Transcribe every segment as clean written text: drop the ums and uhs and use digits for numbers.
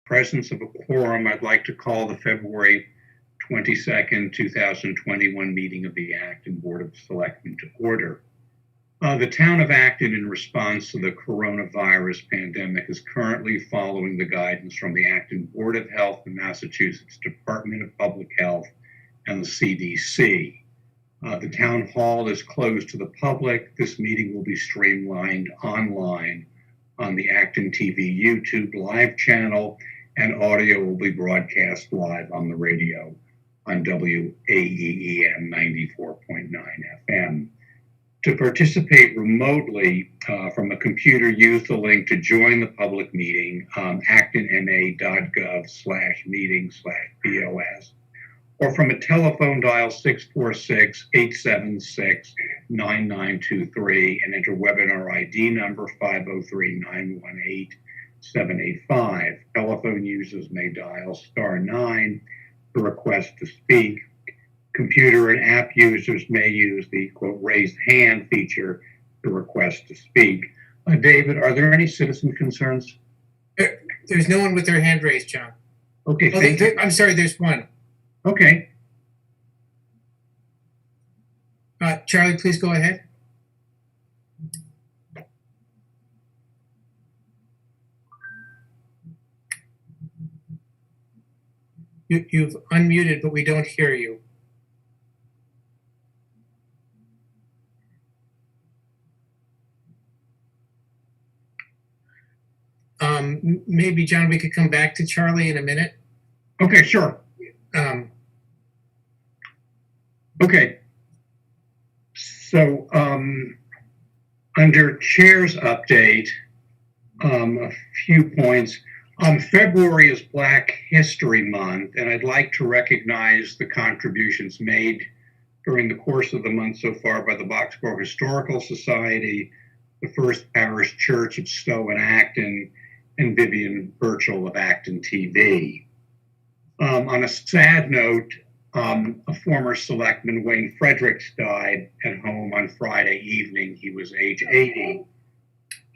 presence of a quorum, I'd like to call the February 22nd, 2021 meeting of the Acton Board of Selectmen to order. The town of Acton, in response to the coronavirus pandemic, is currently following the guidance from the Acton Board of Health, the Massachusetts Department of Public Health, and the CDC. The town hall is closed to the public. This meeting will be streamlined online on the Acton TV YouTube live channel, and audio will be broadcast live on the radio on WAEEM 94.9 FM. To participate remotely from a computer, use the link to join the public meeting, actonma.gov/meeting/POS, or from a telephone, dial 646-876-9923 and enter webinar ID number 503-918-785. Telephone users may dial *9 to request to speak. Computer and app users may use the quote raised hand feature to request to speak. David, are there any citizen concerns? There's no one with their hand raised, John. Okay, thank you. I'm sorry, there's one. Okay. Charlie, please go ahead. You've unmuted, but we don't hear you. Maybe, John, we could come back to Charlie in a minute. Okay, sure. Okay. So under Chair's update, a few points. February is Black History Month, and I'd like to recognize the contributions made during the course of the month so far by the Boxborough Historical Society, the First Parish Church of Stowe and Acton, and Vivian Burchell of Acton TV. On a sad note, a former selectman, Wayne Fredericks, died at home on Friday evening. He was age 80.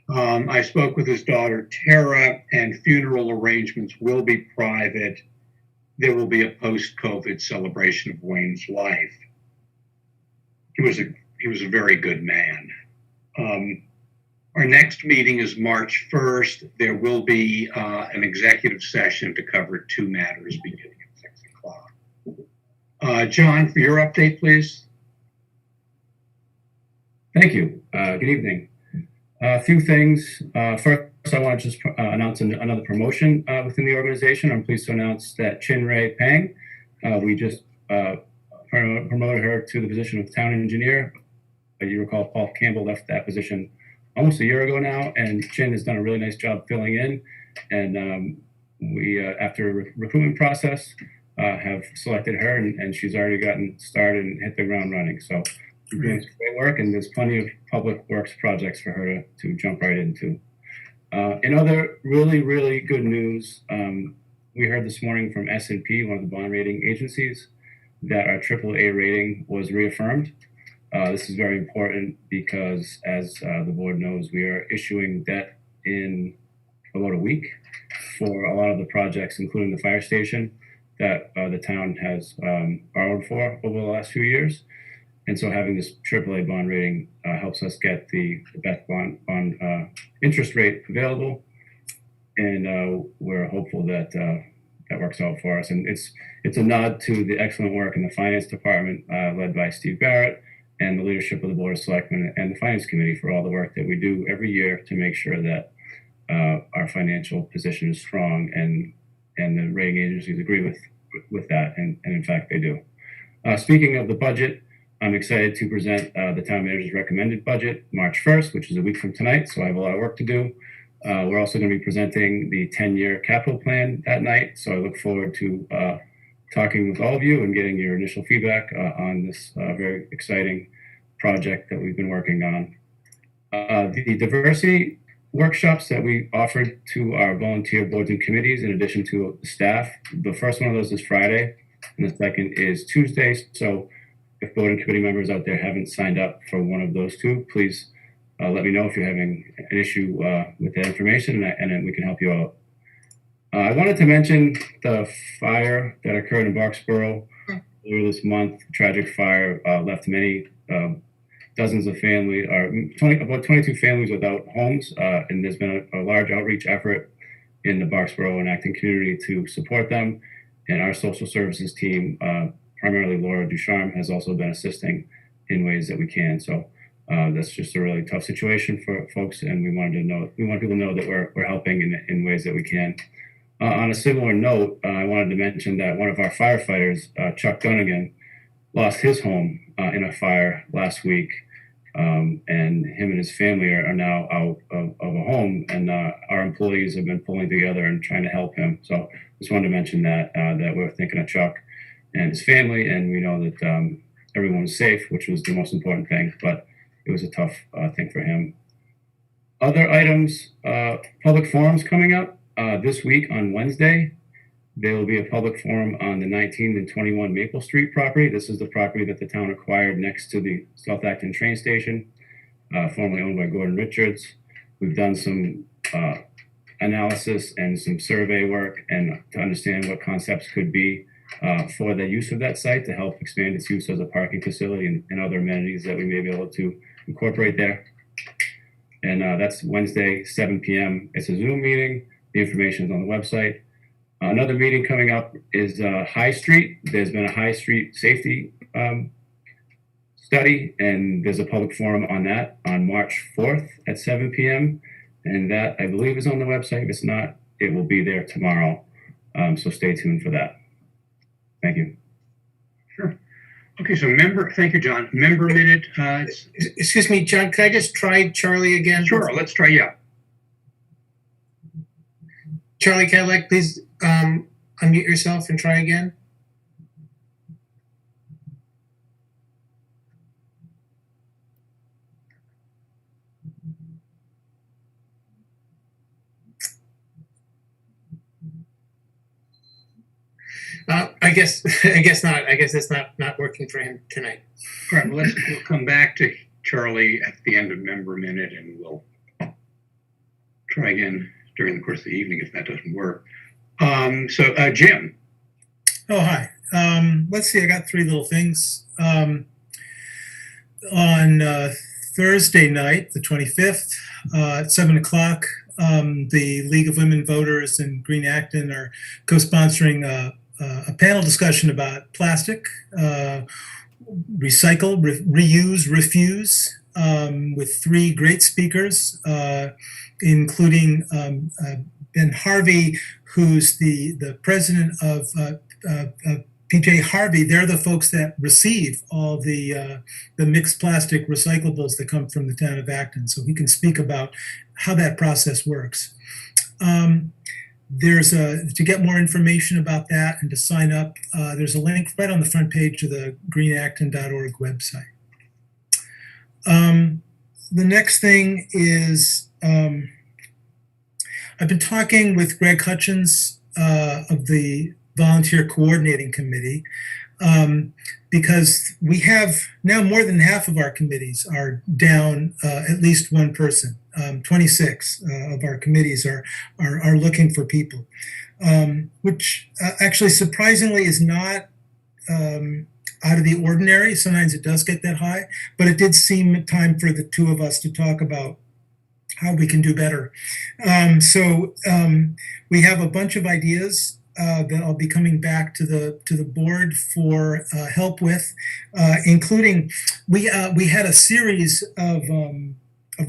I spoke with his daughter, Tara, and funeral arrangements will be private. There will be a post-COVID celebration of Wayne's life. He was a very good man. Our next meeting is March 1st. There will be an executive session to cover 2 matters beginning at 6 o'clock. John, for your update, please. Thank you. Good evening. A few things. First, I want to just announce another promotion within the organization. I'm pleased to announce that Chin-Ray Pang, we just promoted her to the position of town engineer. You recall Paul Campbell left that position almost a year ago now, and Chin has done a really nice job filling in. And we, after a recruitment process, have selected her, and she's already gotten started and hit the ground running. So she's doing some great work, and there's plenty of public works projects for her to jump right into. In other really, really good news, we heard this morning from S&P, one of the bond rating agencies, that our AAA rating was reaffirmed. This is very important because, as the board knows, we are issuing debt in about a week for a lot of the projects, including the fire station, that the town has borrowed for over the last few years. And so having this AAA bond rating helps us get the best bond interest rate available. And we're hopeful that that works out for us. And it's a nod to the excellent work in the finance department led by Steve Barrett, and the leadership of the Board of Selectmen and the Finance Committee for all the work that we do every year to make sure that our financial position is strong, and the rating agencies agree with that, and in fact they do. Speaking of the budget, I'm excited to present the town manager's recommended budget March 1st, which is a week from tonight, so I have a lot of work to do. We're also going to be presenting the 10-year capital plan that night, so I look forward to talking with all of you and getting your initial feedback on this very exciting project that we've been working on. The diversity workshops that we offered to our volunteer boards and committees, in addition to the staff, the first one of those is Friday, and the second is Tuesday. So if board and committee members out there haven't signed up for one of those two, please let me know if you're having an issue with that information, and then we can help you out. I wanted to mention the fire that occurred in Boxborough earlier this month. Tragic fire left many dozens of families, about 22 families without homes, and there's been a large outreach effort in the Boxborough and Acton community to support them. And our social services team, primarily Laura Ducharme, has also been assisting in ways that we can. So that's just a really tough situation for folks, and we want people to know that we're helping in ways that we can. On a similar note, I wanted to mention that one of our firefighters, Chuck Dunnigan, lost his home in a fire last week, and him and his family are now out of a home, and our employees have been pulling together and trying to help him. So just wanted to mention that we're thinking of Chuck and his family, and we know that everyone was safe, which was the most important thing, but it was a tough thing for him. Other items, public forums coming up this week on Wednesday. There will be a public forum on the 19 and 21 Maple Street property. This is the property that the town acquired next to the South Acton train station, formerly owned by Gordon Richards. We've done some analysis and some survey work and to understand what concepts could be for the use of that site to help expand its use as a parking facility and other amenities that we may be able to incorporate there. And that's Wednesday, 7 p.m. It's a Zoom meeting. The information is on the website. Another meeting coming up is High Street. There's been a High Street safety study, and there's a public forum on that on March 4th at 7 p.m. And that, I believe, is on the website. If it's not, it will be there tomorrow. So stay tuned for that. Thank you. Sure. Okay, so thank you, John. Member minute. Excuse me, John, could I just try Charlie again? Sure, let's try, yeah. Charlie Cadillac, please unmute yourself and try again. I guess not. I guess it's not working for him tonight. All right, well, we'll come back to Charlie at the end of member minute, and we'll try again during the course of the evening if that doesn't work. So Jim. Oh, hi. Let's see, I got three little things. On Thursday night, the 25th, at 7 o'clock, the League of Women Voters in Green Acton are co-sponsoring a panel discussion about plastic, recycle, reuse, refuse, with three great speakers, including Ben Harvey, who's the president of PJ Harvey. They're the folks that receive all the mixed plastic recyclables that come from the town of Acton. So he can speak about how that process works. To get more information about that and to sign up, there's a link right on the front page of the greenacton.org website. The next thing is I've been talking with Greg Hutchins of the Volunteer Coordinating Committee because we have now more than half of our committees are down at least one person. 26 of our committees are looking for people, which actually surprisingly is not out of the ordinary. Sometimes it does get that high, but it did seem time for the two of us to talk about how we can do better. So we have a bunch of ideas that I'll be coming back to the board for help with, including we had a series of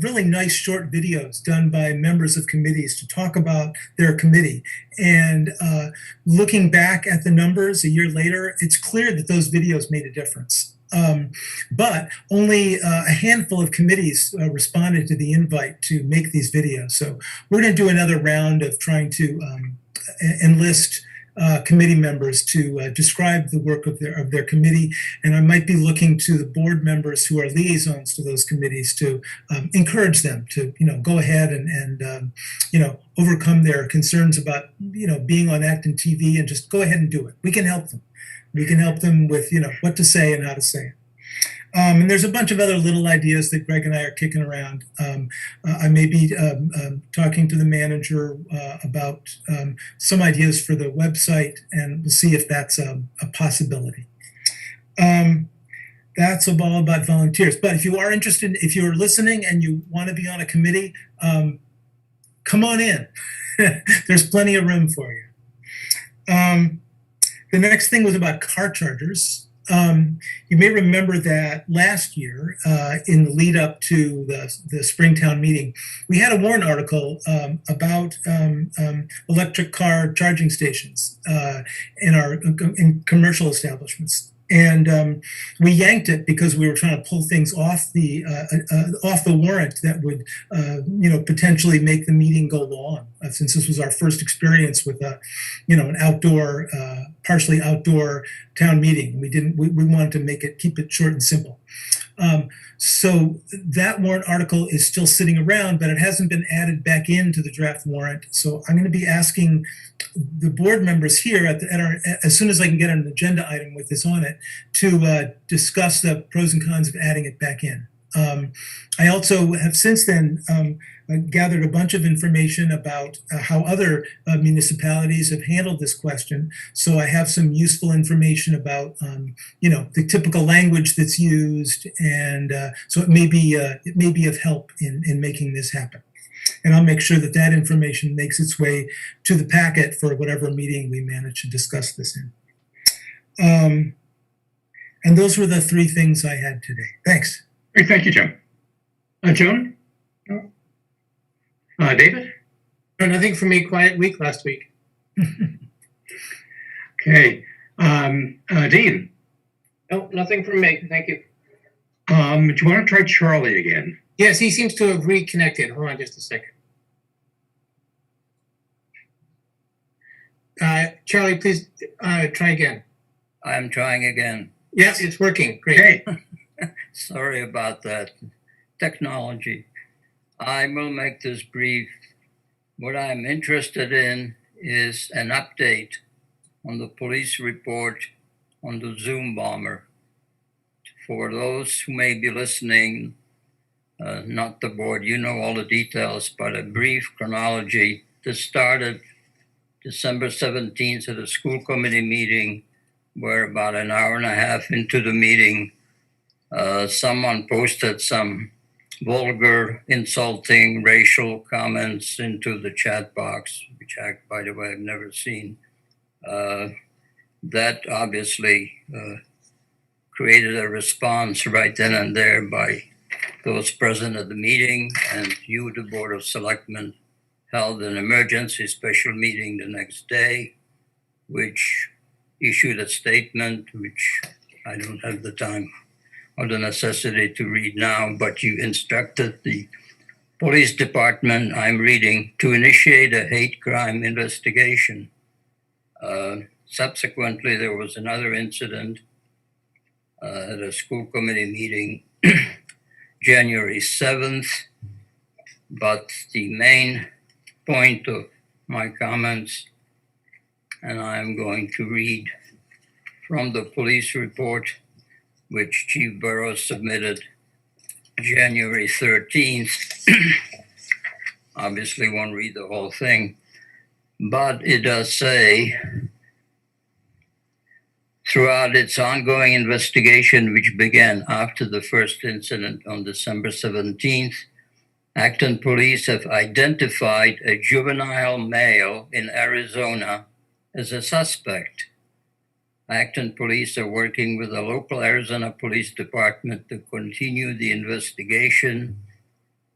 really nice short videos done by members of committees to talk about their committee. And looking back at the numbers a year later, it's clear that those videos made a difference. But only a handful of committees responded to the invite to make these videos. So we're going to do another round of trying to enlist committee members to describe the work of their committee, and I might be looking to the board members who are liaisons to those committees to encourage them to go ahead and overcome their concerns about being on Acton TV and just go ahead and do it. We can help them. We can help them with what to say and how to say it. And there's a bunch of other little ideas that Greg and I are kicking around. I may be talking to the manager about some ideas for the website, and we'll see if that's a possibility. That's all about volunteers. But if you are interested, if you're listening and you want to be on a committee, come on in. There's plenty of room for you. The next thing was about car chargers. You may remember that last year, in the lead up to the Springtown meeting, we had a warrant article about electric car charging stations in commercial establishments. And we yanked it because we were trying to pull things off the warrant that would, potentially make the meeting go long. Since this was our first experience with an outdoor, partially outdoor town meeting, we wanted to keep it short and simple. So that warrant article is still sitting around, but it hasn't been added back into the draft warrant. So I'm going to be asking the board members here as soon as I can get an agenda item with this on it to discuss the pros and cons of adding it back in. I also have since then gathered a bunch of information about how other municipalities have handled this question. So I have some useful information about, the typical language that's used, and so it may be of help in making this happen. And I'll make sure that information makes its way to the packet for whatever meeting we manage to discuss this in. And those were the three things I had today. Thanks. Great, thank you, Jim. Joan? No? David? No, nothing for me. Quiet week last week. Okay. Dean? No, nothing from me. Thank you. Do you want to try Charlie again? Yes, he seems to have reconnected. Hold on just a second. Charlie, please try again. I'm trying again. Yes, it's working. Great. Hey, Sorry about that. Technology. I will make this brief. What I'm interested in is an update on the police report on the Zoom bomber. For those who may be listening, not the board, you know all the details, but a brief chronology. This started December 17th at a school committee meeting, where about an hour and a half into the meeting, someone posted some vulgar, insulting, racial comments into the chat box, which I, by the way, I've never seen. That obviously created a response right then and there by those present at the meeting, and you, the Board of Selectmen, held an emergency special meeting the next day, which issued a statement, which I don't have the time or the necessity to read now, but you instructed the police department, I'm reading, to initiate a hate crime investigation. Subsequently, there was another incident at a school committee meeting January 7th, but the main point of my comments, and I'm going to read from the police report, which Chief Burrows submitted January 13th. Obviously won't read the whole thing, but it does say, throughout its ongoing investigation, which began after the first incident on December 17th, Acton police have identified a juvenile male in Arizona as a suspect. Acton police are working with the local Arizona Police Department to continue the investigation.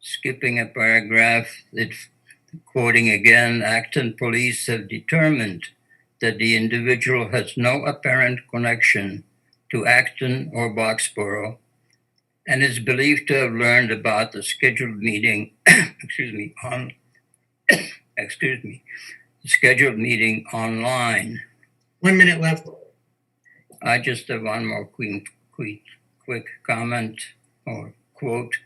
Skipping a paragraph, quoting again, Acton police have determined that the individual has no apparent connection to Acton or Boxborough and is believed to have learned about the scheduled meeting, scheduled meeting online. 1 minute left. I just have one more quick comment or quote.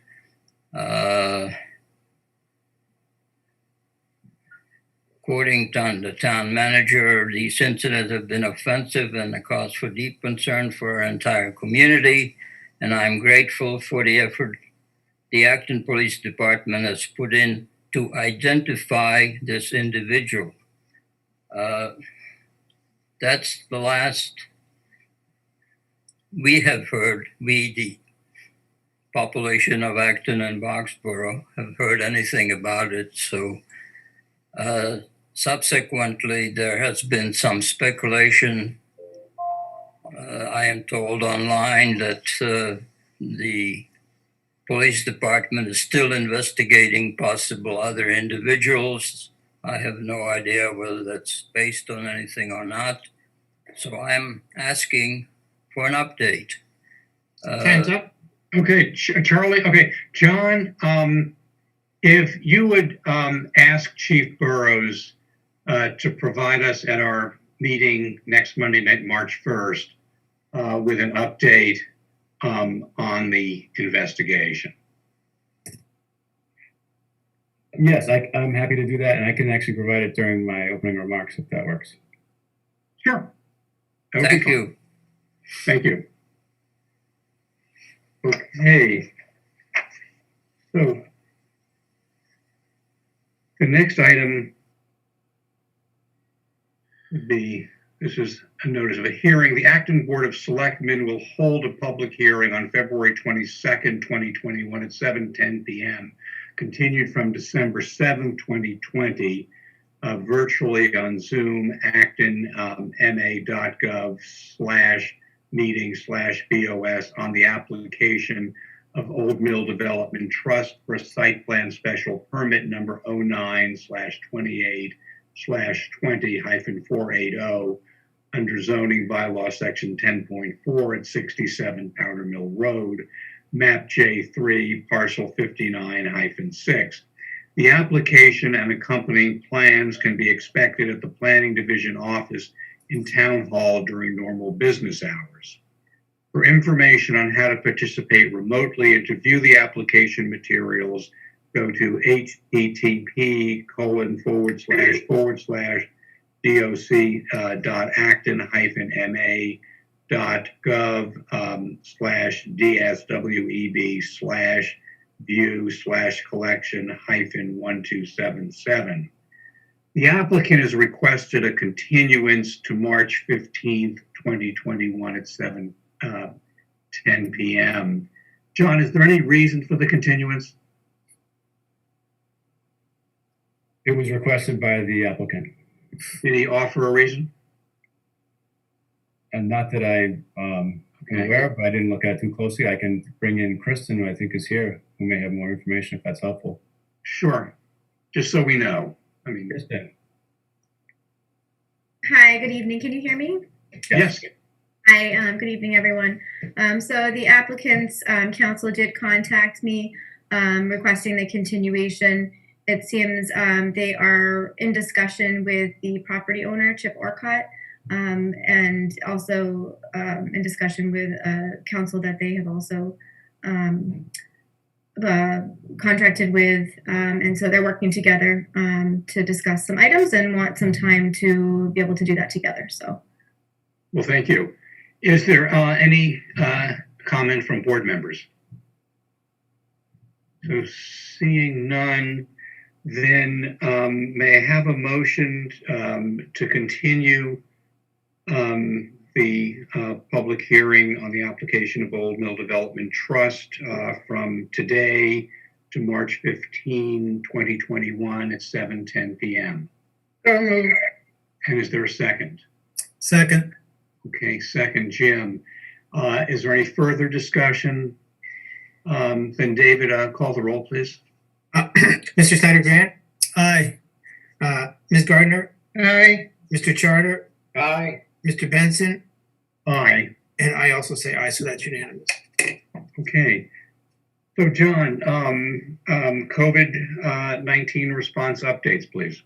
Quoting the town manager, these incidents have been offensive and a cause for deep concern for our entire community. and I'm grateful for the effort the Acton Police Department has put in to identify this individual. That's the last we have heard, we, the population of Acton and Boxborough, have heard anything about it. So subsequently, there has been some speculation. I am told online that the police department is still investigating possible other individuals. I have no idea whether that's based on anything or not. So I'm asking for an update. Time's up. Okay, Charlie. Okay, John. If you would ask Chief Burrows to provide us at our meeting next Monday night, March 1st, with an update on the investigation. Yes, I'm happy to do that, and I can actually provide it during my opening remarks if that works. Sure. That would be Thank fine. you. Thank you. Okay. So the next item would be, this is a notice of a hearing. The Acton Board of Selectmen will hold a public hearing on February 22nd, 2021 at 7:10 p.m. Continued from December 7th, 2020, virtually on Zoom, actonma.gov/meeting/BOS on the application of Old Mill Development Trust for a site plan special permit number 09/28/20-480 under zoning bylaw section 10.4 at 67 Powder Mill Road, map J3, parcel 59-6. The application and accompanying plans can be expected at the Planning Division office in Town Hall during normal business hours. For information on how to participate remotely and to view the application materials, go to http://doc.acton-ma.gov/dsweb/view/collection-1277. The applicant has requested a continuance to March 15th, 2021 at 7:10 p.m. John, is there any reason for the continuance? It was requested by the applicant, Did he offer a reason? and not that I'm aware of, but I didn't look at it too closely. I can bring in Kristen, who I think is here, who may have more information if that's helpful. Sure. Just so we know. I mean, Kristen? Hi, good evening. Can you hear me? yes. Hi, good evening, everyone. So the applicant's counsel did contact me requesting the continuation. It seems they are in discussion with the property owner, Chip Orcutt, and also in discussion with counsel that they have also contracted with. And so they're working together to discuss some items and want some time to be able to do that together. So. Well, thank you. Is there any comment from board members? So seeing none, then may I have a motion to continue the public hearing on the application of Old Mill Development Trust from today to March 15, 2021 at 7:10 p.m. So moved. And is there a second? Second. Okay, second, Jim. Is there any further discussion? Then David, call the roll, please. Mr. Snyder Grant, Aye. Ms. Gardner, Aye. Mr. Charter, Aye. Mr. Benson, Aye. and I also say aye, so that's unanimous. Okay. So John, COVID-19 response updates, please.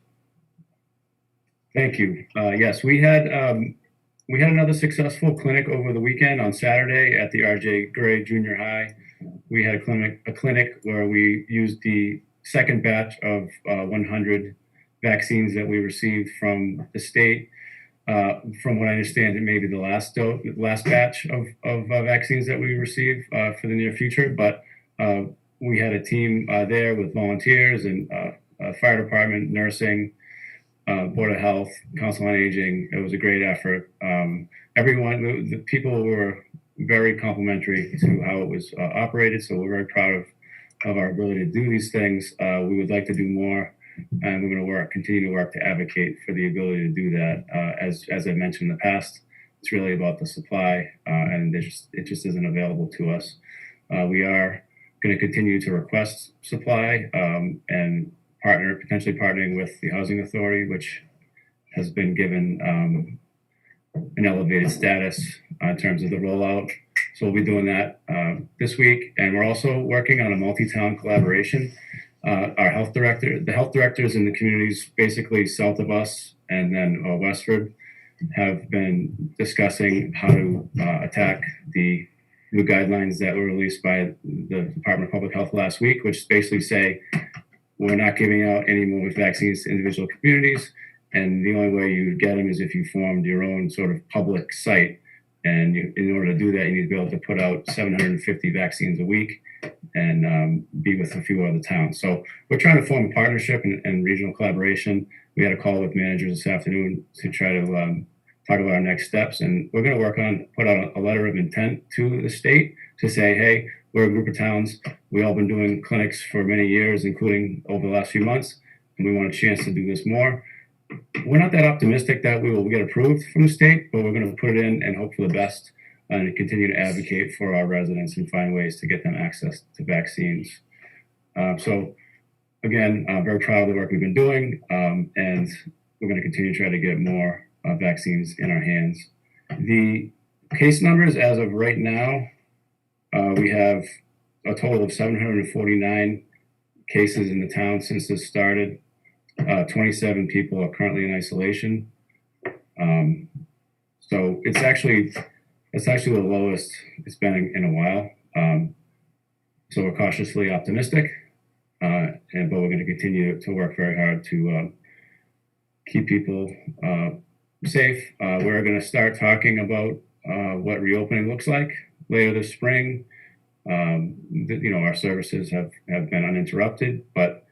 Thank you. Yes, we had another successful clinic over the weekend on Saturday at the R.J. Gray Junior High. We had a clinic where we used the second batch of 100 vaccines that we received from the state. From what I understand, it may be the last batch of vaccines that we receive for the near future. But we had a team there with volunteers and fire department, nursing, Board of Health, Council on Aging. It was a great effort. Everyone, the people were very complimentary to how it was operated. So we're very proud of our ability to do these things. We would like to do more, and we're going to continue to work to advocate for the ability to do that. As I mentioned in the past, it's really about the supply, and it just isn't available to us. We are going to continue to request supply and potentially partnering with the Housing Authority, which has been given an elevated status in terms of the rollout. So we'll be doing that this week, and we're also working on a multi-town collaboration. The health directors in the communities basically south of us and then Westford have been discussing how to attack the new guidelines that were released by the Department of Public Health last week, which basically say we're not giving out any more vaccines to individual communities. And the only way you get them is if you formed your own sort of public site. And in order to do that, you need to be able to put out 750 vaccines a week and be with a few other towns. So we're trying to form a partnership and regional collaboration. We had a call with managers this afternoon to try to talk about our next steps. And we're going to put out a letter of intent to the state to say, hey, we're a group of towns. We've all been doing clinics for many years, including over the last few months, and we want a chance to do this more. We're not that optimistic that we will get approved from the state, but we're going to put it in and hope for the best and continue to advocate for our residents and find ways to get them access to vaccines. So again, I'm very proud of the work we've been doing, and we're going to continue to try to get more vaccines in our hands. The case numbers as of right now, we have a total of 749 cases in the town since this started. 27 people are currently in isolation. So it's actually the lowest it's been in a while. So we're cautiously optimistic, but we're going to continue to work very hard to keep people safe. We're going to start talking about what reopening looks like later this spring. Our services have been uninterrupted, but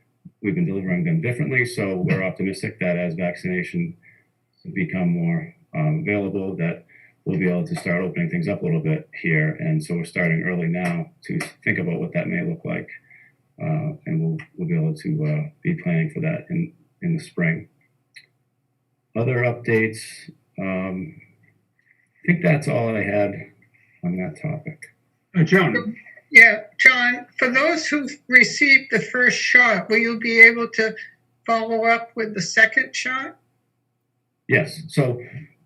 we've been delivering them differently. So we're optimistic that as vaccination become more available, that we'll be able to start opening things up a little bit here. And so we're starting early now to think about what that may look like. And we'll be able to be planning for that in the spring. Other updates, I think that's all I had on that topic. Joan. Yeah, John, for those who received the first shot, will you be able to follow up with the second shot? Yes. So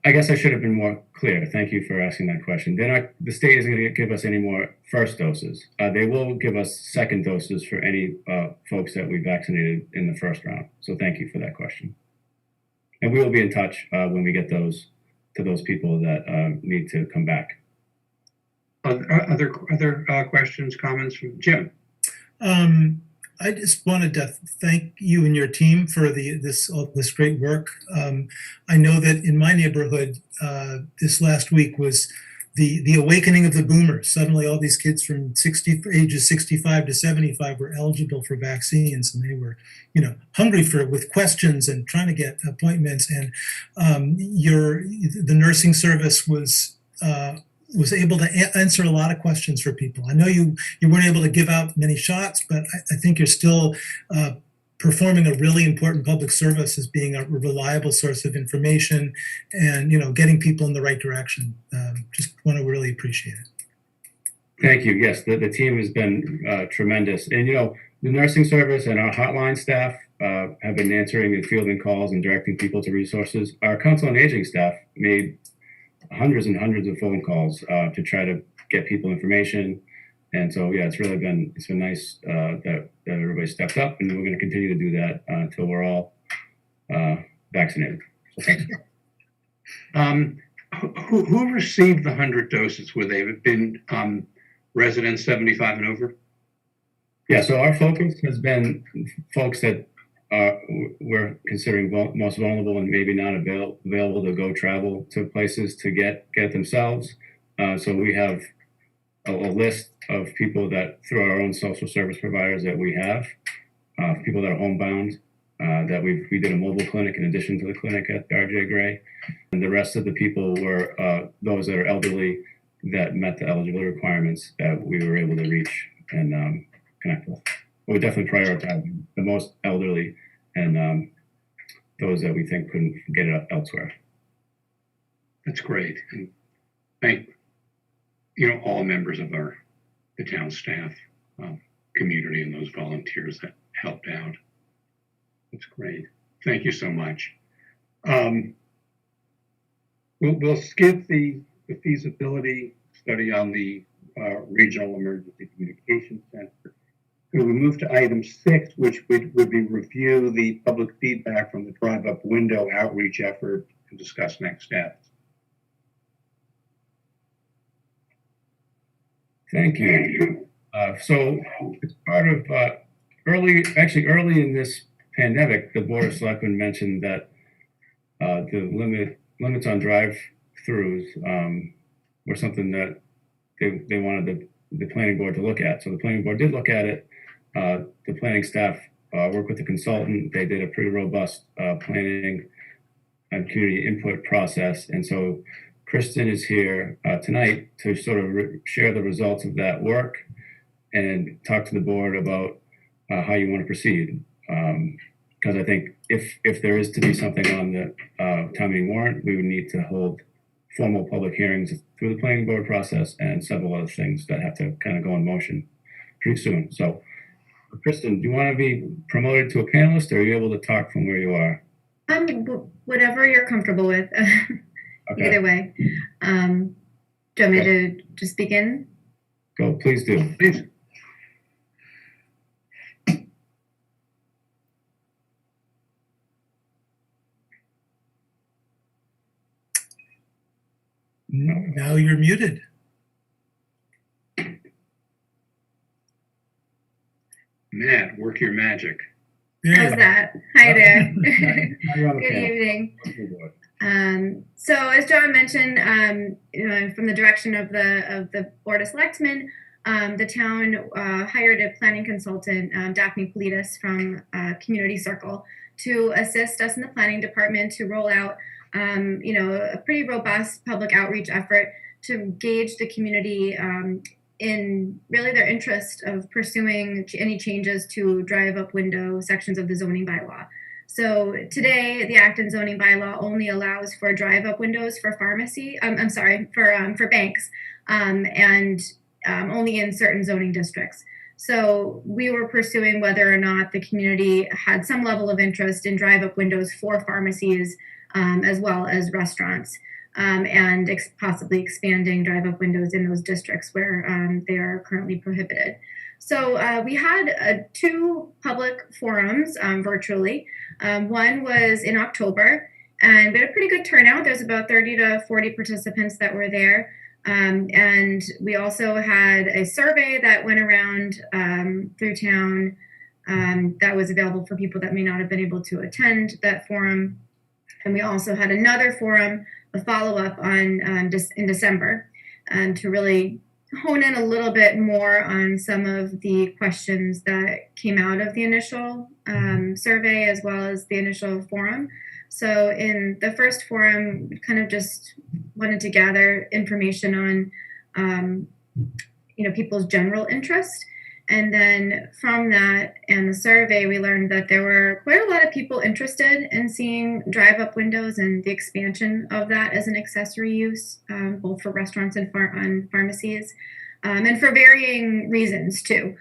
I guess I should have been more clear. Thank you for asking that question. The state isn't going to give us any more first doses. They will give us second doses for any folks that we vaccinated in the first round. So thank you for that question. And we will be in touch when we get those to those people that need to come back. Other questions, comments from Jim? I just wanted to thank you and your team for all this great work. I know that in my neighborhood, this last week was the awakening of the boomers. Suddenly, all these kids from ages 65 to 75 were eligible for vaccines, and they were, hungry with questions and trying to get appointments. And the nursing service was able to answer a lot of questions for people. I know you weren't able to give out many shots, but I think you're still performing a really important public service as being a reliable source of information and, getting people in the right direction. Just want to really appreciate it. Thank you. Yes, the team has been tremendous. And, the nursing service and our hotline staff have been answering and fielding calls and directing people to resources. Our Council on Aging staff made hundreds and hundreds of phone calls to try to get people information. And so, yeah, it's been nice that everybody stepped up, and we're going to continue to do that until we're all vaccinated. So thanks. Who received the 100 doses? Were they been residents 75 and over? Yeah, so our focus has been folks that we're considering most vulnerable and maybe not available to go travel to places to get it themselves. So we have a list of people that through our own social service providers that we have, people that are homebound, that we did a mobile clinic in addition to the clinic at RJ Gray. And the rest of the people were those that are elderly that met the eligibility requirements that we were able to reach and connect with. But we definitely prioritize the most elderly and those that we think couldn't get it elsewhere. That's great. And thank, all members of the town staff, community, and those volunteers that helped out. That's great. Thank you so much. We'll skip the feasibility study on the Regional Emergency Communications Center. We move to item 6, which would be review the public feedback from the drive-up window outreach effort and discuss next steps. Thank you. So it's part of early in this pandemic, the Board of Selectmen mentioned that the limits on drive-throughs were something that they wanted the planning board to look at. So the planning board did look at it. The planning staff worked with the consultant. They did a pretty robust planning and community input process. And so Kristen is here tonight to sort of share the results of that work and talk to the board about how you want to proceed. Because I think if there is to be something on the town meeting warrant, we would need to hold formal public hearings through the planning board process and several other things that have to kind of go in motion pretty soon. So, Kristen, do you want to be promoted to a panelist, or are you able to talk from where you are? Whatever you're comfortable with. Okay. Either way. Do you want me to just begin? Go, please do. Please. No. Now you're muted. Matt, work your magic. How's that? Hi there. Now you're on the Good panel. evening. Okay. So as John mentioned, from the direction of the Board of Selectmen, the town hired a planning consultant, Daphne Politis from Community Circle, to assist us in the planning department to roll out, a pretty robust public outreach effort to gauge the community in really their interest of pursuing any changes to drive-up window sections of the zoning bylaw. So today, the Acton zoning bylaw only allows for drive-up windows for for banks, and only in certain zoning districts. So we were pursuing whether or not the community had some level of interest in drive-up windows for pharmacies, as well as restaurants, and possibly expanding drive-up windows in those districts where they are currently prohibited. So we had 2 public forums virtually. One was in October, and we had a pretty good turnout. There's about 30 to 40 participants that were there. And we also had a survey that went around through town that was available for people that may not have been able to attend that forum. And we also had another forum, a follow-up in December, to really hone in a little bit more on some of the questions that came out of the initial survey as well as the initial forum. So in the first forum, we kind of just wanted to gather information on, people's general interest. And then from that and the survey, we learned that there were quite a lot of people interested in seeing drive-up windows and the expansion of that as an accessory use, both for restaurants and pharmacies, and for varying reasons too.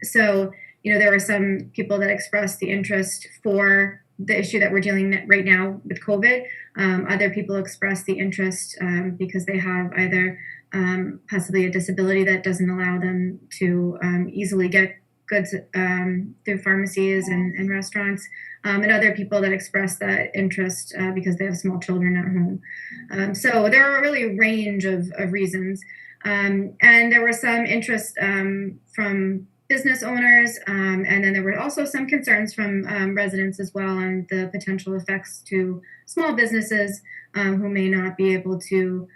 So, there were some people that expressed the interest for the issue that we're dealing with right now with COVID. Other people expressed the interest because they have either possibly a disability that doesn't allow them to easily get goods through pharmacies and restaurants, and other people that express that interest because they have small children at home. So there are really a range of reasons. And there was some interest from business owners. And then there were also some concerns from residents as well on the potential effects to small businesses who may not be able to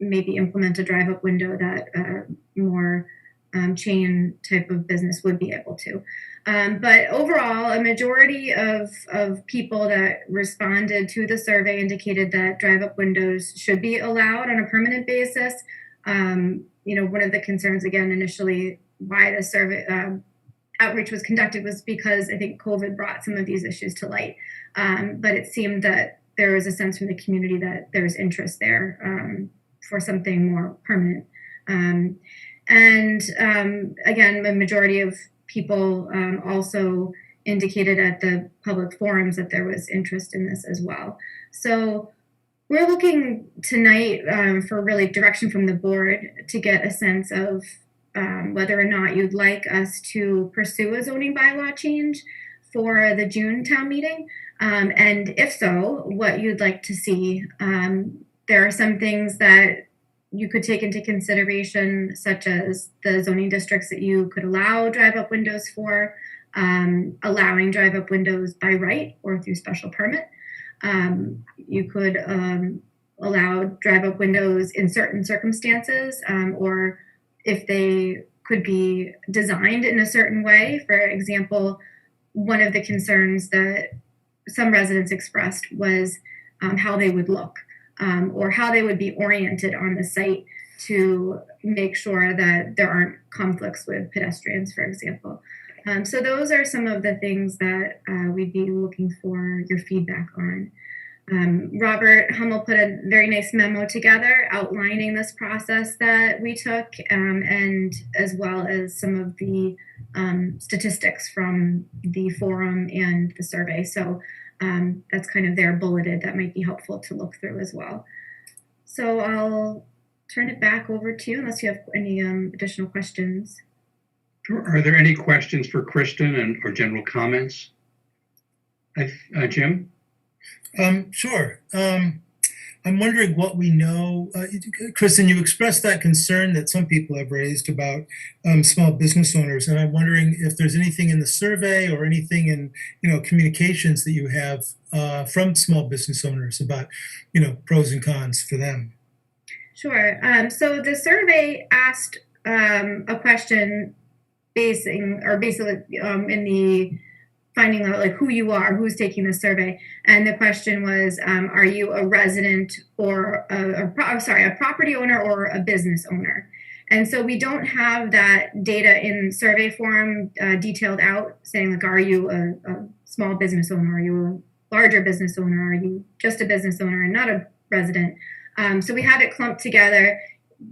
maybe implement a drive-up window that more chain type of business would be able to. But overall, a majority of people that responded to the survey indicated that drive-up windows should be allowed on a permanent basis. One of the concerns, again, initially why the survey outreach was conducted was because I think COVID brought some of these issues to light. But it seemed that there was a sense from the community that there was interest there for something more permanent. Again, the majority of people also indicated at the public forums that there was interest in this as well. So we're looking tonight for really direction from the board to get a sense of whether or not you'd like us to pursue a zoning bylaw change for the June town meeting. And if so, what you'd like to see. There are some things that you could take into consideration, such as the zoning districts that you could allow drive-up windows for, allowing drive-up windows by right or through special permit. You could allow drive-up windows in certain circumstances, or if they could be designed in a certain way. For example, one of the concerns that some residents expressed was how they would look. Or how they would be oriented on the site to make sure that there aren't conflicts with pedestrians, for example. So those are some of the things that we'd be looking for your feedback on. Robert Hummel put a very nice memo together outlining this process that we took, and as well as some of the statistics from the forum and the survey. So that's kind of there bulleted. That might be helpful to look through as well. So I'll turn it back over to you unless you have any additional questions. Are there any questions for Kristen or general comments? Jim? Sure. I'm wondering what we know. Kristen, you expressed that concern that some people have raised about small business owners, and I'm wondering if there's anything in the survey or anything in communications that you have from small business owners about pros and cons for them. Sure. So the survey asked a question basically in the finding out like who you are, who's taking the survey. And the question was, are you a resident or a property owner or a business owner? And so we don't have that data in survey form detailed out saying like, are you a small business owner? Are you a larger business owner? Are you just a business owner and not a resident? So we had it clumped together.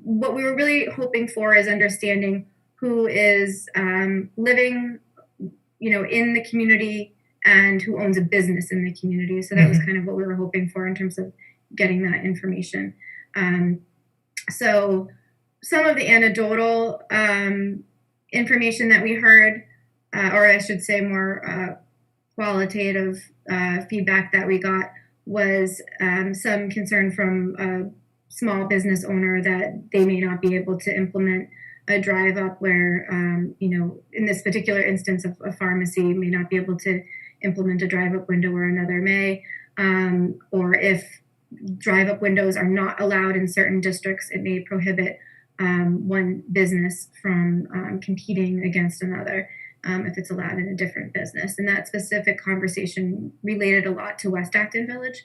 What we were really hoping for is understanding who is living in the community and who owns a business in the community. So that was kind of what we were hoping for in terms of getting that information. So some of the anecdotal information that we heard, or I should say more qualitative feedback that we got was some concern from a small business owner that they may not be able to implement a drive up where, in this particular instance of a pharmacy may not be able to implement a drive up window where another may, or if drive up windows are not allowed in certain districts, it may prohibit one business from competing against another if it's allowed in a different business. And that specific conversation related a lot to West Acton Village.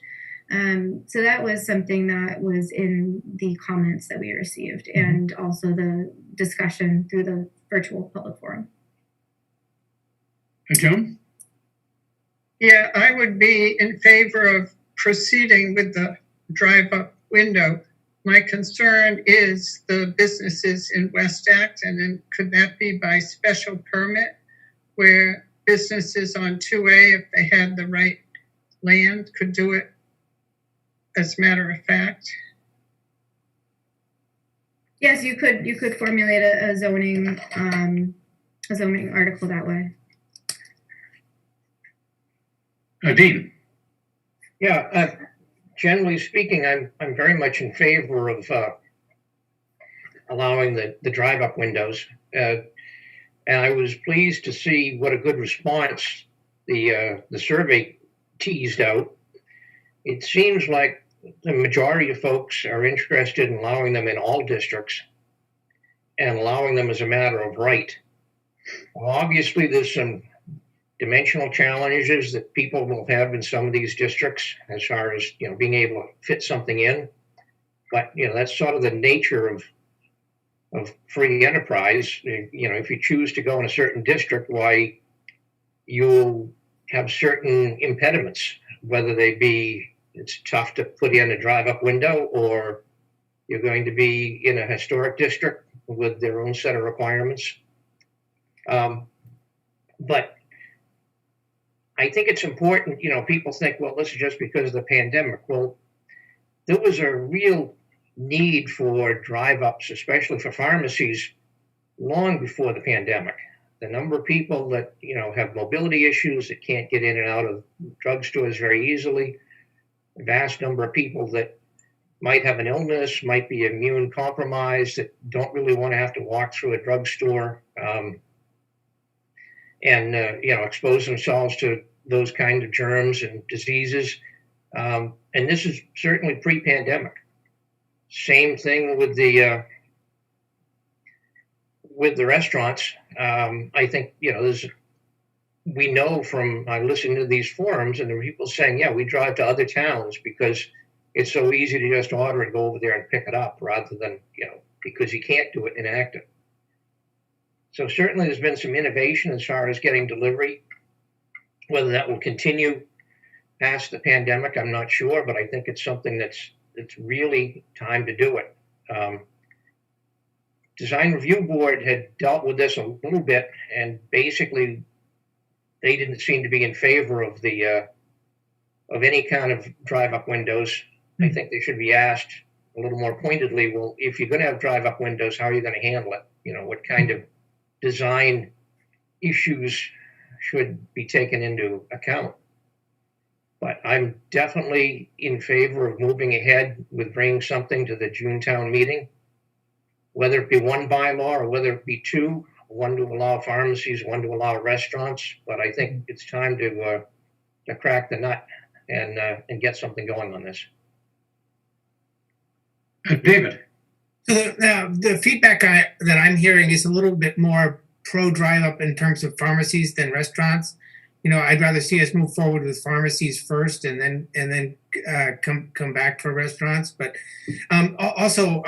So that was something that was in the comments that we received and also the discussion through the virtual public forum. Joan? Yeah, I would be in favor of proceeding with the drive-up window. My concern is the businesses in West Acton, and could that be by special permit where businesses on 2A, if they had the right land, could do it as a matter of fact? Yes, you could formulate a zoning article that way. Dean? Yeah, generally speaking, I'm very much in favor of allowing the drive-up windows. And I was pleased to see what a good response the survey teased out. It seems like the majority of folks are interested in allowing them in all districts and allowing them as a matter of right. Well, obviously, there's some dimensional challenges that people will have in some of these districts as far as, being able to fit something in. But, that's sort of the nature of free enterprise. If you choose to go in a certain district, why, you'll have certain impediments, whether they be it's tough to put in a drive-up window, or you're going to be in a historic district with their own set of requirements. But I think it's important, people think, well, this is just because of the pandemic. Well, there was a real need for drive-ups, especially for pharmacies, long before the pandemic. The number of people that, have mobility issues, that can't get in and out of drugstores very easily, a vast number of people that might have an illness, might be immune compromised, that don't really want to have to walk through a drugstore and expose themselves to those kinds of germs and diseases. And this is certainly pre-pandemic. Same thing with the restaurants. I think we know from listening to these forums, and there are people saying, yeah, we drive to other towns because it's so easy to just order and go over there and pick it up, rather than because you can't do it in Acton. So certainly there's been some innovation as far as getting delivery. Whether that will continue past the pandemic, I'm not sure, but I think it's something that's really time to do it. Design Review Board had dealt with this a little bit, and basically they didn't seem to be in favor of the of any kind of drive-up windows. I think they should be asked a little more pointedly, well, if you're going to have drive-up windows, how are you going to handle it? What kind of design issues should be taken into account? But I'm definitely in favor of moving ahead with bringing something to the June town meeting, whether it be one bylaw or whether it be two, one to allow pharmacies, one to allow restaurants. But I think it's time to crack the nut and get something going on this. David. So the feedback that I'm hearing is a little bit more pro drive-up in terms of pharmacies than restaurants. I'd rather see us move forward with pharmacies first, and then come back for restaurants. But also,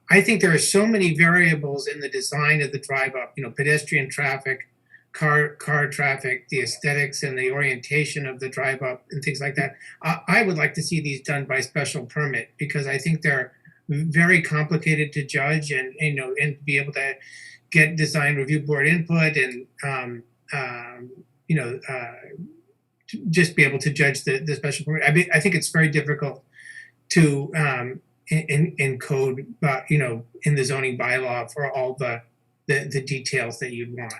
I think there are so many variables in the design of the drive-up. Pedestrian traffic, car traffic, the aesthetics and the orientation of the drive-up, and things like that. I would like to see these done by special permit, because I think they're very complicated to judge, and be able to get design review board input, and just be able to judge the special permit. I think it's very difficult to encode, in the zoning bylaw for all the details that you'd want.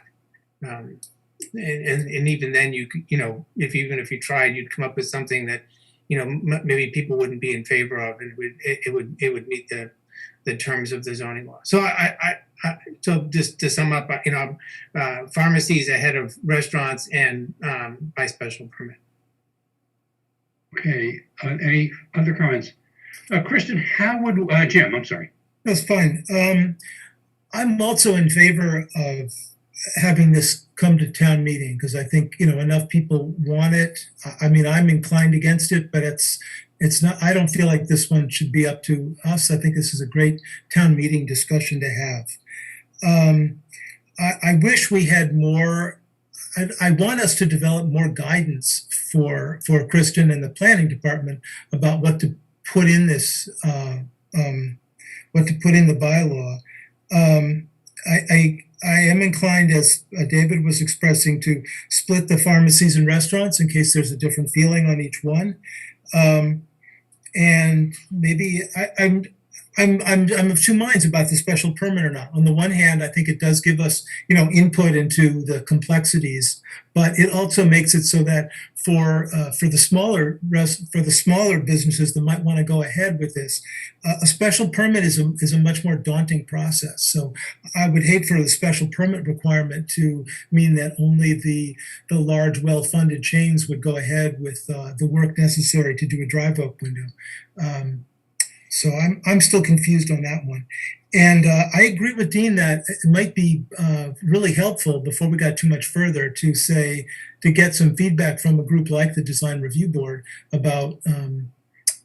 And even then, if you tried, you'd come up with something that maybe people wouldn't be in favor of, and it would meet the terms of the zoning law. So so just to sum up, pharmacies ahead of restaurants, and by special permit. Okay. Any other comments? Kristen, how would Jim? I'm sorry. That's fine. I'm also in favor of having this come to town meeting, because I think, enough people want it. I mean, I'm inclined against it, but it's not, I don't feel like this one should be up to us. I think this is a great town meeting discussion to have. I wish we had more. I want us to develop more guidance for Kristen and the planning department about what to put in this, what to put in the bylaw. I am inclined, as David was expressing, to split the pharmacies and restaurants in case there's a different feeling on each one. And maybe I'm of two minds about the special permit or not. On the one hand, I think it does give us, input into the complexities, but it also makes it so that for the smaller businesses that might want to go ahead with this, a special permit is a much more daunting process. So I would hate for the special permit requirement to mean that only the large, well-funded chains would go ahead with the work necessary to do a drive-up window. So I'm still confused on that one. And I agree with Dean that it might be really helpful before we got too much further to get some feedback from a group like the Design Review Board about,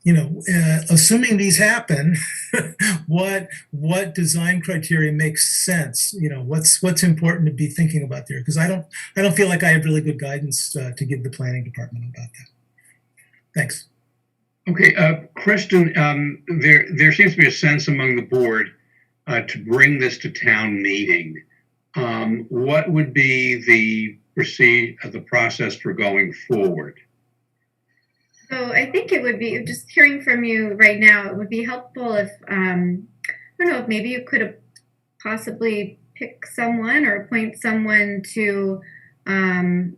assuming these happen, what design criteria makes sense? What's important to be thinking about there? Because I don't feel like I have really good guidance to give the planning department about that. Thanks. Okay, Kristen, there seems to be a sense among the board to bring this to town meeting. What would be the process for going forward? So I think it would be, just hearing from you right now, it would be helpful if, I don't know, if maybe you could possibly pick someone or appoint someone to kind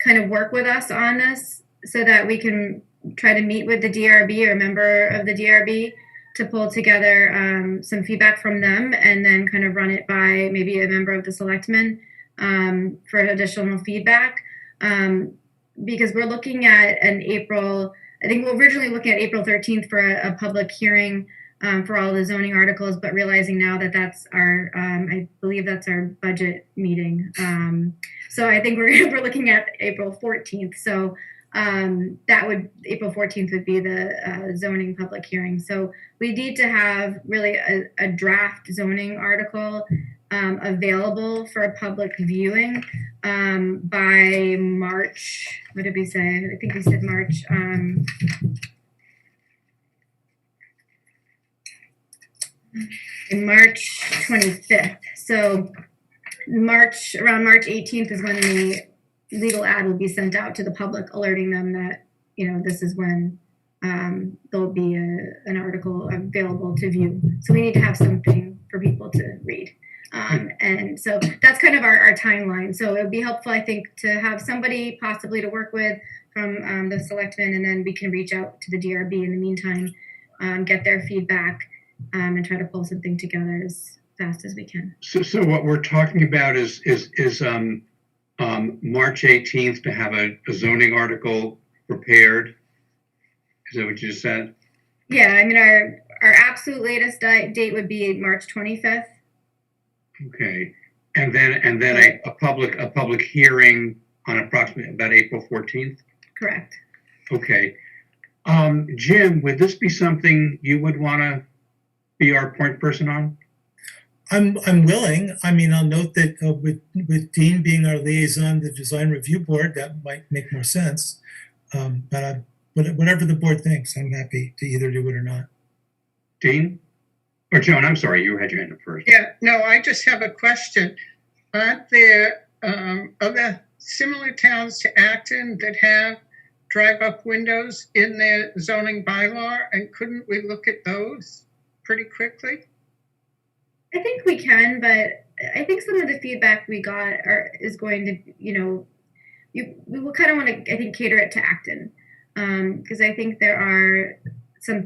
of work with us on this so that we can try to meet with the DRB or a member of the DRB to pull together some feedback from them and then kind of run it by maybe a member of the selectmen for additional feedback. Because we're looking at I think we're originally looking at April 13th for a public hearing for all the zoning articles, but realizing now that that's I believe that's our budget meeting. So I think we're looking at April 14th. So April 14th would be the zoning public hearing. So we need to have really a draft zoning article available for a public viewing by March. What did we say? I think we said March. In March 25th. So around March 18th is when the legal ad will be sent out to the public, alerting them that, this is when there'll be an article available to view. So we need to have something for people to read. And so that's kind of our timeline. So it would be helpful, I think, to have somebody possibly to work with from the selectmen, and then we can reach out to the DRB in the meantime, get their feedback, and try to pull something together as fast as we can. So what we're talking about is March 18th to have a zoning article prepared. Is that what you just said? Yeah, I mean, our absolute latest date would be March 25th. Okay, and then a public hearing on approximately about April 14th. Correct. Okay, Jim, would this be something you would want to be our point person on? I'm willing. I mean, I'll note that with Dean being our liaison to the Design Review Board, that might make more sense. But whatever the board thinks, I'm happy to either do it or not. Dean? Or Joan, I'm sorry, you had your hand up first. Yeah, no, I just have a question. Aren't there other similar towns to Acton that have drive-up windows in their zoning bylaw? And couldn't we look at those pretty quickly? I think we can, but I think some of the feedback we got is going to, we will kind of want to, I think, cater it to Acton. Because I think there are some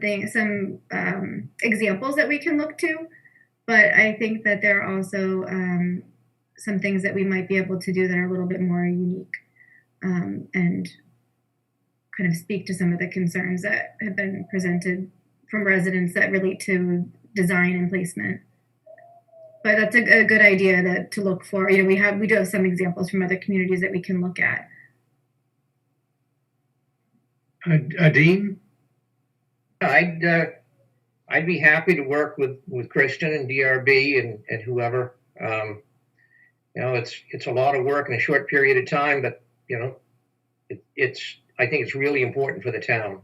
examples that we can look to, but I think that there are also some things that we might be able to do that are a little bit more unique and kind of speak to some of the concerns that have been presented from residents that relate to design and placement. But that's a good idea to look for. We do have some examples from other communities that we can look at. Dean? I'd be happy to work with Kristen and DRB and whoever. It's a lot of work in a short period of time, but I think it's really important for the town.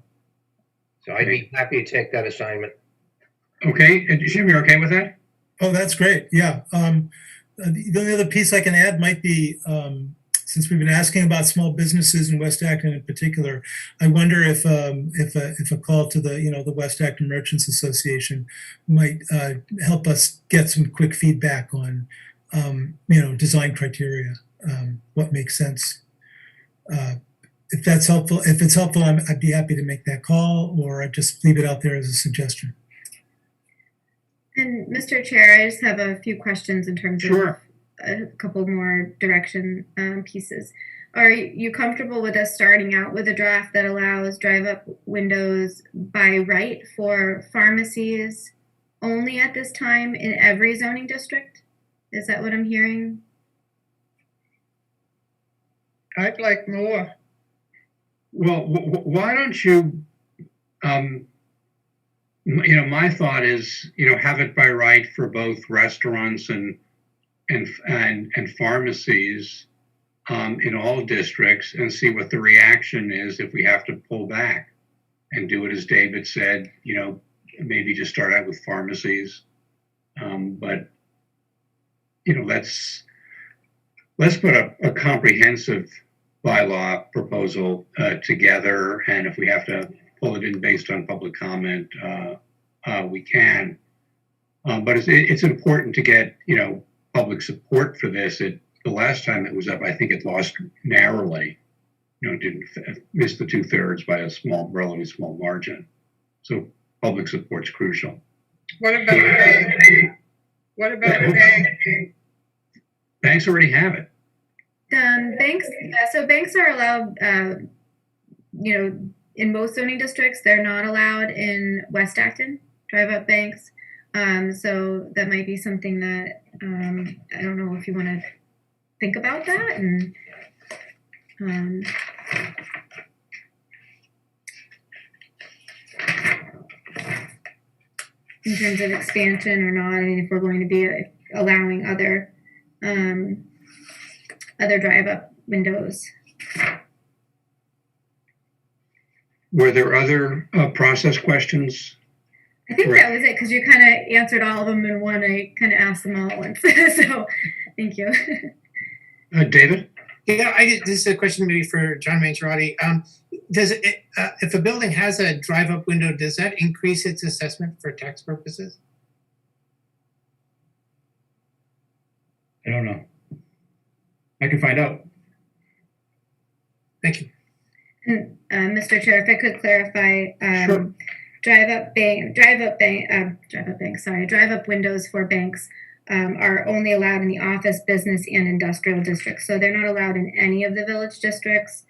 So I'd be happy to take that assignment. Okay, Jim, you're okay with that? Oh, that's great. Yeah. The only other piece I can add might be since we've been asking about small businesses in West Acton in particular, I wonder if a call to the West Acton Merchants Association might help us get some quick feedback on design criteria, what makes sense. If that's helpful, if it's helpful, I'd be happy to make that call, or I'd just leave it out there as a suggestion. And Mr. Chair, I just have a few questions in terms Sure. of a couple more direction pieces. Are you comfortable with us starting out with a draft that allows drive-up windows by right for pharmacies only at this time in every zoning district? Is that what I'm hearing? I'd like more. Well, why don't you, my thought is, have it by right for both restaurants and pharmacies in all districts, and see what the reaction is if we have to pull back and do it as David said, maybe just start out with pharmacies. But let's put a comprehensive bylaw proposal together, and if we have to pull it in based on public comment, we can. But it's important to get public support for this. The last time it was up, I think it lost narrowly. Didn't miss the 2/3 by a relatively small margin. So public support's crucial. What about bank? What about bank? Banks already have it. Banks are allowed, in most zoning districts. They're not allowed in West Acton, drive-up banks. So that might be something that, I don't know if you want to think about that. And in terms of expansion or not, I mean, if we're going to be allowing other drive-up windows. Were there other process questions? I think Correct. that was it, because you kind of answered all of them in one. I kind of asked them all at once. So thank you. Yeah, David? this is a question maybe for John Mangiarotti. Does it, if a building has a drive-up window, does that increase its assessment for tax purposes? I don't know. I can find out. Thank you. And, Mr. Chair, if I could clarify, Sure. drive-up windows for banks are only allowed in the office, business, and industrial districts. So they're not allowed in any of the village districts.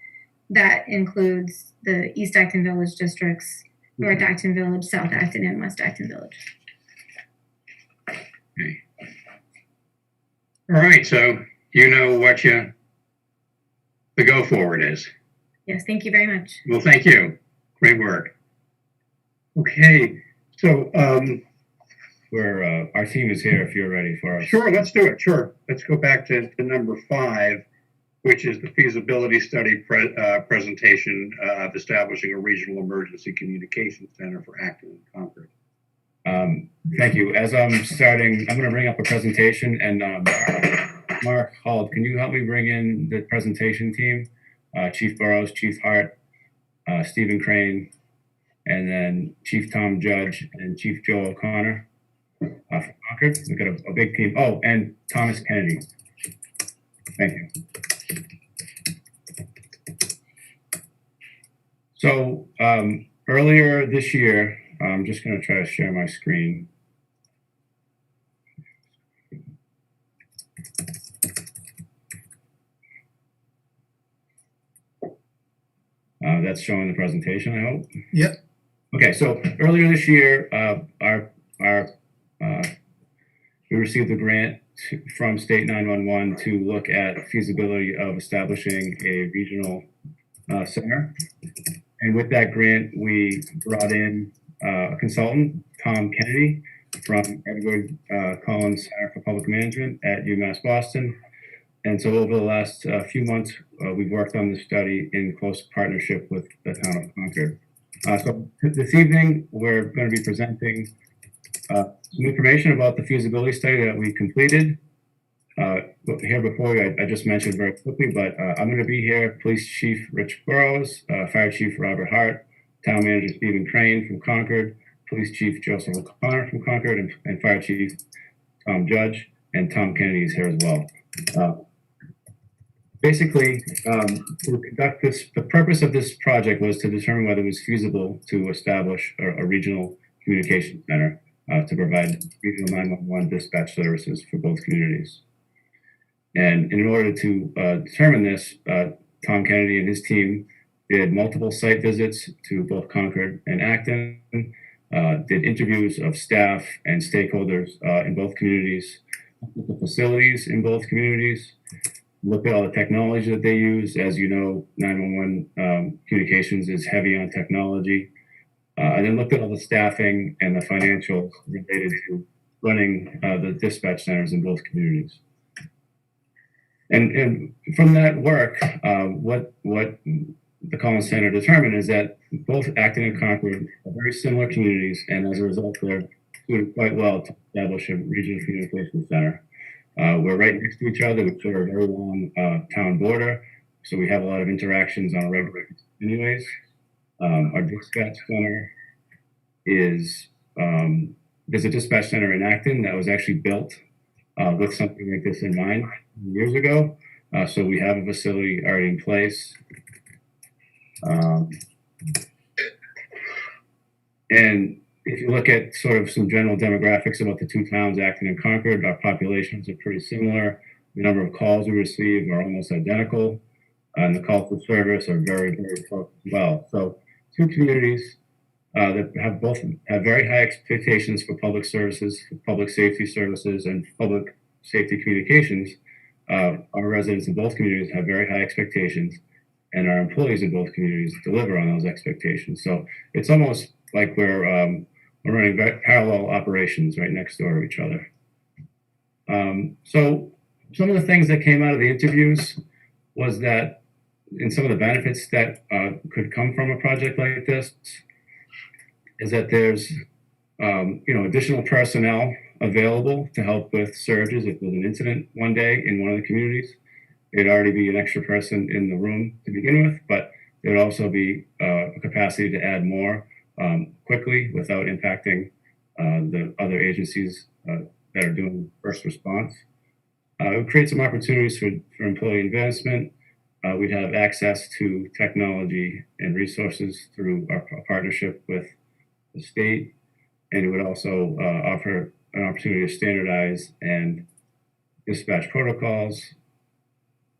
That includes the East Acton Village districts, North Acton Village, South Acton, and West Acton Village. Okay. All right, so you know what the go forward is. Yes, thank you very much. Well, thank you. Great work. Okay, so Our team is here if you're ready for us. sure, let's do it. Sure, let's go back to number 5, which is the feasibility study presentation of establishing a regional emergency communication center for Acton and Concord. Thank you. As I'm starting, I'm going to bring up a presentation, and Mark Hall, can you help me bring in the presentation team? Chief Burrows, Chief Hart, Stephen Crane, and then Chief Tom Judge and Chief Joe O'Connor from Concord. We've got a big team. Oh, and Thomas Kennedy. Thank you. So earlier this year, I'm just going to try to share my screen. That's showing the presentation, I hope. Yep. Okay, so earlier this year, we received a grant from State 911 to look at feasibility of establishing a regional center. And with that grant, we brought in a consultant, Tom Kennedy, from Edward Collins Center for Public Management at UMass Boston. And so over the last few months, we've worked on this study in close partnership with the town of Concord. So this evening, we're going to be presenting some information about the feasibility study that we completed. Here before you, I just mentioned very quickly, but I'm going to be here. Police Chief Rich Burrows, Fire Chief Robert Hart, Town Manager Stephen Crane from Concord, Police Chief Joseph O'Connor from Concord, and Fire Chief Tom Judge, and Tom Kennedy is here as well. Basically, to conduct this, the purpose of this project was to determine whether it was feasible to establish a regional communication center to provide regional 911 dispatch services for both communities. And in order to determine this, Tom Kennedy and his team did multiple site visits to both Concord and Acton, did interviews of staff and stakeholders in both communities, the facilities in both communities, looked at all the technology that they use. As you know, 911 communications is heavy on technology. And then looked at all the staffing and the financials related to running the dispatch centers in both communities. And from that work, what the Collins Center determined is that both Acton and Concord are very similar communities, and as a result, they're doing quite well to establish a regional communications center. We're right next to each other. We share a very long town border, so we have a lot of interactions on a regular basis anyways. Our dispatch center is, there's a dispatch center in Acton that was actually built with something like this in mind years ago. So we have a facility already in place. And if you look at sort of some general demographics about the two towns, Acton and Concord, our populations are pretty similar. The number of calls we receive are almost identical, and the calls for service are very, very close as well. So two communities that have very high expectations for public services, for public safety services, and public safety communications. Our residents in both communities have very high expectations, and our employees in both communities deliver on those expectations. So it's almost like we're running very parallel operations right next door to each other. So some of the things that came out of the interviews was that, and some of the benefits that could come from a project like this, is that there's additional personnel available to help with surges if there's an incident one day in one of the communities. There'd already be an extra person in the room to begin with, but there'd also be a capacity to add more quickly without impacting the other agencies that are doing first response. It would create some opportunities for employee investment. We'd have access to technology and resources through our partnership with the state, and it would also offer an opportunity to standardize and dispatch protocols.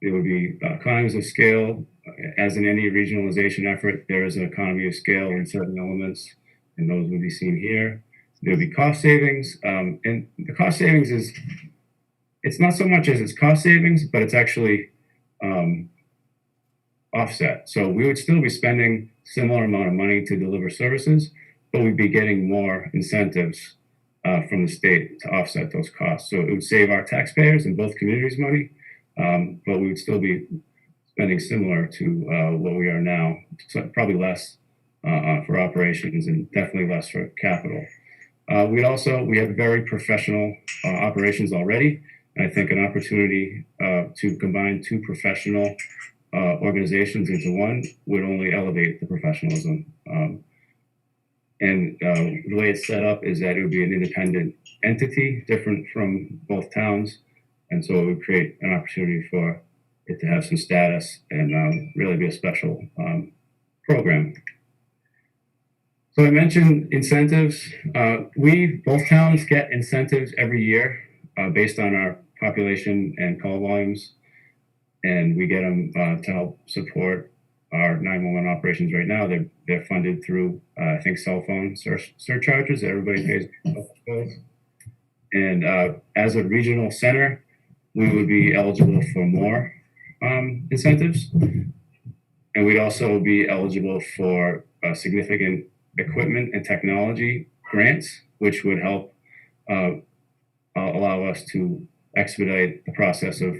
There would be economies of scale. As in any regionalization effort, there is an economy of scale in certain elements, and those would be seen here. There would be cost savings, and the cost savings it's not so much as it's cost savings, but it's actually offset. So we would still be spending similar amount of money to deliver services, but we'd be getting more incentives from the state to offset those costs. So it would save our taxpayers in both communities money, but we would still be spending similar to what we are now, so probably less for operations and definitely less for capital. We have very professional operations already. And I think an opportunity to combine two professional organizations into one would only elevate the professionalism. And the way it's set up is that it would be an independent entity, different from both towns. And so it would create an opportunity for it to have some status and really be a special program. So I mentioned incentives. Both towns get incentives every year based on our population and call volumes. And we get them to help support our 911 operations right now. They're funded through, I think, cell phone surcharges that everybody pays. And as a regional center, we would be eligible for more incentives. And we'd also be eligible for significant equipment and technology grants, which would help allow us to expedite the process of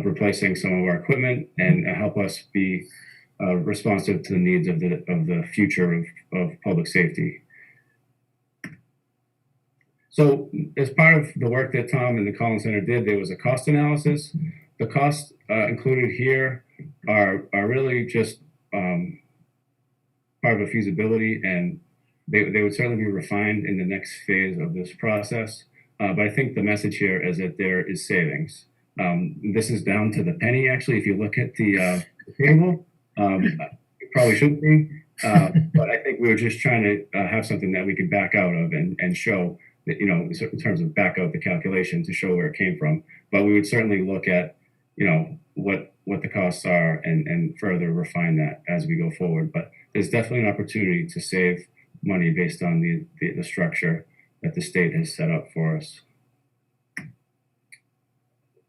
replacing some of our equipment and help us be responsive to the needs of the future of public safety. So as part of the work that Tom and the Collins Center did, there was a cost analysis. The costs included here are really just part of a feasibility, and they would certainly be refined in the next phase of this process. But I think the message here is that there is savings. This is down to the penny, actually. If you look at the table, it probably shouldn't be. But I think we were just trying to have something that we could back out of and show that, in terms of back out the calculation to show where it came from. But we would certainly look at, what the costs are and further refine that as we go forward. But there's definitely an opportunity to save money based on the structure that the state has set up for us.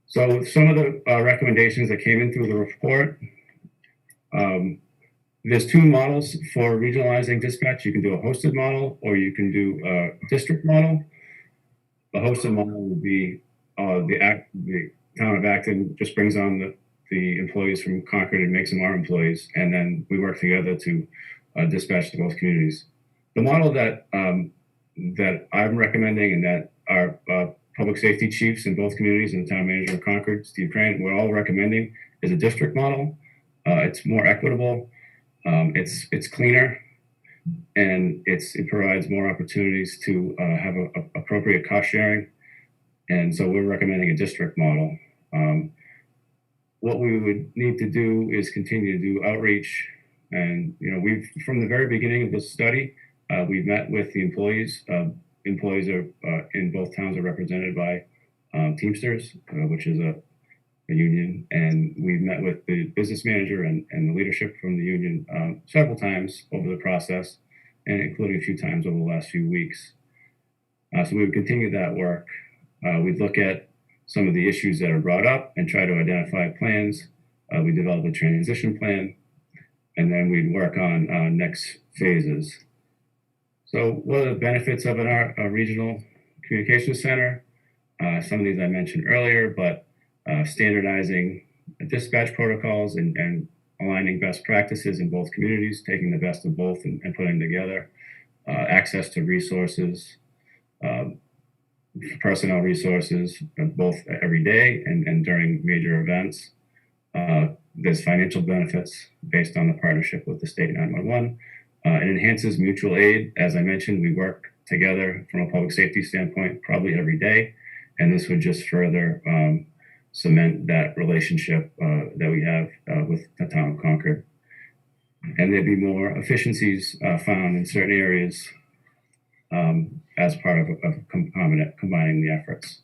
So some of the recommendations that came in through the report, there's two models for regionalizing dispatch. You can do a hosted model or you can do a district model. The hosted model would be the town of Acton just brings on the employees from Concord and makes them our employees, and then we work together to dispatch to both communities. The model that I'm recommending and that our public safety chiefs in both communities and the town manager of Concord, Steve Crane, we're all recommending is a district model. It's more equitable, it's cleaner, and it provides more opportunities to have appropriate cost sharing. And so we're recommending a district model. What we would need to do is continue to do outreach. And, we've, from the very beginning of this study, we've met with the employees. Employees are in both towns are represented by Teamsters, which is a union. And we've met with the business manager and the leadership from the union several times over the process, and including a few times over the last few weeks. So we would continue that work. We'd look at some of the issues that are brought up and try to identify plans. We develop a transition plan, and then we'd work on next phases. So what are the benefits of our regional communications center? Some of these I mentioned earlier, but standardizing dispatch protocols and aligning best practices in both communities, taking the best of both and putting together, access to resources, personnel resources, both every day and during major events. There's financial benefits based on the partnership with the state 911. It enhances mutual aid. As I mentioned, we work together from a public safety standpoint probably every day, and this would just further cement that relationship that we have with the town of Concord. And there'd be more efficiencies found in certain areas as part of combining the efforts.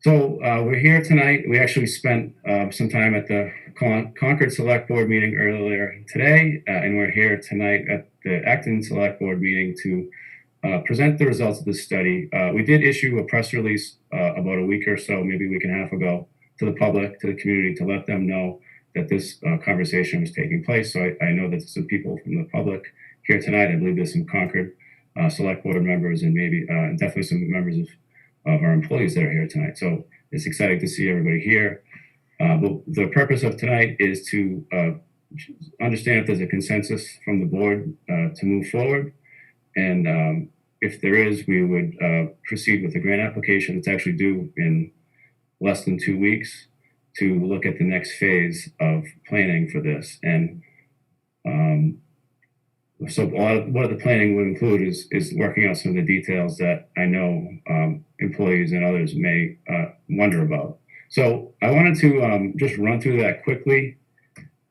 So we're here tonight. We actually spent some time at the Concord Select Board meeting earlier today, and we're here tonight at the Acton Select Board meeting to present the results of this study. We did issue a press release about a week or so, maybe a week and a half ago, to the public, to the community, to let them know that this conversation was taking place. So I know that some people from the public here tonight. I believe there's some Concord Select Board members and maybe definitely some members of our employees that are here tonight. So it's exciting to see everybody here. But the purpose of tonight is to understand if there's a consensus from the board to move forward. And if there is, we would proceed with the grant application. It's actually due in less than 2 weeks to look at the next phase of planning for this. And so what the planning would include is working out some of the details that I know employees and others may wonder about. So I wanted to just run through that quickly.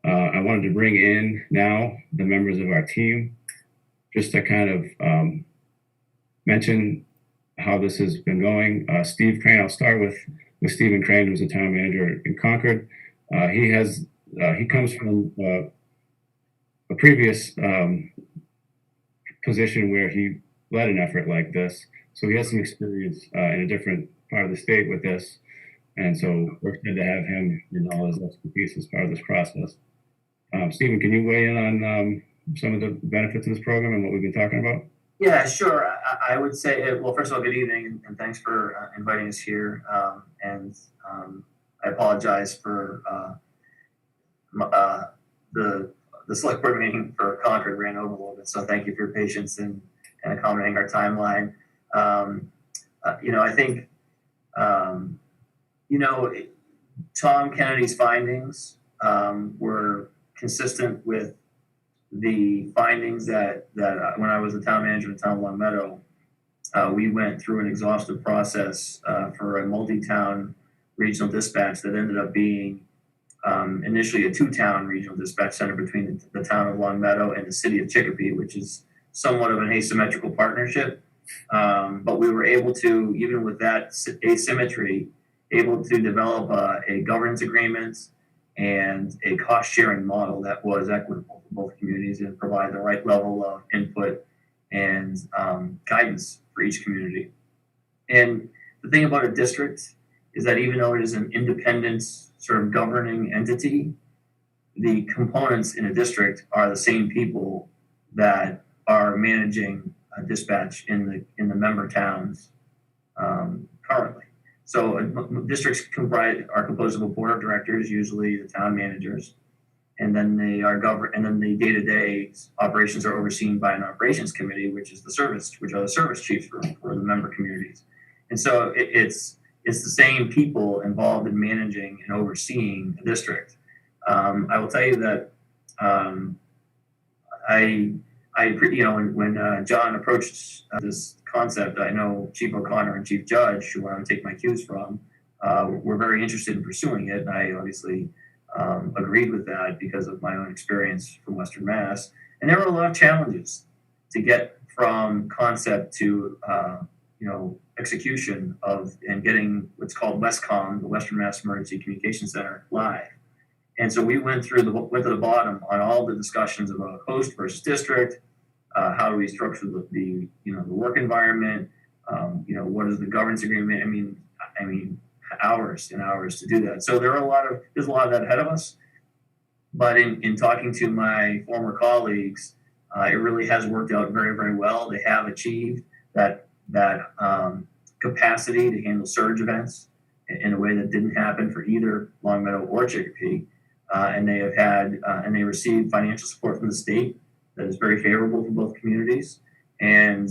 I wanted to bring in now the members of our team just to kind of mention how this has been going. Steve Crane, I'll start with Stephen Crane, who's the town manager in Concord. He comes from a previous position where he led an effort like this. So he has some experience in a different part of the state with this. And so we're excited to have him and all his expertise as part of this process. Stephen, can you weigh in on some of the benefits of this program and what we've been talking about? Yeah, sure. I would say, well, first of all, good evening, and thanks for inviting us here. I apologize for the select board meeting for Concord ran over a little bit, so thank you for your patience and accommodating our timeline. I think, Tom Kennedy's findings were consistent with the findings that when I was the town manager in the town of Long Meadow, we went through an exhaustive process for a multi-town regional dispatch that ended up being initially a two-town regional dispatch center between the town of Long Meadow and the city of Chicopee, which is somewhat of an asymmetrical partnership. But we were able to, even with that asymmetry, able to develop a governance agreement and a cost-sharing model that was equitable for both communities and provide the right level of input and guidance for each community. And the thing about a district is that even though it is an independent sort of governing entity, the components in a district are the same people that are managing a dispatch in the member towns currently. So districts are composed of a board of directors, usually the town managers, and then they are governed. And then the day-to-day operations are overseen by an operations committee, which are the service chiefs for the member communities. And so it's the same people involved in managing and overseeing a district. I will tell you that when John approached this concept, I know Chief O'Connor and Chief Judge, who I would take my cues from, were very interested in pursuing it. And I obviously agreed with that because of my own experience from Western Mass. And there were a lot of challenges to get from concept to execution and getting what's called WESCOM, the Western Mass Emergency Communication Center, live. And so we went to the bottom on all the discussions about host versus district. How do we structure the work environment? What is the governance agreement? I mean, hours and hours to do that. So there's a lot of that ahead of us. But in talking to my former colleagues, it really has worked out very, very well. They have achieved that capacity to handle surge events in a way that didn't happen for either Long Meadow or Chicopee. And they have had and they received financial support from the state that is very favorable for both communities. And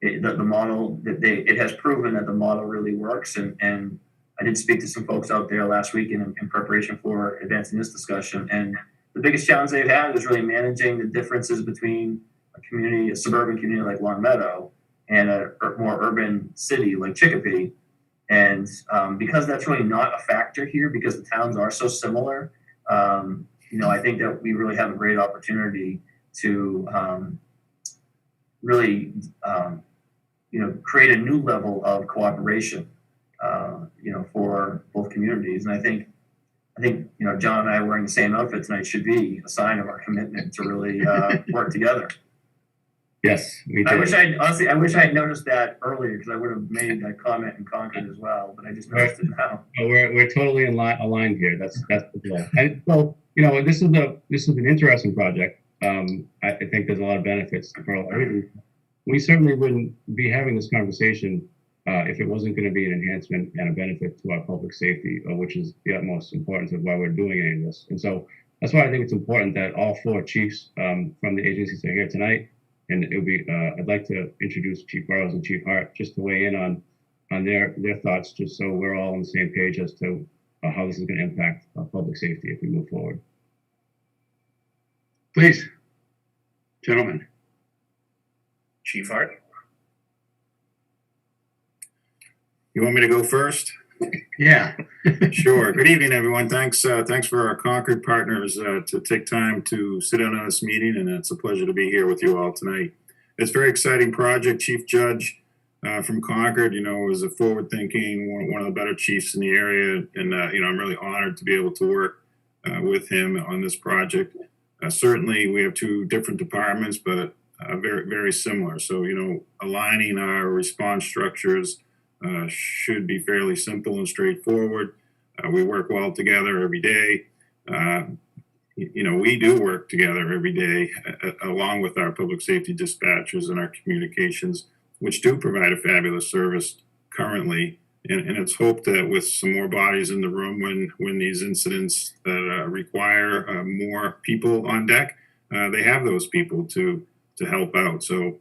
the model it has proven that the model really works. And I did speak to some folks out there last week in preparation for advancing this discussion. And the biggest challenge they've had is really managing the differences between a suburban community like Long Meadow and a more urban city like Chicopee. And because that's really not a factor here, because the towns are so similar, I think that we really have a great opportunity to really, create a new level of cooperation, for both communities. And I think, John and I wearing the same outfit tonight should be a sign of our commitment to really work together. Yes, we do. I wish I'd noticed that earlier, because I would have made that comment in Concord as well, but I just noticed it now. Oh, we're totally aligned here. That's the goal. And so this is an interesting project. I think there's a lot of benefits for everything. We certainly wouldn't be having this conversation if it wasn't going to be an enhancement and a benefit to our public safety, which is the utmost importance of why we're doing any of this. And so that's why I think it's important that all four chiefs from the agencies are here tonight. And it would be, I'd like to introduce Chief Burrows and Chief Hart just to weigh in on their thoughts, just so we're all on the same page as to how this is going to impact public safety if we move forward. Please, gentlemen. Chief Hart. You want me to go first? Yeah. Sure. Good evening, everyone. Thanks for our Concord partners to take time to sit in on this meeting, and it's a pleasure to be here with you all tonight. It's a very exciting project. Chief Judge from Concord, is a forward-thinking, one of the better chiefs in the area, and I'm really honored to be able to work with him on this project. Certainly, we have two different departments, but very, very similar. So, aligning our response structures should be fairly simple and straightforward. We work well together every day. We do work together every day along with our public safety dispatchers and our communications, which do provide a fabulous service currently. And it's hoped that with some more bodies in the room when these incidents that require more people on deck, they have those people to help out. So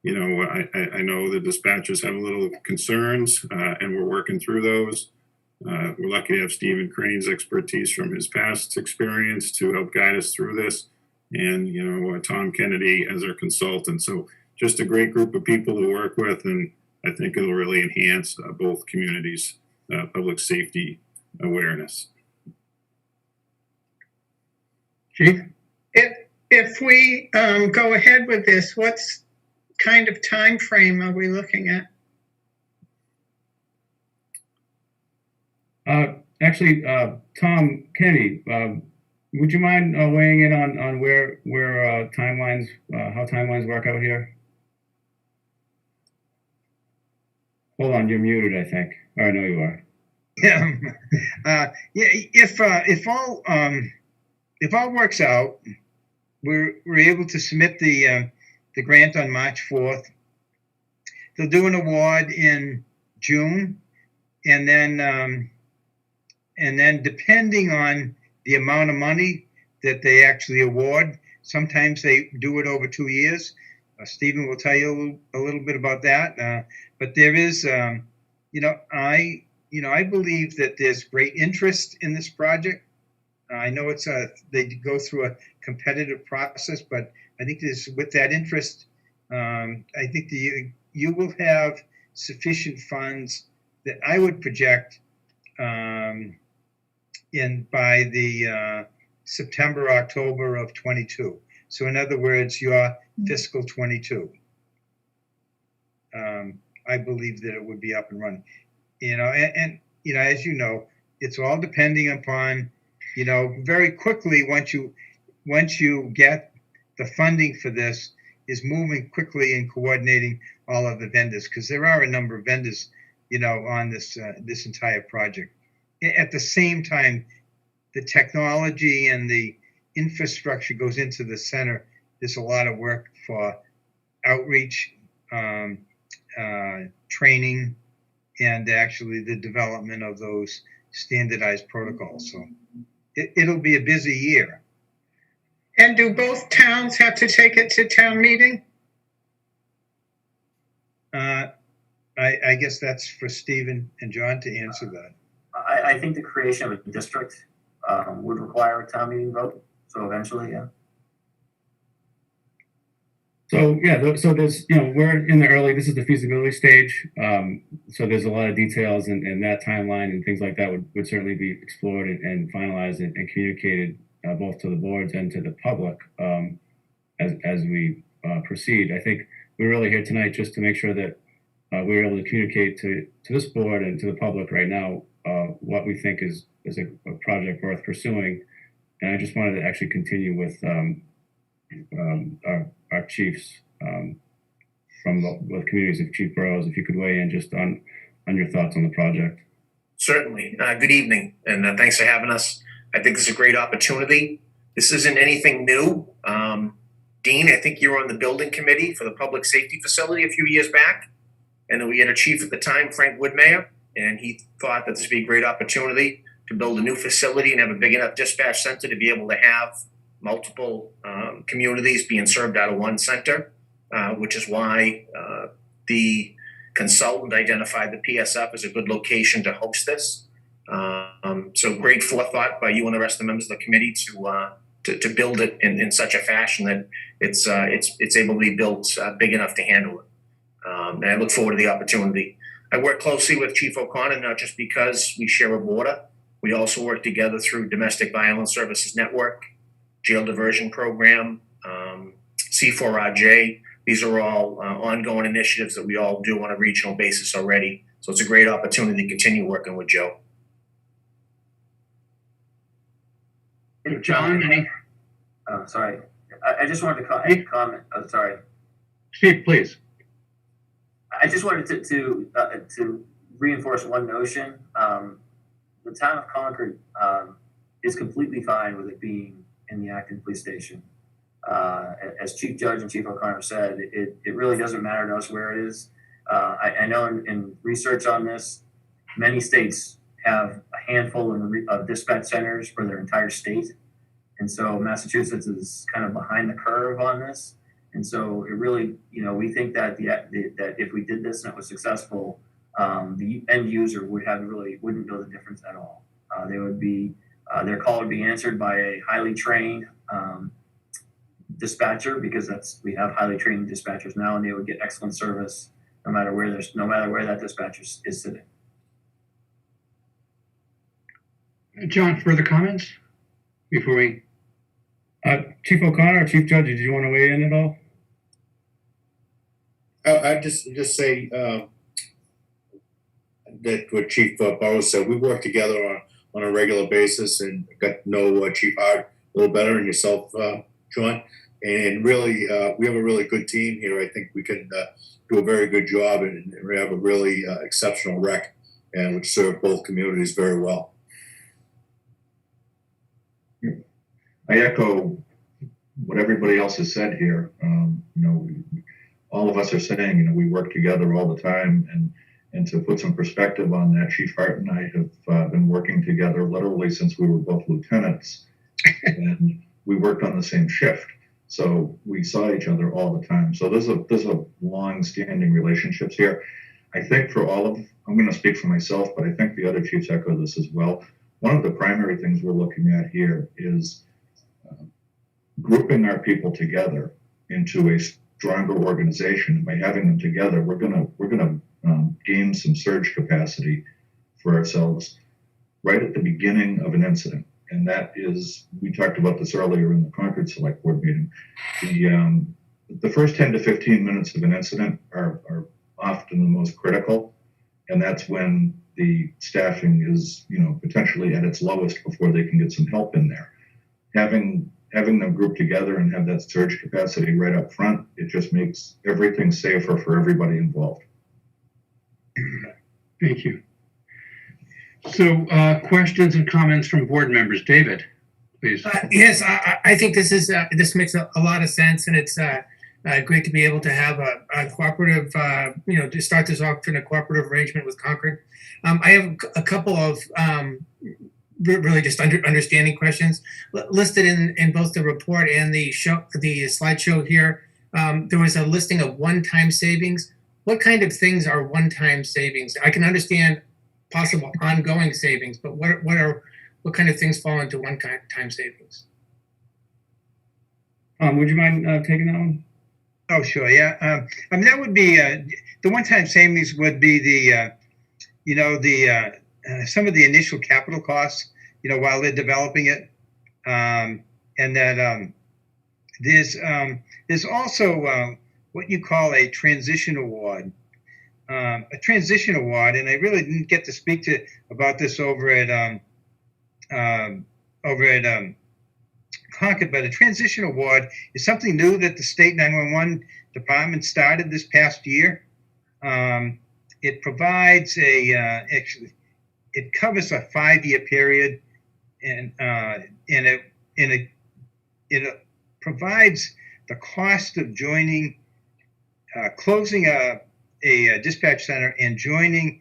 you know, I know the dispatchers have a little concerns, and we're working through those. We're lucky to have Stephen Crane's expertise from his past experience to help guide us through this, and you know, Tom Kennedy as our consultant. So just a great group of people to work with, and I think it'll really enhance both communities' public safety awareness. Chief? If we go ahead with this, what's kind of time frame are we looking at? Actually, Tom Kennedy, would you mind weighing in on where timelines, how timelines work out here? Hold on, you're muted, I think. Or no, you are. Yeah, if all works out, we're able to submit the grant on March 4th. They'll do an award in June, and then depending on the amount of money that they actually award, sometimes they do it over 2 years. Stephen will tell you a little bit about that. But there is, I believe that there's great interest in this project. I know they go through a competitive process, but I think with that interest, I think you will have sufficient funds that I would project by the September, October of 22. So in other words, your fiscal 22. I believe that it would be up and running. And as you know, it's all depending upon, very quickly once you get the funding for this, is moving quickly and coordinating all of the vendors, because there are a number of vendors, on this entire project. At the same time, the technology and the infrastructure goes into the center. There's a lot of work for outreach, training, and actually the development of those standardized protocols. So it'll be a busy year. And do both towns have to take it to town meeting? I guess that's for Stephen and John to answer that. I think the creation of a district would require a town meeting vote. So eventually, yeah. So yeah, so there's, we're in the early, this is the feasibility stage. So there's a lot of details and that timeline and things like that would certainly be explored and finalized and communicated both to the boards and to the public as we proceed. I think we're really here tonight just to make sure that we're able to communicate to this board and to the public right now what we think is a project worth pursuing. And I just wanted to actually continue with our chiefs from the communities of Chief Burrows, if you could weigh in just on your thoughts on the project. Certainly. Good evening, and thanks for having us. I think this is a great opportunity. This isn't anything new. Dean, I think you were on the building committee for the public safety facility a few years back, and we had a chief at the time, Frank Woodmayer, and he thought that this would be a great opportunity to build a new facility and have a big enough dispatch center to be able to have multiple communities being served out of one center, which is why the consultant identified the PSF as a good location to host this. So great forethought by you and the rest of the members of the committee to build it in such a fashion that it's able to be built big enough to handle it. And I look forward to the opportunity. I work closely with Chief O'Connor, not just because we share a border. We also work together through Domestic Violence Services Network, Jail Diversion Program, C4RJ. These are all ongoing initiatives that we all do on a regional basis already. So it's a great opportunity to continue working with Joe. John, any? Oh, sorry. I just wanted to comment. Oh, sorry. Steve, please. I just wanted to reinforce one notion. The town of Concord is completely fine with it being in the Acton Police Station. As Chief Judge and Chief O'Connor said, it really doesn't matter to us where it is. I know in research on this, many states have a handful of dispatch centers for their entire state. And so Massachusetts is kind of behind the curve on this. And so it really, we think that that if we did this and it was successful, the end user wouldn't know the difference at all. They would be, their call would be answered by a highly trained dispatcher, because we have highly trained dispatchers now, and they would get excellent service no matter where that dispatcher is sitting. John, further comments before we? Chief O'Connor, Chief Judge, did you want to weigh in at all? I just say that what Chief Burrows said, we work together on a regular basis and got to know Chief Hart a little better, and yourself, John. And really, we have a really good team here. I think we can do a very good job, and we have a really exceptional rec, and which serve both communities very well. I echo what everybody else has said here. All of us are saying, we work together all the time, and to put some perspective on that, Chief Hart and I have been working together literally since we were both lieutenants, and we worked on the same shift. So we saw each other all the time. So there's a long-standing relationships here. I think I'm going to speak for myself, but I think the other chiefs echo this as well. One of the primary things we're looking at here is grouping our people together into a stronger organization. By having them together, we're gonna gain some surge capacity for ourselves right at the beginning of an incident. And that is, we talked about this earlier in the Concord Select Board meeting. The first 10 to 15 minutes of an incident are often the most critical, and that's when the staffing is, potentially at its lowest before they can get some help in there. Having them group together and have that surge capacity right up front, it just makes everything safer for everybody involved. Thank you. So questions and comments from board members. David, please. Yes, I think this makes a lot of sense, and it's great to be able to have a cooperative, to start this off in a cooperative arrangement with Concord. I have a couple of really just understanding questions listed in both the report and the slideshow here. There was a listing of one-time savings. What kind of things are one-time savings? I can understand possible ongoing savings, but what kind of things fall into one-time savings? Would you mind taking that one? Oh, sure. Yeah. That would be the one-time savings would be the some of the initial capital costs, while they're developing it, and that there's also what you call a transition award. And I really didn't get to speak about this over at Concord, but a transition award is something new that the state 911 department started this past year. It provides it covers a 5-year period, and it provides the cost of closing a dispatch center and joining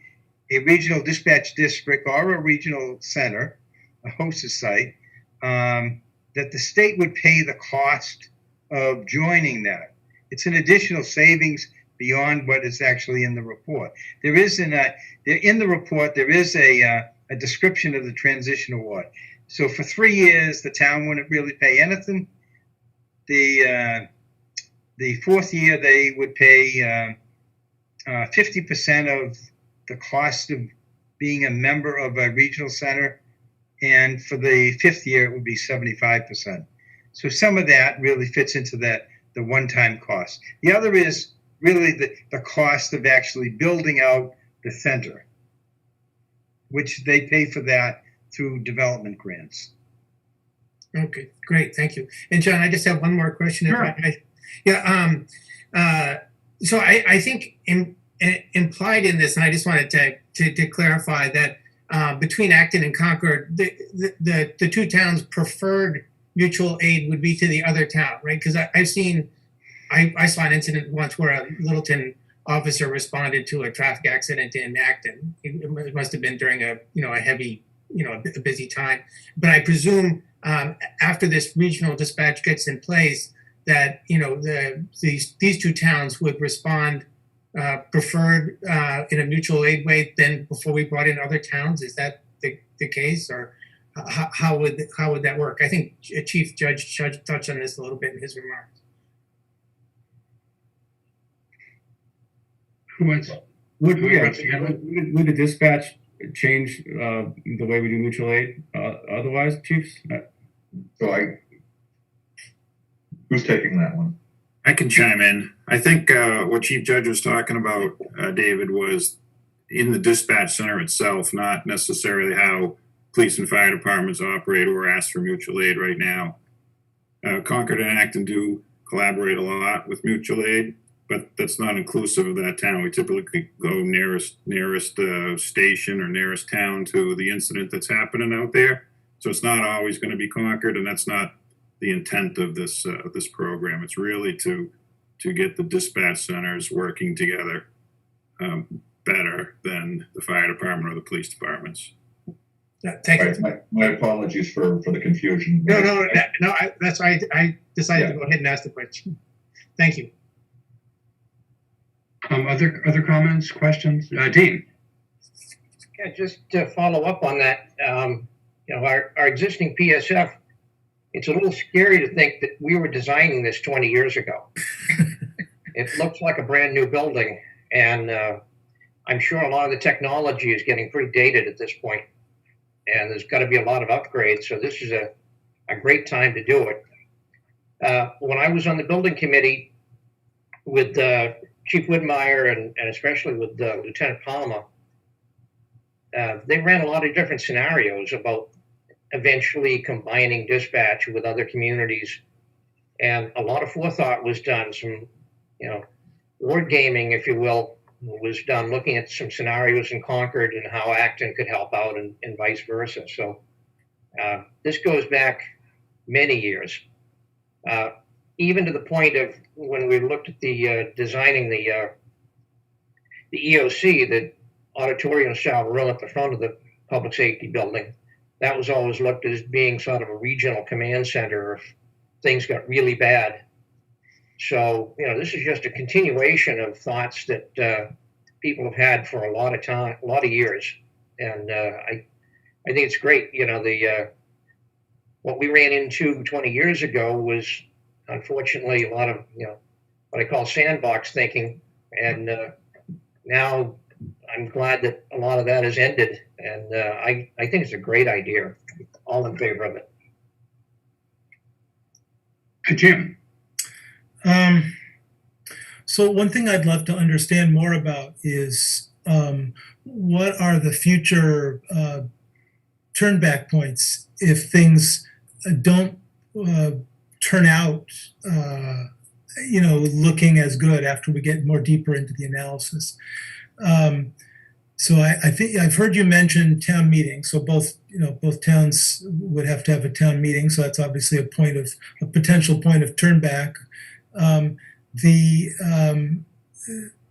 a regional dispatch district or a regional center, a hosted site, that the state would pay the cost of joining that. It's an additional savings beyond what is actually in the report. There is in the report, there is a description of the transition award. So for 3 years, the town wouldn't really pay anything. The fourth year, they would pay 50% of the cost of being a member of a regional center. And for the 5th year, it would be 75%. So some of that really fits into the one-time cost. The other is really the cost of actually building out the center, which they pay for that through development grants. Okay, great, thank you. And John, I just have one more question. Sure. So I think implied in this, and I just wanted to clarify that between Acton and Concord, the two towns' preferred mutual aid would be to the other town, right? Because I saw an incident once where a Littleton officer responded to a traffic accident in Acton. It must have been during a heavy, a busy time. But I presume after this regional dispatch gets in place, that, you know, these two towns would respond preferred in a mutual aid way than before we brought in other towns? Is that the case, or how would that work? I think Chief Judge touched on this a little bit in his remarks. Who wants? Would Who wants to handle it? would the dispatch change the way we do mutual aid otherwise, chiefs? So who's taking that one? I can chime in. I think what Chief Judge was talking about, David, was in the dispatch center itself, not necessarily how police and fire departments operate or ask for mutual aid right now. Concord and Acton do collaborate a lot with mutual aid, but that's not inclusive of that town. We typically go nearest station or nearest town to the incident that's happening out there. So it's not always going to be Concord, and that's not the intent of this program. It's really to get the dispatch centers working together better than the fire department or the police departments. Thank you. My apologies for the confusion. No, that's why I decided to go ahead and ask the question. Thank you. Other comments, questions? Dean? Yeah, just to follow up on that, you know, our existing PSF, it's a little scary to think that we were designing this 20 years ago. It looks like a brand new building, and I'm sure a lot of the technology is getting pretty dated at this point, and there's got to be a lot of upgrades. So this is a great time to do it. When I was on the building committee with Chief Widmeyer and especially with Lieutenant Palmer, they ran a lot of different scenarios about eventually combining dispatch with other communities. And a lot of forethought was done. Some, you know, word gaming, if you will, was done looking at some scenarios in Concord and how Acton could help out and vice versa. So this goes back many years, even to the point of when we looked at the designing the EOC, the auditorium style room at the front of the public safety building. That was always looked at as being sort of a regional command center if things got really bad. So, you know, this is just a continuation of thoughts that people have had for a lot of time, a lot of years. And I think it's great. You know, what we ran into 20 years ago was unfortunately a lot of, you know, what I call sandbox thinking. And now I'm glad that a lot of that has ended. And I think it's a great idea. All in favor of it. Jim? So one thing I'd love to understand more about is what are the future turnback points if things don't turn out, looking as good after we get more deeper into the analysis. So I think I've heard you mention town meeting. So both towns would have to have a town meeting. So that's obviously a potential point of turnback.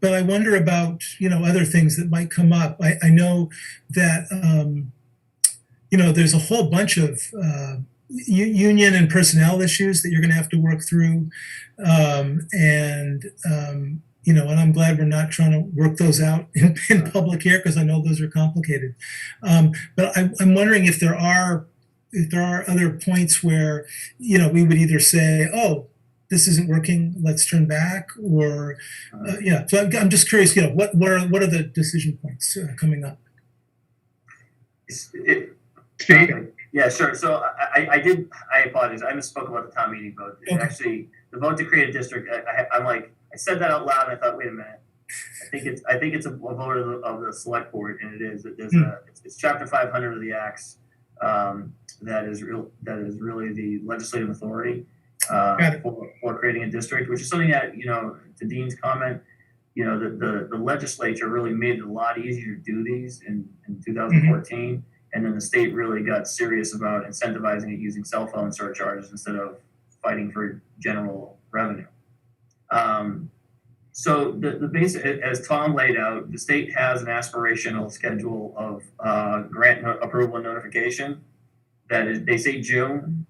But I wonder about, other things that might come up. I know that, there's a whole bunch of union and personnel issues that you're going to have to work through. And I'm glad we're not trying to work those out in public here because I know those are complicated. But I'm wondering if there are other points where, we would either say, oh, this isn't working, let's turn back, or So I'm just curious, what are the decision points coming up? Yeah, sure. So I apologize. I misspoke about the town meeting vote. Okay. Actually, the vote to create a district, I said that out loud and I thought, wait a minute. I think it's a vote of the select board, and it is. It's chapter 500 of the acts that is really the legislative authority for creating a district, which is something that, to Dean's comment, the legislature really made it a lot easier to do these in 2014. And then the state really got serious about incentivizing it using cell phone surcharges instead of fighting for general revenue. So the basic, as Tom laid out, the state has an aspirational schedule of grant approval and notification. That is, they say June.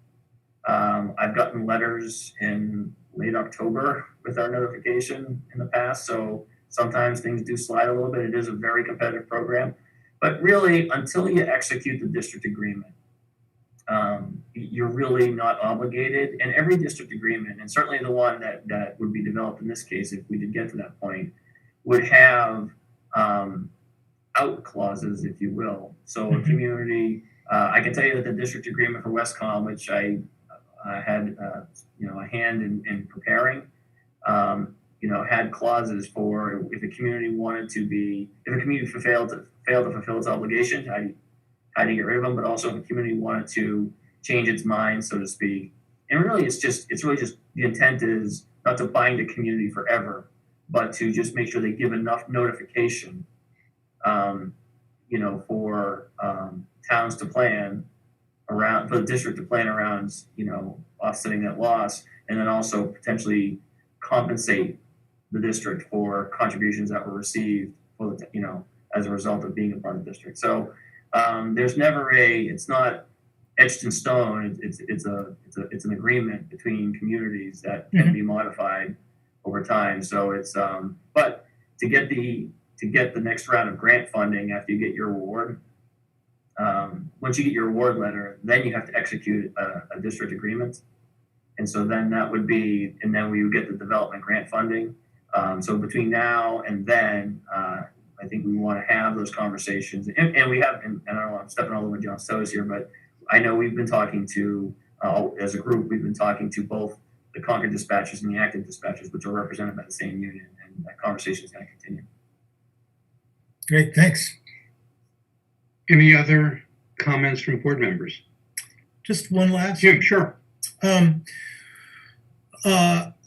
I've gotten letters in late October with our notification in the past. So sometimes things do slide a little bit. It is a very competitive program. But really, until you execute the district agreement, you're really not obligated. And every district agreement, and certainly the one that would be developed in this case, if we did get to that point, would have out clauses, if you will. So a community, I can tell you that the district agreement for Westcom, which I had a hand in preparing, had clauses for if a community if a community failed to fulfill its obligations, how do you get rid of them? But also if a community wanted to change its mind, so to speak. And really, it's really just the intent is not to bind a community forever, but to just make sure they give enough notification, for towns to plan around, for the district to plan around, offsetting that loss, and then also potentially compensate the district for contributions that were received for as a result of being a part of the district. So there's never it's not etched in stone. It's an agreement between communities that can be modified over time. So it's but to get the next round of grant funding after you get your award, once you get your award letter, then you have to execute a district agreement. And so then and then we would get the development grant funding. So between now and then, I think we want to have those conversations. And we have, and I don't know, I'm stepping all over John's toes here, but I know we've been talking to, as a group, we've been talking to both the Concord dispatchers and the active dispatchers, which are represented by the same union. And that conversation is going to continue. Great, thanks. Any other comments from board members? Just one last. Jim, sure.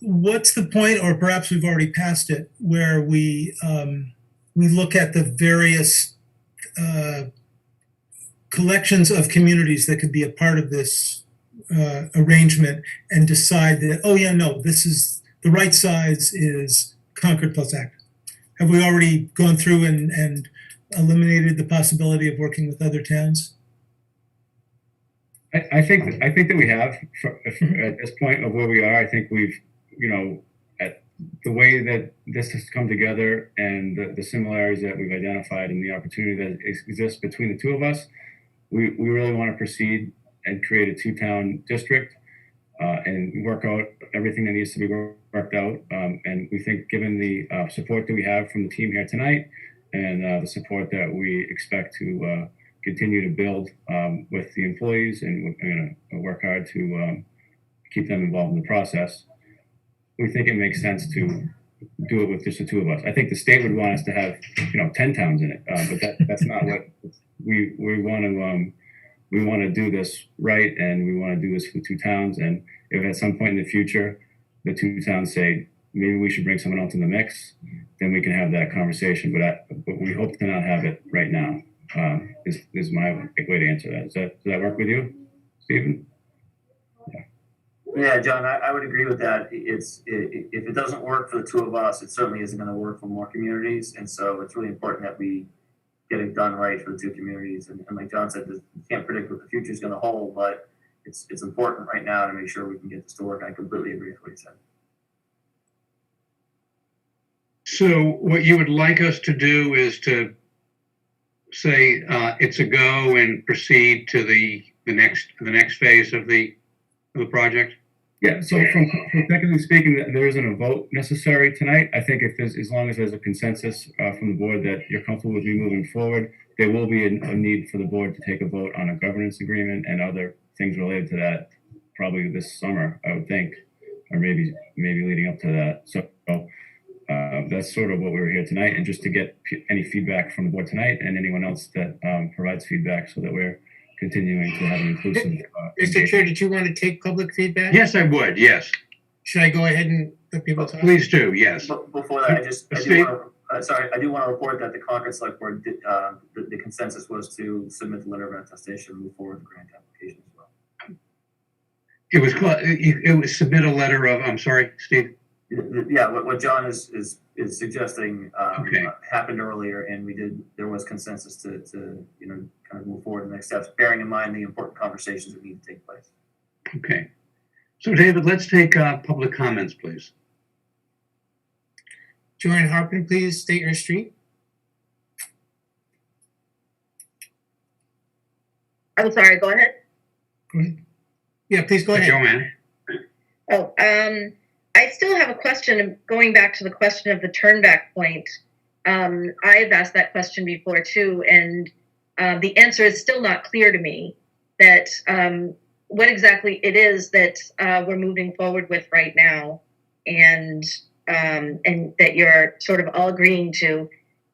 What's the point, or perhaps we've already passed it, where we look at the various collections of communities that could be a part of this arrangement and decide that, oh yeah, no, this is the right size is Concord plus Acton? Have we already gone through and eliminated the possibility of working with other towns? I think that we have at this point of where we are. I think we've, at the way that this has come together and the similarities that we've identified and the opportunity that exists between the two of us, we really want to proceed and create a two-town district and work out everything that needs to be worked out. And we think, given the support that we have from the team here tonight and the support that we expect to continue to build with the employees, and we're going to work hard to keep them involved in the process, we think it makes sense to do it with just the two of us. I think the state would want us to have 10 towns in it, but that's not what we want to. We want to do this right, and we want to do this for 2 towns. And if at some point in the future the 2 towns say maybe we should bring someone else in the mix, then we can have that conversation. But we hope to not have it right now. Is my way to answer that. Does that work with you, Stephen? Yeah, John, I would agree with that. If it doesn't work for the 2 of us, it certainly isn't going to work for more communities. And so it's really important that we get it done right for the 2 communities. And like John said, you can't predict what the future is going to hold, but it's important right now to make sure we can get this to work. I completely agree with what he said. So what you would like us to do is to say it's a go and proceed to the next phase of the project? Yeah. So from technically speaking, there isn't a vote necessary tonight. I think as long as there's a consensus from the board that you're comfortable with me moving forward, there will be a need for the board to take a vote on a governance agreement and other things related to that, probably this summer, I would think, or maybe leading up to that. So that's sort of what we were here tonight, and just to get any feedback from the board tonight and anyone else that provides feedback, so that we're continuing to have an inclusive. Mr. Chair, did you want to take public feedback? Yes, I would. Yes. Should I go ahead and let people talk? Please do. Yes. Before that, I do want to report that the Concord Select Board did, the consensus was to submit the letter of attestation and move forward with the grant application as well. It was submit a letter of, I'm sorry, Steve. Yeah, what John is suggesting Okay. happened earlier, and there was consensus to kind of move forward to the next steps, bearing in mind the important conversations that need to take place. Okay. So David, let's take public comments, please. Joanne Harpen, please state your street. I'm sorry, go ahead. Go ahead. Yeah, please go ahead. Joanne? Oh, I still have a question, going back to the question of the turnback point. I've asked that question before too, and the answer is still not clear to me that what exactly it is that we're moving forward with right now, and that you're sort of all agreeing to,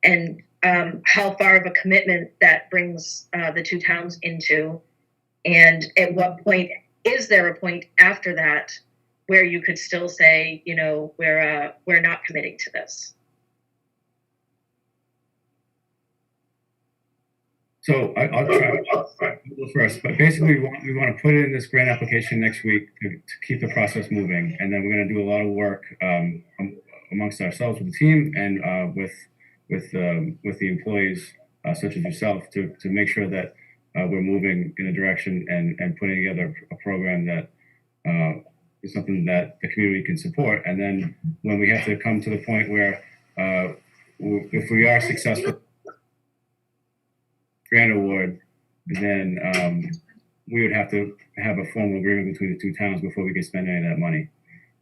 and how far of a commitment that brings the two towns into, and at what point is there a point after that where you could still say, you know, we're not committing to this? So I'll try to go first, but basically we want to put it in this grant application next week to keep the process moving. And then we're going to do a lot of work amongst ourselves with the team and with the employees such as yourself to make sure that we're moving in a direction and putting together a program that is something that the community can support. And then when we have to come to the point where if we are successful grant award, then we would have to have a formal agreement between the two towns before we can spend any of that money.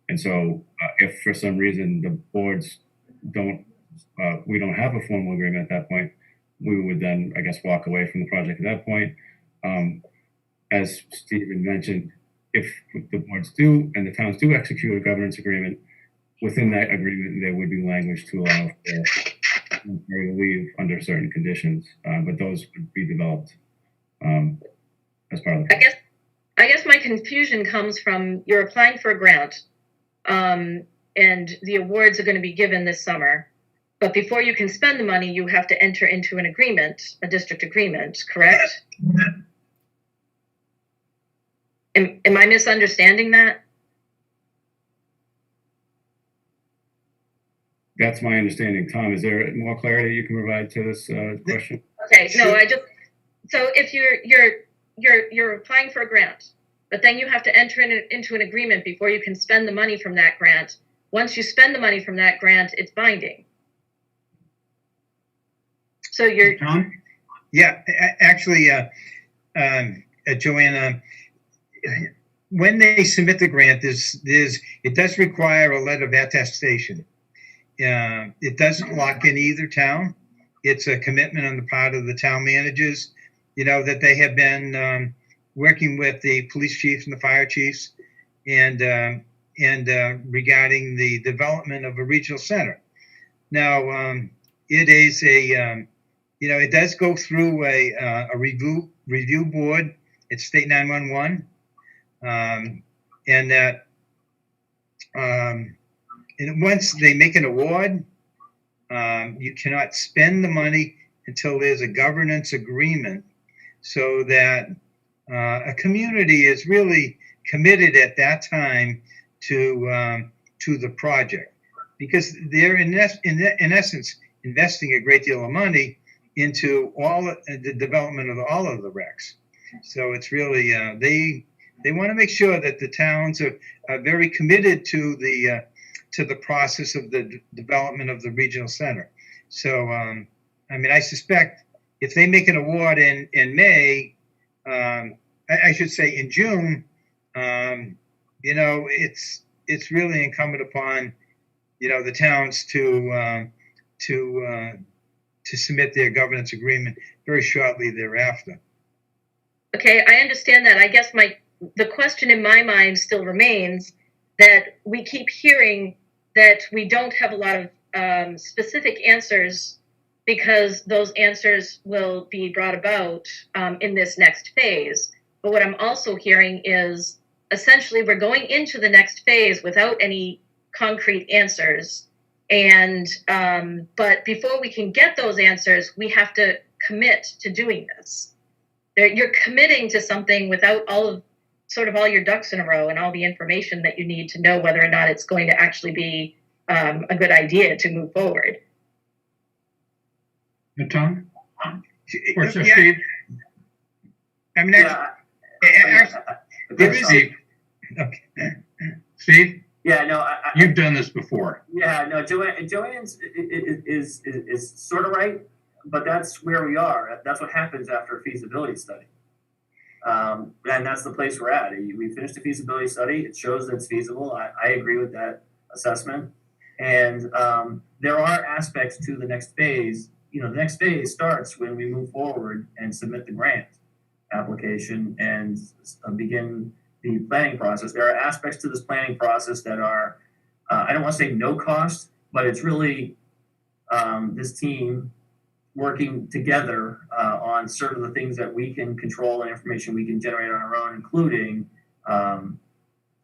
And so if for some reason the boards we don't have a formal agreement at that point, we would then, I guess, walk away from the project at that point. As Stephen mentioned, if the boards do and the towns do execute a governance agreement, within that agreement, there would be language to allow for leave under certain conditions, but those would be developed as part of the process. I guess my confusion comes from you're applying for a grant, and the awards are going to be given this summer. But before you can spend the money, you have to enter into an agreement, a district agreement, correct? Am I misunderstanding that? That's my understanding. Tom, is there more clarity you can provide to this question? Okay, no, so if you're applying for a grant, but then you have to enter into an agreement before you can spend the money from that grant. Once you spend the money from that grant, it's binding. So you're Tom? Yeah, actually, Joanna, when they submit the grant, it does require a letter of attestation. It doesn't lock in either town. It's a commitment on the part of the town managers, you know, that they have been working with the police chiefs and the fire chiefs and regarding the development of a regional center. Now, it is it does go through a review board. It's State 911, and that and once they make an award, you cannot spend the money until there's a governance agreement, so that a community is really committed at that time to the project, because they're in essence investing a great deal of money into the development of all of the recs. So it's really they want to make sure that the towns are very committed to the process of the development of the regional center. So I mean, I suspect if they make an award in May, I should say in June, you know, it's really incumbent upon, you know, the towns to submit their governance agreement very shortly thereafter. okay. I understand that. I guess the question in my mind still remains that we keep hearing that we don't have a lot of specific answers, because those answers will be brought about in this next phase. But what I'm also hearing is essentially we're going into the next phase without any concrete answers. And but before we can get those answers, we have to commit to doing this. You're committing to something without all your ducks in a row and all the information that you need to know whether or not it's going to actually be a good idea to move forward. Tom? Or so Yeah. Steve? I mean, Yeah, there is Okay. Steve, Yeah, no, you've done this before. yeah, no, Joanne's is sort of right, but that's where we are. That's what happens after a feasibility study. And that's the place we're at. We finished a feasibility study. It shows that it's feasible. I agree with that assessment. And there are aspects to the next phase. You know, the next phase starts when we move forward and submit the grant application and begin the planning process. There are aspects to this planning process that are, I don't want to say no cost, but it's really this team working together on certain of the things that we can control and information we can generate on our own, including,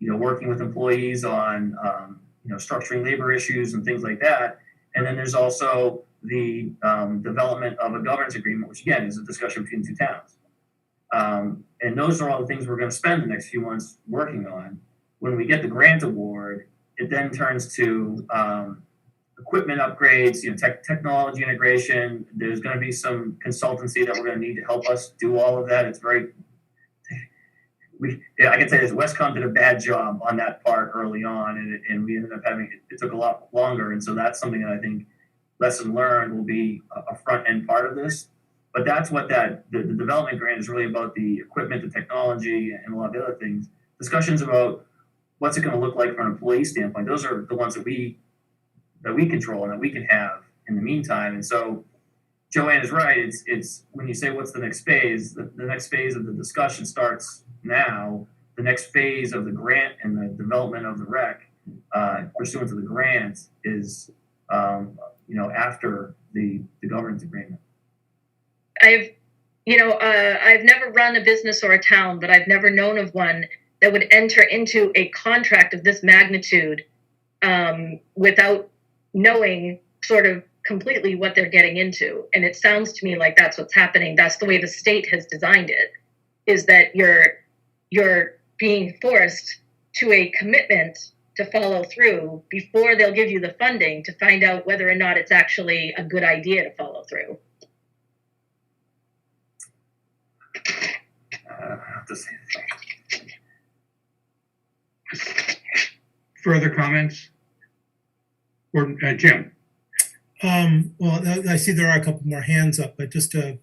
working with employees on, structuring labor issues and things like that. And then there's also the development of a governance agreement, which again is a discussion between two towns. And those are all the things we're going to spend the next few months working on. When we get the grant award, it then turns to equipment upgrades, technology integration. There's going to be some consultancy that we're going to need to help us do all of that. It's very, I can say this, Westcom did a bad job on that part early on, and we ended up having, it took a lot longer. And so that's something that I think lesson learned will be a front end part of this. But that's what the development grant is really about: the equipment, the technology, and a lot of the other things. Discussions about what's it going to look like from an employee standpoint. Those are the ones that we control and that we can have in the meantime. And so Joanne is right. It's when you say what's the next phase, the next phase of the discussion starts now. The next phase of the grant and the development of the rec, pursuant to the grant, is after the governance agreement. I've never run a business or a town, but I've never known of one that would enter into a contract of this magnitude without knowing sort of completely what they're getting into. And it sounds to me like that's what's happening. That's the way the state has designed it, is that you're being forced to a commitment to follow through before they'll give you the funding to find out whether or not it's actually a good idea to follow through. Further comments? Or Jim? Well, I see there are a couple more hands up, but just a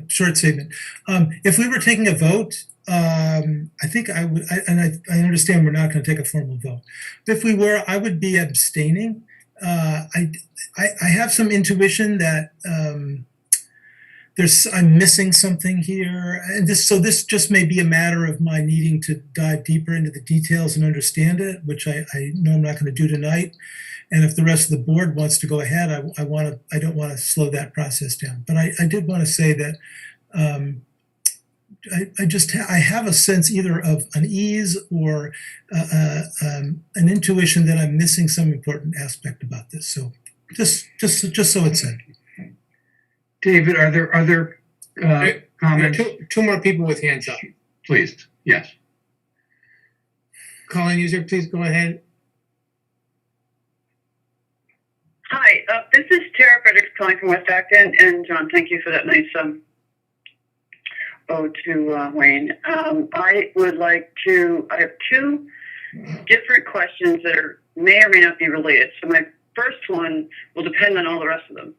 short statement. If we were taking a vote, I think I would, I understand we're not going to take a formal vote. If we were, I would be abstaining. I have some intuition that I'm missing something here, and this just may be a matter of my needing to dive deeper into the details and understand it, which I know I'm not going to do tonight. And if the rest of the board wants to go ahead, I don't want to slow that process down. But I did want to say that I have a sense either of unease or an intuition that I'm missing some important aspect about this. So just so it's said. David, are there comments? Two more people with hands up. Please, yes. Calling user, please go ahead. Hi, this is Tara Fredericks calling from West Acton, and John, thank you for that nice ode to Wayne. I have two different questions that may or may not be related. So my first one will depend on all the rest of them.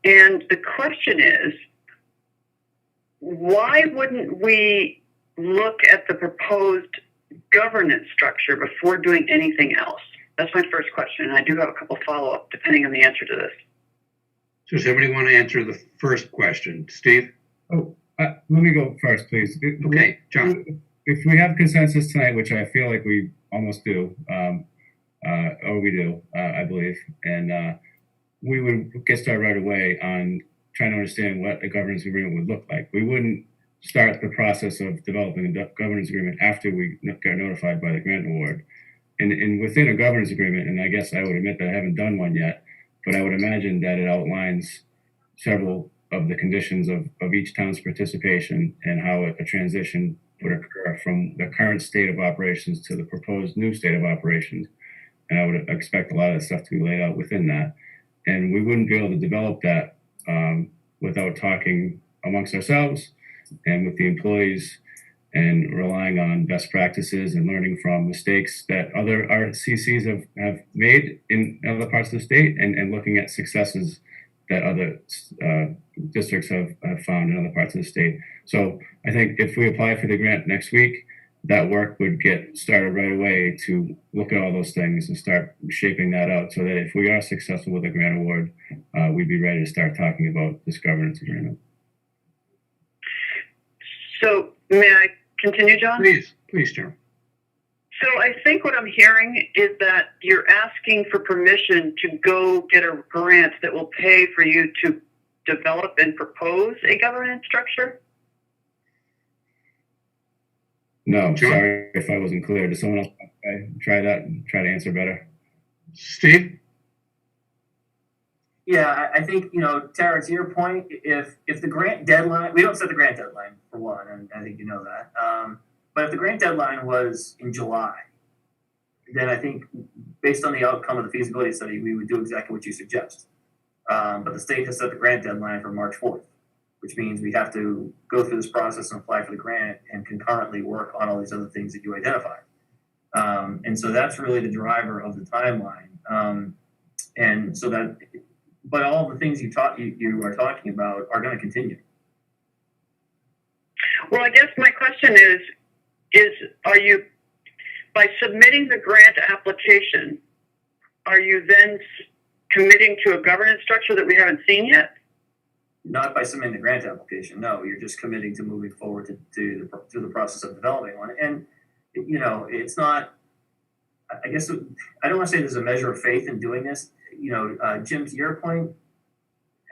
And the question is, why wouldn't we look at the proposed governance structure before doing anything else? That's my first question. And I do have a couple follow-up depending on the answer to this. So does anybody want to answer the first question? Steve? Oh, let me go first, please. Okay, John. If we have consensus tonight, which I feel like we almost do, or we do, I believe, and we would get started right away on trying to understand what a governance agreement would look like. We wouldn't start the process of developing a governance agreement after we got notified by the grant award. And within a governance agreement, and I guess I would admit that I haven't done one yet, but I would imagine that it outlines several of the conditions of each town's participation and how a transition would occur from the current state of operations to the proposed new state of operations. And I would expect a lot of stuff to be laid out within that. And we wouldn't be able to develop that without talking amongst ourselves and with the employees and relying on best practices and learning from mistakes that other RCCs have made in other parts of the state, and looking at successes that other districts have found in other parts of the state. So I think if we apply for the grant next week, that work would get started right away to look at all those things and start shaping that out so that if we are successful with the grant award, we'd be ready to start talking about this governance agreement. So may I continue, John? Please, Chair. So I think what I'm hearing is that you're asking for permission to go get a grant that will pay for you to develop and propose a governance structure? No, Sure. sorry if I wasn't clear. Does someone else try that and try to answer better? Steve? Yeah, I think, Tara, to your point, if the grant deadline, we don't set the grant deadline for one, and I think you know that. But if the grant deadline was in July, then I think based on the outcome of the feasibility study, we would do exactly what you suggest. But the state has set the grant deadline for March 4th, which means we have to go through this process and apply for the grant and concurrently work on all these other things that you identified. And so that's really the driver of the timeline. And so that, but all the things you are talking about are going to continue. Well, I guess my question is are you, by submitting the grant application, are you then committing to a governance structure that we haven't seen yet? Not by submitting the grant application. No, you're just committing to moving forward to the process of developing one. And, it's not, I guess, I don't want to say there's a measure of faith in doing this. Jim, to your point,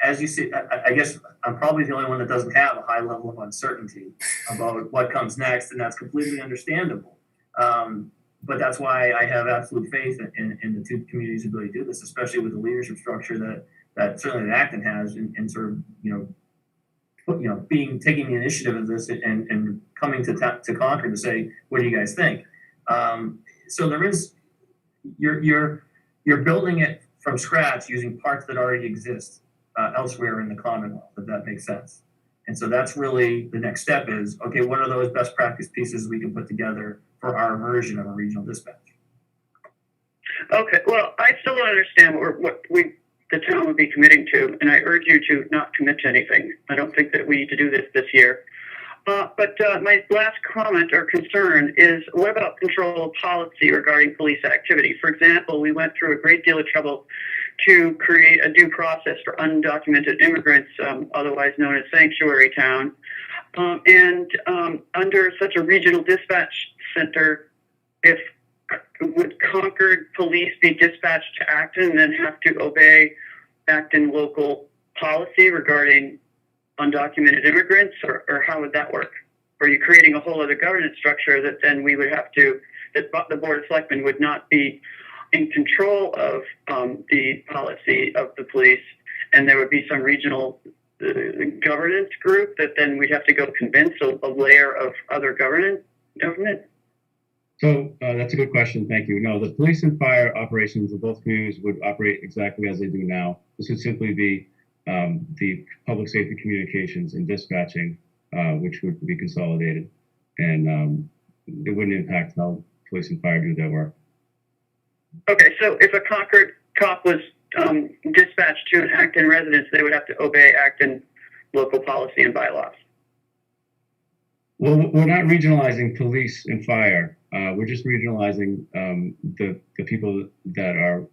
as you see, I guess I'm probably the only one that doesn't have a high level of uncertainty about what comes next, and that's completely understandable. But that's why I have absolute faith in the two communities' ability to do this, especially with the leadership structure that certainly Acton has, and sort of taking the initiative of this and coming to Concord to say, what do you guys think? So there is, you're building it from scratch using parts that already exist elsewhere in the Commonwealth, if that makes sense. And so that's really the next step is, okay, what are those best practice pieces we can put together for our version of a regional dispatch? Okay, well, I still don't understand what the town would be committing to, and I urge you to not commit to anything. I don't think that we need to do this year. But my last comment or concern is, what about control policy regarding police activity? For example, we went through a great deal of trouble to create a due process for undocumented immigrants, otherwise known as sanctuary town. Under such a regional dispatch center, would Concord police be dispatched to Acton and then have to obey Acton local policy regarding undocumented immigrants, or how would that work? Are you creating a whole other governance structure that then we would have to, that the Board of Selectmen would not be in control of the policy of the police, and there would be some regional governance group that then we'd have to go convince a layer of other government? So that's a good question. Thank you. No, the police and fire operations of both communities would operate exactly as they do now. This would simply be the public safety communications and dispatching, which would be consolidated, and it wouldn't impact how police and fire do their work. Okay, so if a Concord cop was dispatched to an Acton residence, they would have to obey Acton local policy and bylaws. Well, we're not regionalizing police and fire. We're just regionalizing the people that are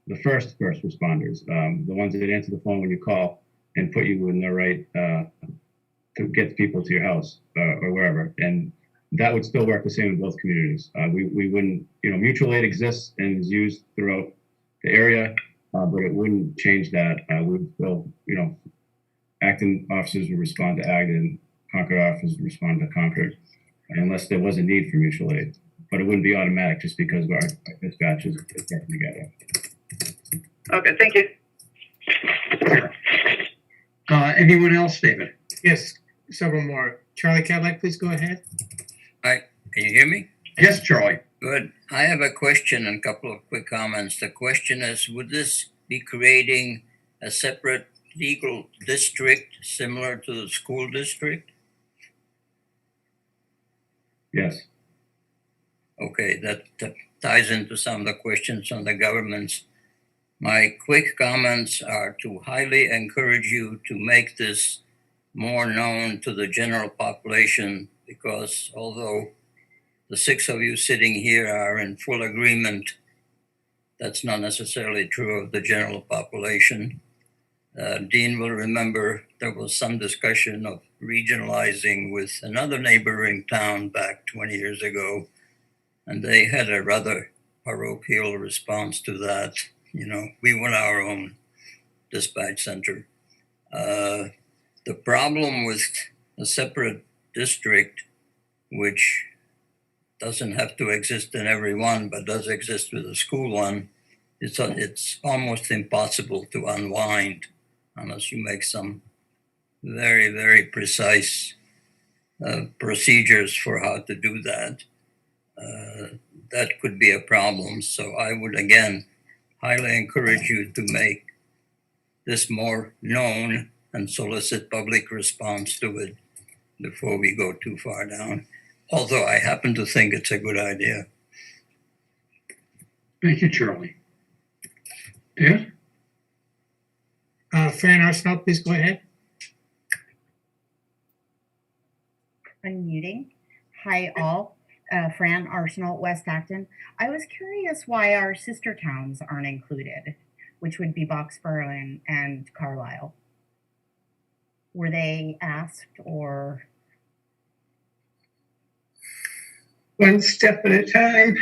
the first responders, the ones that answer the phone when you call and put you in the right to get people to your house or wherever. And that would still work the same in both communities. We wouldn't, mutual aid exists and is used throughout the area, but it wouldn't change that. We would still, Acton officers would respond to Acton, Concord officers would respond to Concord, unless there was a need for mutual aid. But it wouldn't be automatic just because our dispatches are getting together. Okay, thank you. Anyone else, David? Yes, several more. Charlie Cadillac, please go ahead. Hi, can you hear me? Yes, Charlie. Good. I have a question and a couple of quick comments. The question is, would this be creating a separate legal district similar to the school district? Yes. Okay, that ties into some of the questions on the governments. My quick comments are to highly encourage you to make this more known to the general population, because although the 6 of you sitting here are in full agreement, that's not necessarily true of the general population. Dean will remember there was some discussion of regionalizing with another neighboring town back 20 years ago, and they had a rather parochial response to that. You know, we want our own dispatch center. The problem with a separate district, which doesn't have to exist in every one, but does exist with a school one, it's almost impossible to unwind unless you make some very, very precise procedures for how to do that. That could be a problem. So I would, again, highly encourage you to make this more known and solicit public response to it before we go too far down. Although I happen to think it's a good idea. Thank you, Charlie. Dan? Fran Arsenault, please go ahead. Unmuting. Hi, all. Fran Arsenault, West Acton. I was curious why our sister towns aren't included, which would be Boxborough and Carlisle. Were they asked or? One step at a time.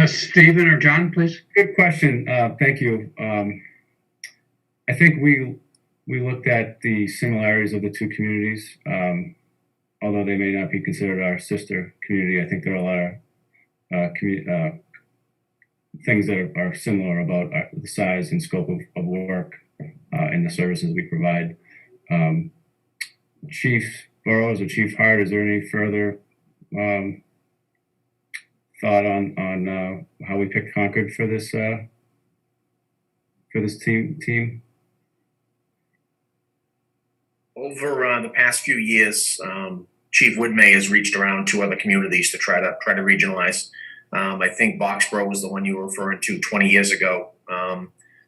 Stephen or John, please. Good question. Thank you. I think we looked at the similarities of the two communities. Although they may not be considered our sister community, I think there are a lot of things that are similar about the size and scope of work and the services we provide. Chief Burrows or Chief Hart, is there any further thought on how we picked Concord for this team? Over the past few years, Chief Woodmay has reached around to other communities to try to regionalize. I think Boxborough was the one you were referring to 20 years ago.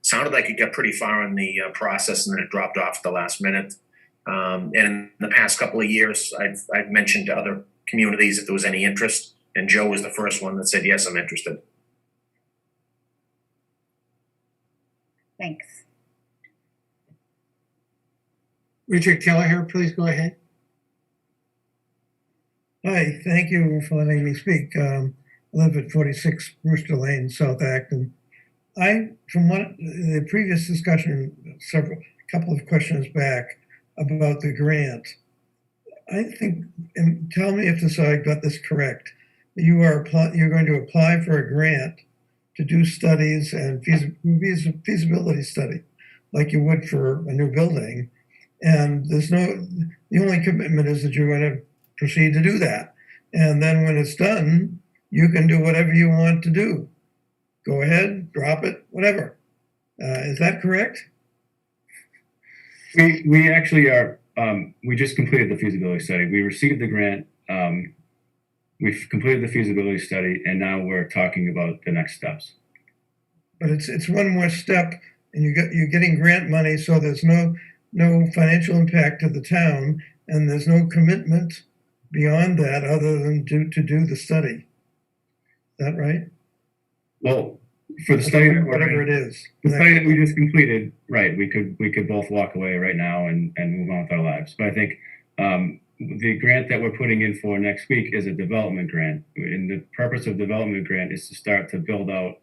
Sounded like it got pretty far in the process and then it dropped off at the last minute. And in the past couple of years, I've mentioned to other communities if there was any interest, and Joe was the first one that said, yes, I'm interested. Thanks. Richard Kelleher, please go ahead. Hi, thank you for letting me speak. I live at 46 Brewster Lane, South Acton. From the previous discussion, couple of questions back about the grant, I think, and tell me if I got this correct, you're going to apply for a grant to do studies and feasibility study like you would for a new building. And the only commitment is that you're going to proceed to do that. And then when it's done, you can do whatever you want to do. Go ahead, drop it, whatever. Is that correct? We actually are, we just completed the feasibility study. We received the grant. We've completed the feasibility study, and now we're talking about the next steps. But it's one more step, and you're getting grant money, so there's no financial impact to the town, and there's no commitment beyond that other than to do the study. Is that right? Well, for the study, whatever it is, the study that we just completed, right? We could both walk away right now and move on with our lives. But I think the grant that we're putting in for next week is a development grant, and the purpose of development grant is to start to build out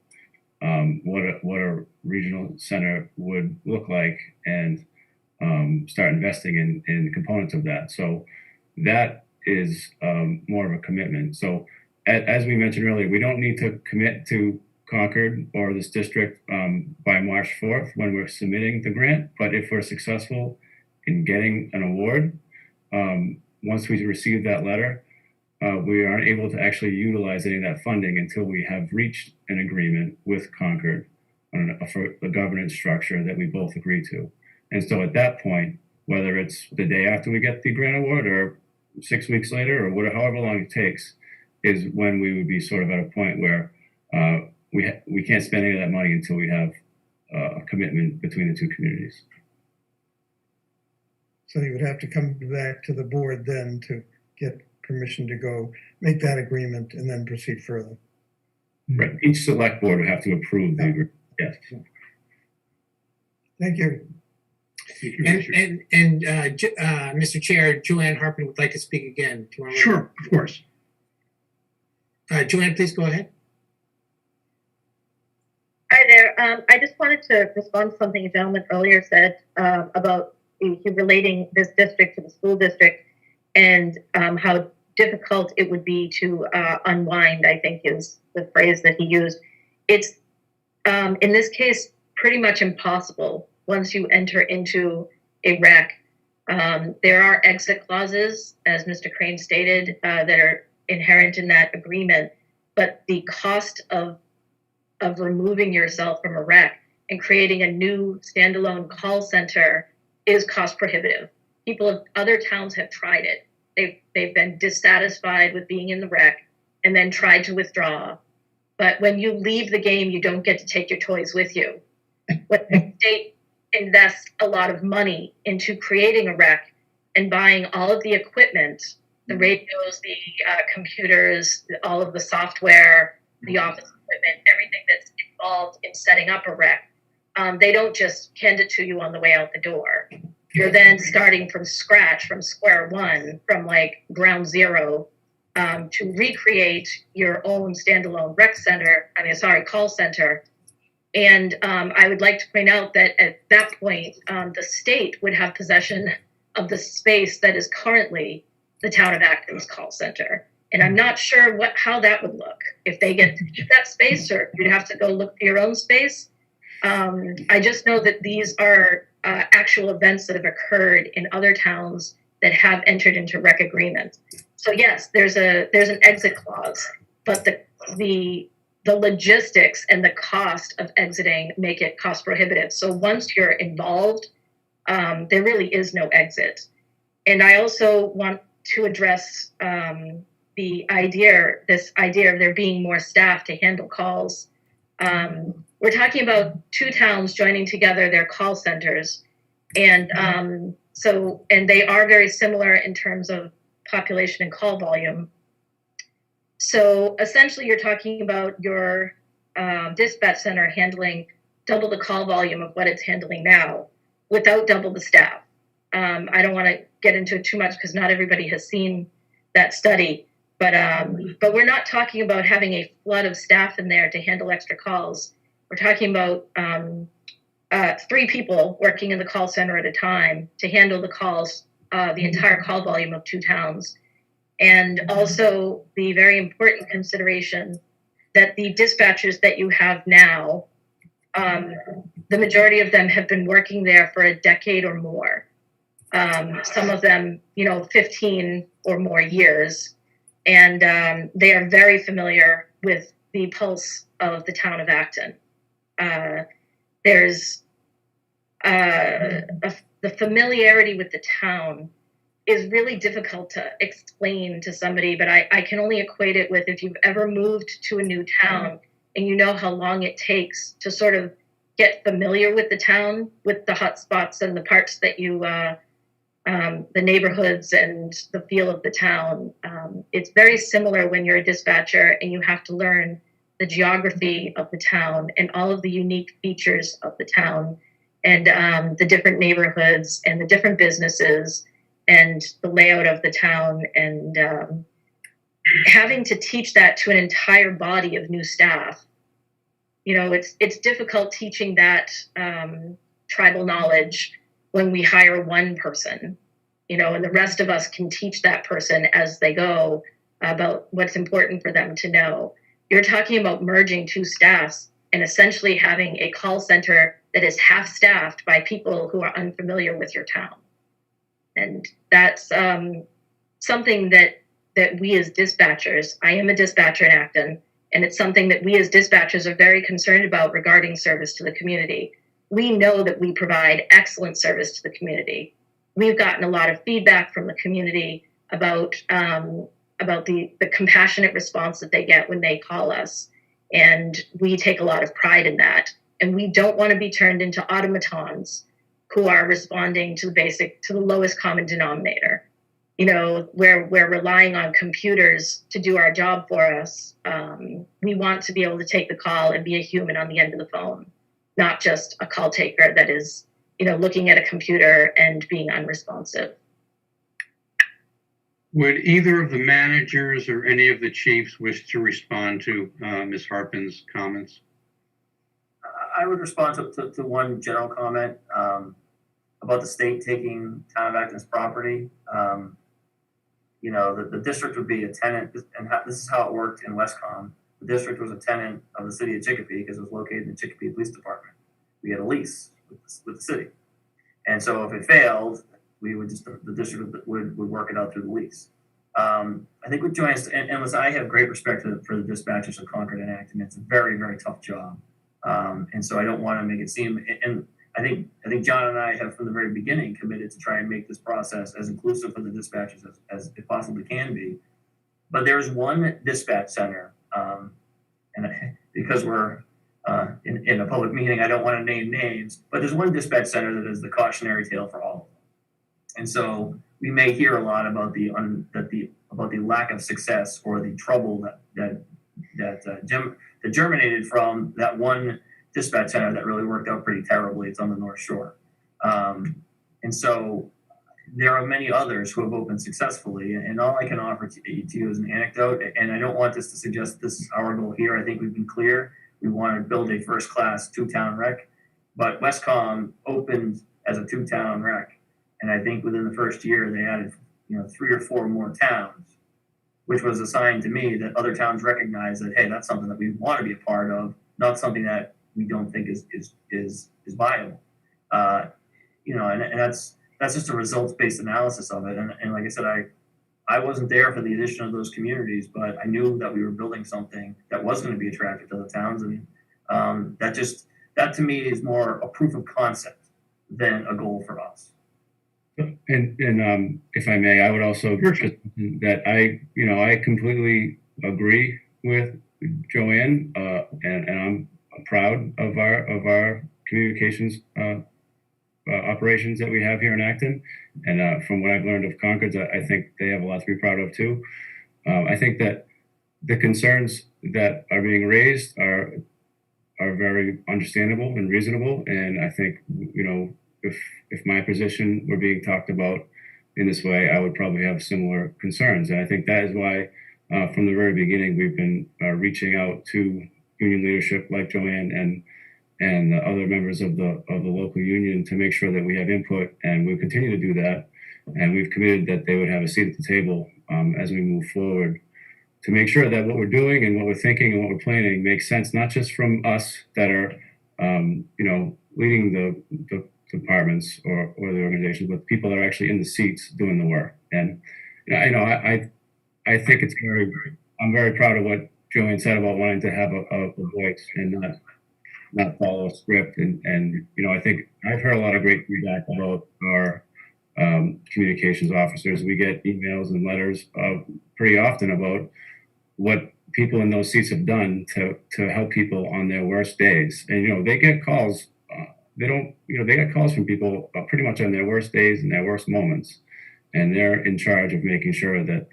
what a regional center would look like and start investing in components of that. So that is more of a commitment. So as we mentioned earlier, we don't need to commit to Concord or this district by March 4th when we're submitting the grant. But if we're successful in getting an award, once we receive that letter, we aren't able to actually utilize any of that funding until we have reached an agreement with Concord for the governance structure that we both agree to. And so at that point, whether it's the day after we get the grant award or 6 weeks later or whatever, however long it takes, is when we would be sort of at a point where we can't spend any of that money until we have a commitment between the two communities. So you would have to come back to the board then to get permission to go make that agreement and then proceed further. Right. Each select board would have to approve the agreement. Yes. Thank you. Mr. Chair, Joanne Harpen would like to speak again. Do you want to- Sure, of course. Joanne, please go ahead. Hi there. I just wanted to respond to something a gentleman earlier said about relating this district to the school district and how difficult it would be to unwind, I think is the phrase that he used. It's, in this case, pretty much impossible once you enter into a rec. There are exit clauses, as Mr. Crane stated, that are inherent in that agreement, but the cost of removing yourself from a rec and creating a new standalone call center is cost prohibitive. Other towns have tried it. They've been dissatisfied with being in the rec and then tried to withdraw. But when you leave the game, you don't get to take your toys with you. When the state invests a lot of money into creating a rec and buying all of the equipment, the radios, the computers, all of the software, the office equipment, everything that's involved in setting up a rec, they don't just hand it to you on the way out the door. You're then starting from scratch, from square one, from like ground zero, to recreate your own standalone call center. And I would like to point out that at that point, the state would have possession of the space that is currently the Town of Acton's call center. And I'm not sure how that would look. If they get to keep that space, or you'd have to go look for your own space. I just know that these are actual events that have occurred in other towns that have entered into rec agreements. So yes, there's an exit clause, but the logistics and the cost of exiting make it cost prohibitive. So once you're involved, there really is no exit. And I also want to address this idea of there being more staff to handle calls. We're talking about two towns joining together their call centers. And they are very similar in terms of population and call volume. So essentially you're talking about your dispatch center handling double the call volume of what it's handling now without double the staff. I don't want to get into it too much because not everybody has seen that study, but we're not talking about having a flood of staff in there to handle extra calls. We're talking about 3 people working in the call center at a time to handle the calls, the entire call volume of 2 towns. And also the very important consideration that the dispatchers that you have now, the majority of them have been working there for a decade or more. Some of them, 15 or more years. And they are very familiar with the pulse of the town of Acton. There's the familiarity with the town is really difficult to explain to somebody, but I can only equate it with if you've ever moved to a new town and you know how long it takes to sort of get familiar with the town, with the hot spots and the parts that you, the neighborhoods and the feel of the town. It's very similar when you're a dispatcher and you have to learn the geography of the town and all of the unique features of the town and the different neighborhoods and the different businesses and the layout of the town, and having to teach that to an entire body of new staff. It's difficult teaching that tribal knowledge when we hire one person, and the rest of us can teach that person as they go about what's important for them to know. You're talking about merging 2 staffs and essentially having a call center that is half staffed by people who are unfamiliar with your town. And that's something that we as dispatchers, I am a dispatcher in Acton, and it's something that we as dispatchers are very concerned about regarding service to the community. We know that we provide excellent service to the community. We've gotten a lot of feedback from the community about the compassionate response that they get when they call us. And we take a lot of pride in that. And we don't want to be turned into automatons who are responding to the lowest common denominator. You know, where we're relying on computers to do our job for us. We want to be able to take the call and be a human on the end of the phone, not just a call taker that is, you know, looking at a computer and being unresponsive. Would either of the managers or any of the chiefs wish to respond to Ms. Harpin's comments? I would respond to one general comment about the state taking Town of Acton's property. You know, the district would be a tenant, and this is how it worked in Westcom. The district was a tenant of the city of Chicopee because it was located in the Chicopee Police Department. We had a lease with the city. And so if it failed, we would just, the district would work it out through the lease. I think with Joanne's, and listen, I have great respect for the dispatchers of Concord and Acton. It's a very, very tough job. And so I don't want to make it seem, and I think John and I have from the very beginning committed to try and make this process as inclusive for the dispatchers as it possibly can be. But there's one dispatch center, and because we're in a public meeting, I don't want to name names, but there's one dispatch center that is the cautionary tale for all of them. And so we may hear a lot about the lack of success or the trouble that germinated from that one dispatch center that really worked out pretty terribly. It's on the North Shore. And so there are many others who have opened successfully. And all I can offer to you is an anecdote. And I don't want this to suggest this is our goal here. I think we've been clear. We want to build a first-class two-town rec. But Westcom opened as a two-town rec. And I think within the first year, they added 3 or 4 more towns, which was a sign to me that other towns recognize that, hey, that's something that we want to be a part of, not something that we don't think is viable. And that's just a results-based analysis of it. And like I said, I wasn't there for the addition of those communities, but I knew that we were building something that was going to be attractive to the towns. And that to me is more a proof of concept than a goal for us. And if I may, I would also just that I completely agree with Joanne, and I'm proud of our communications operations that we have here in Acton. And from what I've learned of Concord, I think they have a lot to be proud of too. I think that the concerns that are being raised are very understandable and reasonable. And I think, if my position were being talked about in this way, I would probably have similar concerns. And I think that is why from the very beginning, we've been reaching out to union leadership like Joanne and the other members of the local union to make sure that we have input, and we'll continue to do that. And we've committed that they would have a seat at the table as we move forward to make sure that what we're doing and what we're thinking and what we're planning makes sense, not just from us that are, leading the departments or the organizations, but people that are actually in the seats doing the work. And I think I'm very proud of what Joanne said about wanting to have a voice and not follow a script. And I think I've heard a lot of great feedback about our communications officers. We get emails and letters pretty often about what people in those seats have done to help people on their worst days. And they get calls. They get calls from people pretty much on their worst days and their worst moments, and they're in charge of making sure that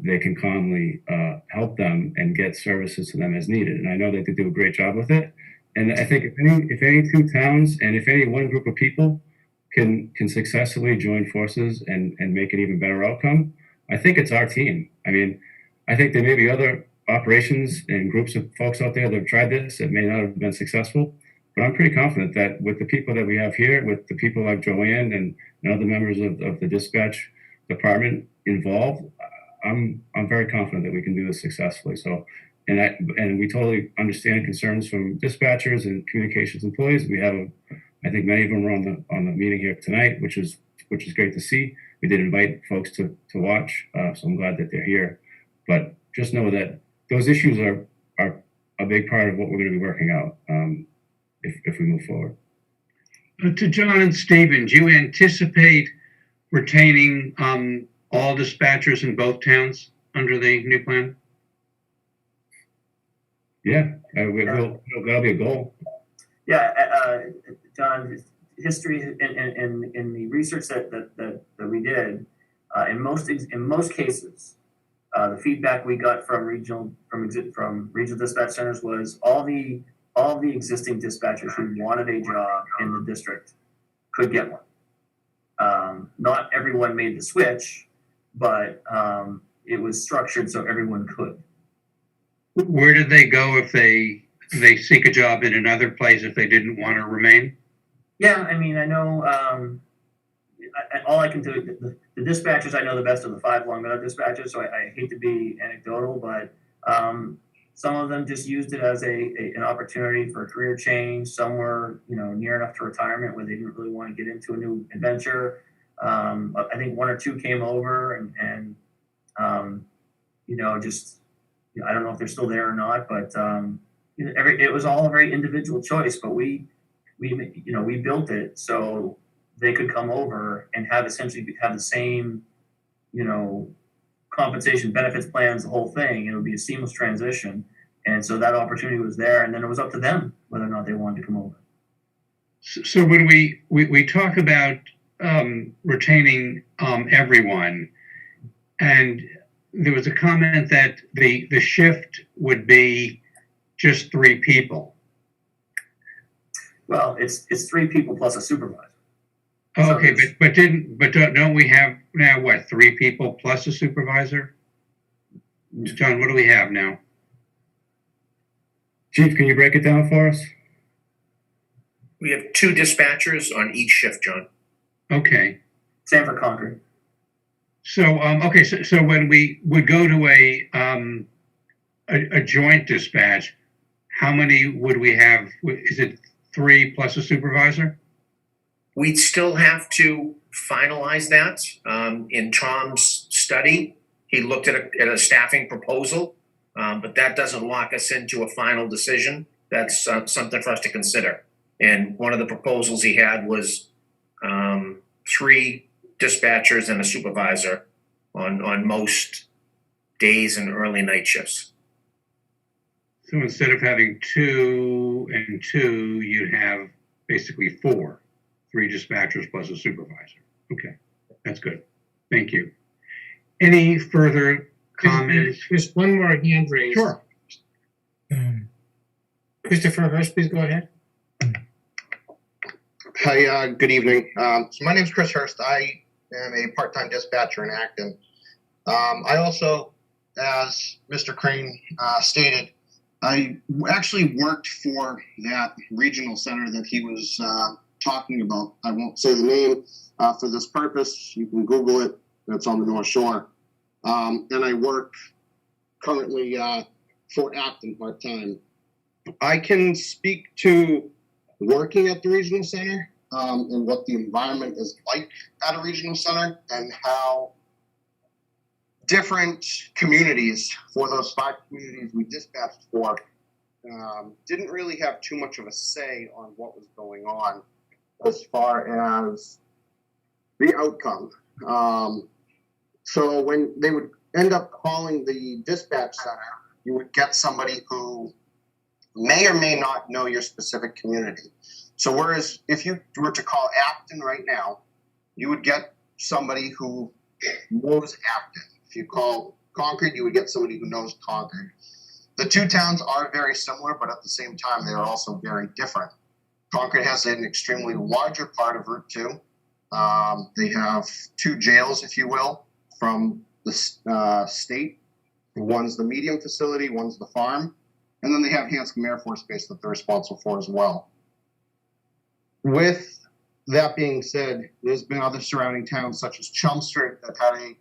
they can calmly help them and get services to them as needed. And I know that they do a great job with it. And I think if any 2 towns and if any one group of people can successfully join forces and make an even better outcome, I think it's our team. I mean, I think there may be other operations and groups of folks out there that have tried this that may not have been successful. But I'm pretty confident that with the people that we have here, with the people like Joanne and other members of the dispatch department involved, I'm very confident that we can do this successfully. So, and we totally understand concerns from dispatchers and communications employees. We have, I think many of them are on the meeting here tonight, which is great to see. We did invite folks to watch, so I'm glad that they're here. But just know that those issues are a big part of what we're going to be working out. If we move forward. To John and Stephen, do you anticipate retaining all dispatchers in both towns under the new plan? Yeah, that'll be a goal. Yeah, John, history in the research that we did, in most cases, the feedback we got from regional dispatch centers was all the existing dispatchers who wanted a job in the district could get one. Not everyone made the switch, but it was structured so everyone could. Where did they go if they seek a job in another place if they didn't want to remain? Yeah, I mean, I know. All I can do, the dispatchers I know the best are the 5 Long Meadow dispatchers. So I hate to be anecdotal, but some of them just used it as an opportunity for a career change. Some were, near enough to retirement where they didn't really want to get into a new adventure. I think 1 or 2 came over and just. I don't know if they're still there or not, but it was all a very individual choice. But we built it so they could come over and essentially have the same, compensation, benefits plans, the whole thing. It would be a seamless transition, and so that opportunity was there. And then it was up to them whether or not they wanted to come over. So when we talk about retaining everyone, and there was a comment that the shift would be just 3 people. Well, it's 3 people plus a supervisor. Oh, okay, but don't we have now what, 3 people plus a supervisor? John, what do we have now? Chief, can you break it down for us? We have 2 dispatchers on each shift, John. Okay. Same for Concord. So so when we would go to a joint dispatch, how many would we have? Is it 3 plus a supervisor? We'd still have to finalize that. In Tom's study, he looked at a staffing proposal, but that doesn't lock us into a final decision. That's something for us to consider. And one of the proposals he had was 3 dispatchers and a supervisor on most days and early night shifts. So instead of having 2 and 2, you'd have basically 4, 3 dispatchers plus a supervisor. Okay, that's good. Thank you. Any further comments? There's one more hand raised. Sure. Christopher Hirsch, please go ahead. Hi, good evening. So my name is Chris Hurst. I am a part-time dispatcher in Acton. I also, as Mr. Crane stated, I actually worked for that regional center that he was talking about. I won't say the name for this purpose. You can Google it. It's on the North Shore. And I work currently for Acton part-time. I can speak to working at the regional center and what the environment is like at a regional center and how different communities, for those 5 communities we dispatched for, didn't really have too much of a say on what was going on as far as the outcome. So when they would end up calling the dispatch center, you would get somebody who may or may not know your specific community. So whereas if you were to call Acton right now, you would get somebody who knows Acton. If you call Concord, you would get somebody who knows Concord. The 2 towns are very similar, but at the same time, they are also very different. Concord has an extremely larger part of Route 2. They have 2 jails, if you will, from the state. One's the medium facility, one's the farm. And then they have Hanscom Air Force Base that they're responsible for as well. With that being said, there's been other surrounding towns such as Chelmsford that had a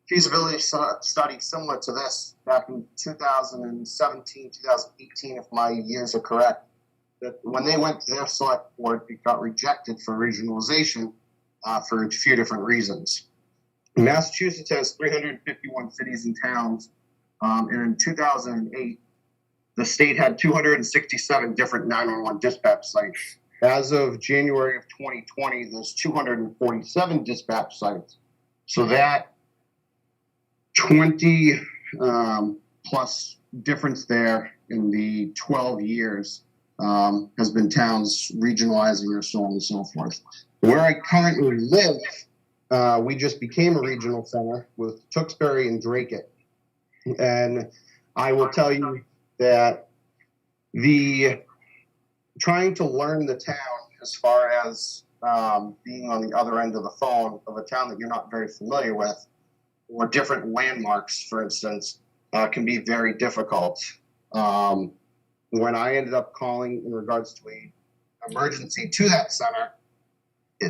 feasibility study similar to this back in 2017, 2018, if my years are correct. That when they went to their select board, it got rejected for regionalization for a few different reasons. Massachusetts has 351 cities and towns, and in 2008, the state had 267 different 911 dispatch sites. As of January of 2020, there's 247 dispatch sites. So that 20 plus difference there in the 12 years has been towns regionalizing or so on and so forth. Where I currently live, we just became a regional center with Tewksbury and Dracut. And I will tell you that the trying to learn the town as far as being on the other end of the phone of a town that you're not very familiar with, or different landmarks, for instance, can be very difficult. When I ended up calling in regards to an emergency to that center,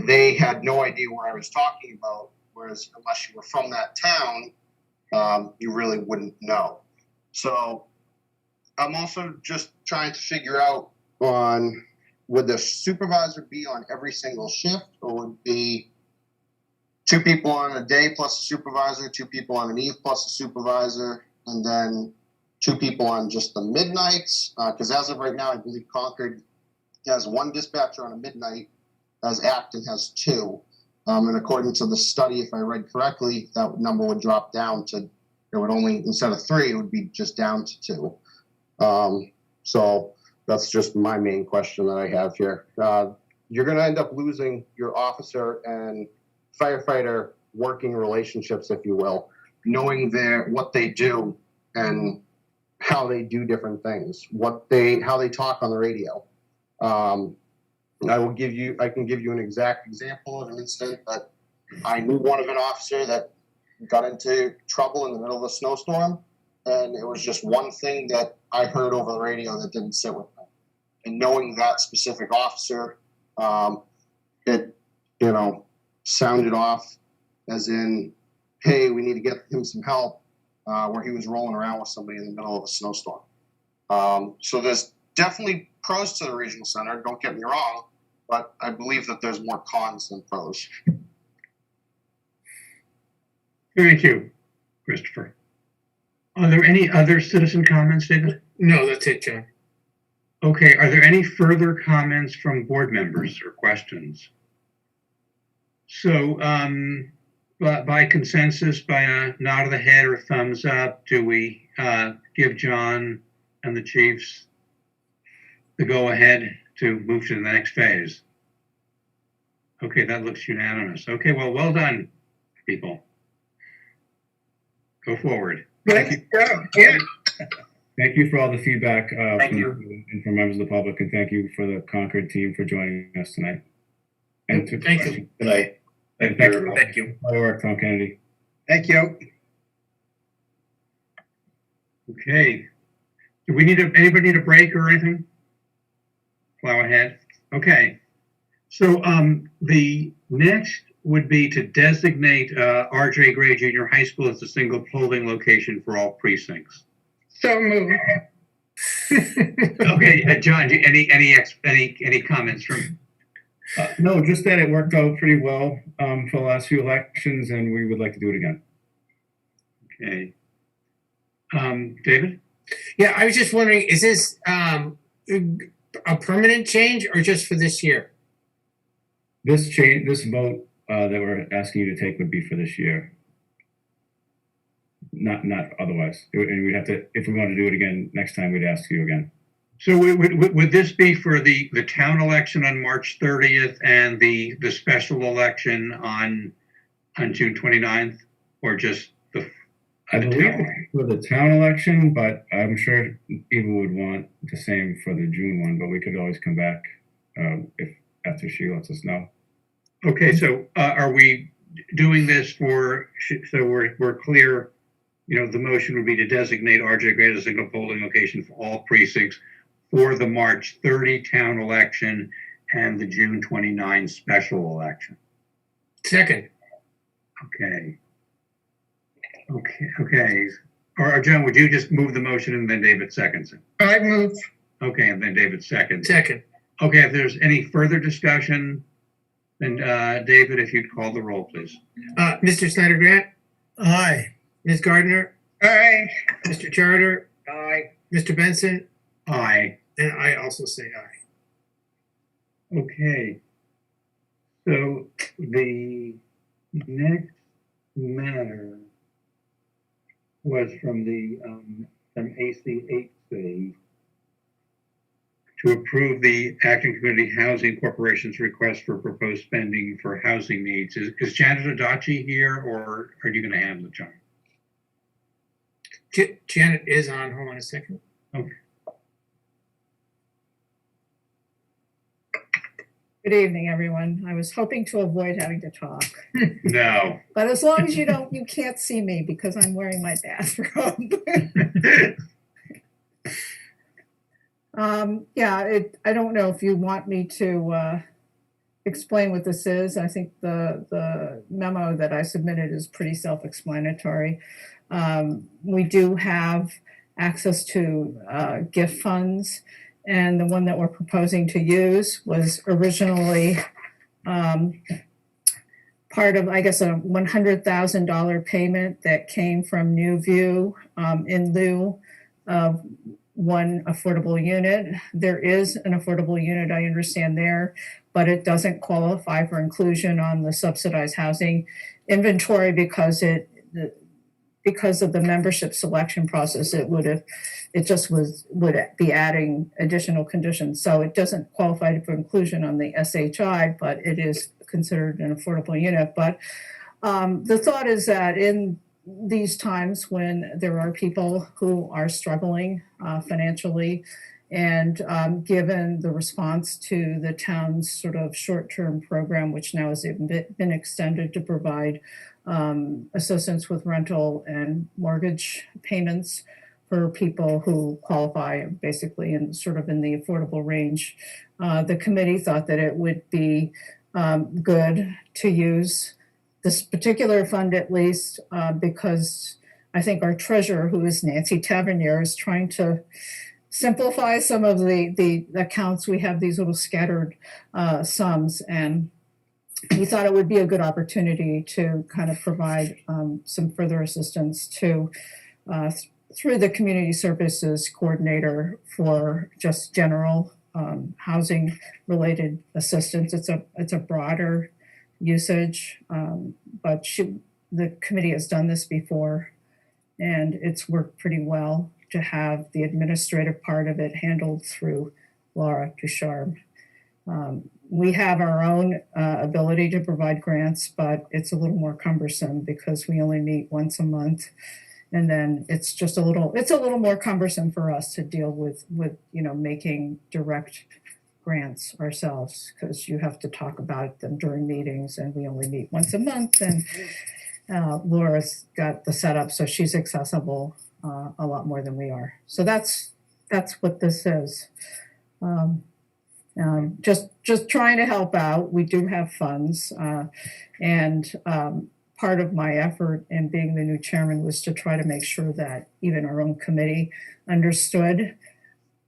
they had no idea what I was talking about, whereas unless you were from that town, you really wouldn't know. So I'm also just trying to figure out on, would the supervisor be on every single shift, or would it be 2 people on a day plus a supervisor, 2 people on an eve plus a supervisor, and then 2 people on just the midnights? Because as of right now, I believe Concord has 1 dispatcher on a midnight, as Acton has 2. And according to the study, if I read correctly, that number would drop down to, it would only, instead of 3, it would be just down to 2. So that's just my main question that I have here. You're going to end up losing your officer and firefighter working relationships, if you will, knowing what they do and how they do different things, how they talk on the radio. I can give you an exact example of an incident that I knew one of an officer that got into trouble in the middle of a snowstorm, and it was just one thing that I heard over the radio that didn't sit with me. And knowing that specific officer, it, sounded off as in, hey, we need to get him some help, where he was rolling around with somebody in the middle of a snowstorm. So there's definitely pros to the regional center, don't get me wrong, but I believe that there's more cons than pros. Thank you, Christopher. Are there any other citizen comments, David? No, that's it, John. Okay, are there any further comments from board members or questions? So, by consensus, by a nod of the head or thumbs up, do we give John and the chiefs the go-ahead to move to the next phase? Okay, that looks unanimous. Okay, well done, people. Go forward. Let's go. Yeah. Thank you for all the feedback Thank you. and from members of the public, and thank you for the Concord team for joining us tonight. And to Thank you. Good night. Thank you. Thank you. For your work, Tom Kennedy. Thank you. Okay. Do we anybody need a break or anything? Plow ahead. Okay. So the next would be to designate R.J. Gray Junior High School as a single polling location for all precincts. So moved. Okay, John, any comments from? No, just that it worked out pretty well for the last few elections, and we would like to do it again. Okay. David? Yeah, I was just wondering, is this a permanent change or just for this year? This vote that we're asking you to take would be for this year. Not otherwise. And we'd have to, if we want to do it again next time, we'd ask you again. So would this be for the town election on March 30th and the special election on June 29th, or just I believe it's for the town election, but I'm sure Eva would want the same for the June one, but we could always come back if after she lets us know. Okay, so are we doing this so we're clear? The motion would be to designate R.J. Gray as a single polling location for all precincts for the March 30 town election and the June 29 special election. Second. Okay. Or John, would you just move the motion and then David seconds it? I move. Okay, and then David seconds. Second. Okay, if there's any further discussion, then David, if you'd call the roll, please. Mr. Snyder Grant? Aye. Ms. Gardner? Aye. Mr. Charter? Aye. Mr. Benson? Aye. And I also say aye. Okay. So the next matter was from from AC8C to approve the Acton Community Housing Corporation's request for proposed spending for housing needs. Is Janet Adachi here, or are you going to handle it, John? Janet is on. Hold on a second. Okay. Good evening, everyone. I was hoping to avoid having to talk. No. But as long as you can't see me because I'm wearing my bathrobe. I don't know if you want me to explain what this is. I think the memo that I submitted is pretty self-explanatory. We do have access to gift funds, and the one that we're proposing to use was originally part of, I guess, a $100,000 payment that came from New View in lieu of one affordable unit. There is an affordable unit, I understand there, but it doesn't qualify for inclusion on the subsidized housing inventory because of the membership selection process. Would be adding additional conditions. So it doesn't qualify for inclusion on the SHI, but it is considered an affordable unit. But the thought is that in these times when there are people who are struggling financially, and given the response to the town's sort of short-term program, which now has been extended to provide assistance with rental and mortgage payments for people who qualify basically in the affordable range, the committee thought that it would be good to use this particular fund at least because I think our treasurer, who is Nancy Tavernier, is trying to simplify some of the accounts. We have these little scattered sums, and we thought it would be a good opportunity to kind of provide some further assistance to through the community services coordinator for just general housing related assistance. It's a broader usage, but the committee has done this before, and it's worked pretty well to have the administrative part of it handled through Laura Ducharme. We have our own ability to provide grants, but it's a little more cumbersome because we only meet once a month. And then it's a little more cumbersome for us to deal with making direct grants ourselves, because you have to talk about them during meetings, and we only meet once a month. And Laura's got the setup, so she's accessible a lot more than we are. So that's what this is. Just trying to help out. We do have funds, and part of my effort in being the new chairman was to try to make sure that even our own committee understood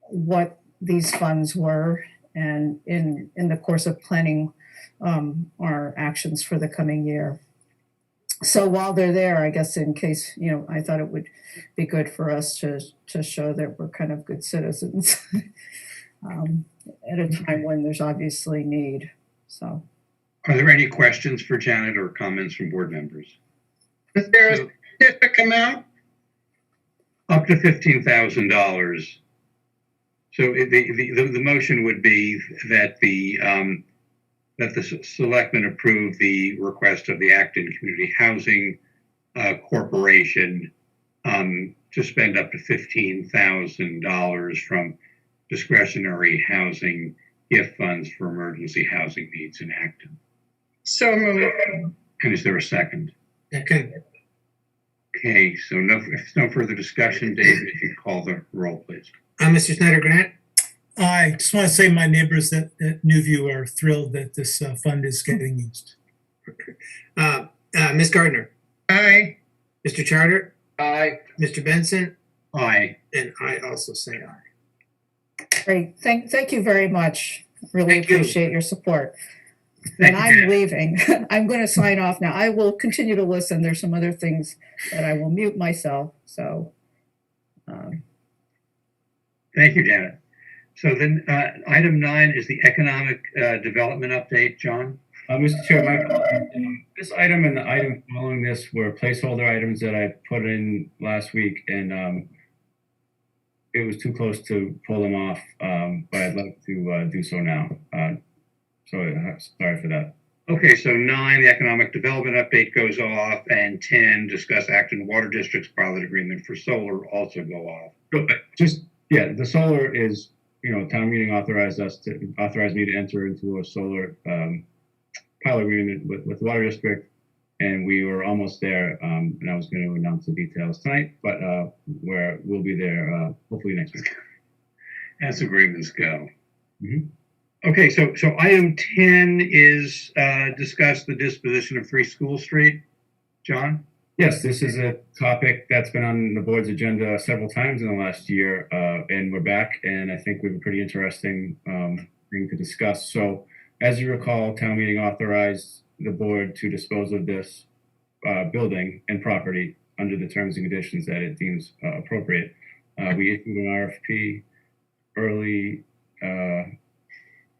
what these funds were, and in the course of planning our actions for the coming year. So while they're there, I guess in case, I thought it would be good for us to show that we're kind of good citizens at a time when there's obviously need. So, are there any questions for Janet or comments from board members? Is there a specific amount? Up to $15,000. So the motion would be that the selectmen approve the request of the Acton Community Housing Corporation to spend up to $15,000 from discretionary housing gift funds for emergency housing needs in Acton. So moved. And is there a second? Second. Okay, so if no further discussion, David, if you call the roll, please. Mr. Snyder Grant. I just want to say my neighbors at New View are thrilled that this fund is getting used. Ms. Gardner. Aye. Mr. Charter. Aye. Mr. Benson. Aye. And I also say aye. Great. Thank you very much. Really appreciate your support. Thank And you, I'm Janet. leaving. I'm going to sign off now. I will continue to listen. There's some other things that I will mute myself. So, Thank you, Janet. So then item 9 is the economic development update. John? Mr. Chair, this item and the item following this were placeholder items that I put in last week, and it was too close to pull them off, but I'd like to do so now. Sorry for that. Okay, so 9, the economic development update goes off, and 10, discuss Acton Water District's pilot agreement for solar also go off. The solar is, town meeting authorized me to enter into a solar pilot agreement with the water district, and we were almost there. And I was going to announce the details tonight, but we'll be there hopefully next week. As agreements go. Mhm. Okay, so item 10 is discuss the disposition of 3 School Street. John? Yes, this is a topic that's been on the board's agenda several times in the last year, and we're back, and I think we have a pretty interesting thing to discuss. So, as you recall, town meeting authorized the board to dispose of this building and property under the terms and conditions that it deems appropriate. We issued an RFP early,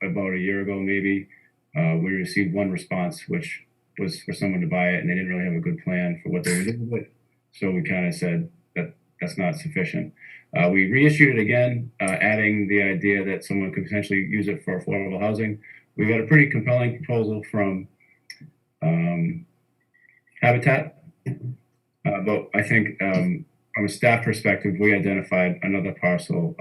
about a year ago, maybe. We received one response, which was for someone to buy it, and they didn't really have a good plan for what they were doing with it. So we kind of said that that's not sufficient. We reissued it again, adding the idea that someone could potentially use it for affordable housing. We got a pretty compelling proposal from Habitat, but I think from a staff perspective, we identified another parcel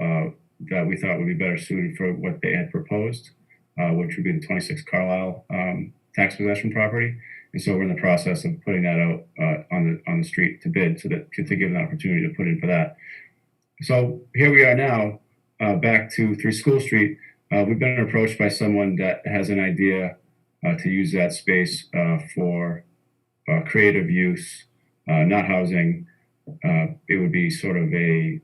that we thought would be better suited for what they had proposed, which would be the 26 Carlisle tax possession property. And so we're in the process of putting that out on the street to bid, so that to give an opportunity to put in for that. So here we are now, back to 3 School Street. We've been approached by someone that has an idea to use that space for creative use, not housing. It would be sort of a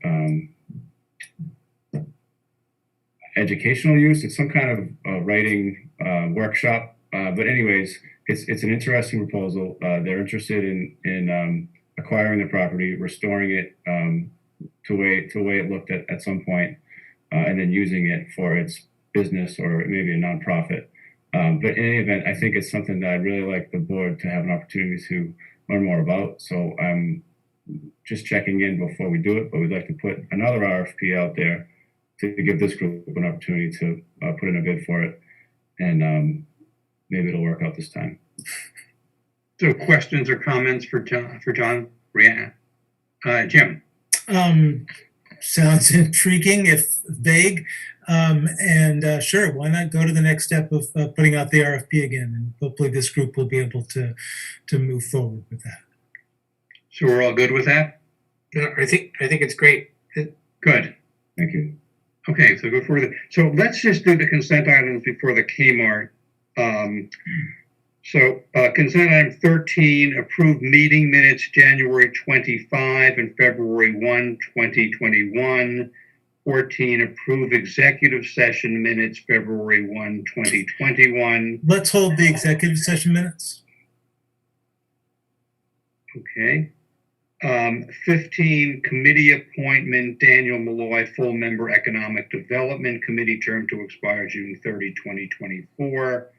educational use. It's some kind of writing workshop. But anyways, it's an interesting proposal. They're interested in acquiring the property, restoring it to the way it looked at some point, and then using it for its business or maybe a nonprofit. But in any event, I think it's something that I'd really like the board to have an opportunity to learn more about. So I'm just checking in before we do it, but we'd like to put another RFP out there to give this group an opportunity to put in a bid for it, and maybe it'll work out this time. So questions or comments for John? Brianna? Jim? Sounds intriguing, if vague. And sure, why not go to the next step of putting out the RFP again? And hopefully this group will be able to move forward with that. So we're all good with that? No, I think it's great. Good. Thank you. Okay, so so let's just do the consent items before the Kmart. Consent item 13, approve meeting minutes January 25 and February 1, 2021. 14, approve executive session minutes February 1, 2021. Let's hold the executive session minutes. Okay. 15, committee appointment, Daniel Malloy, full member, Economic Development Committee, term to expire June 30, 2024.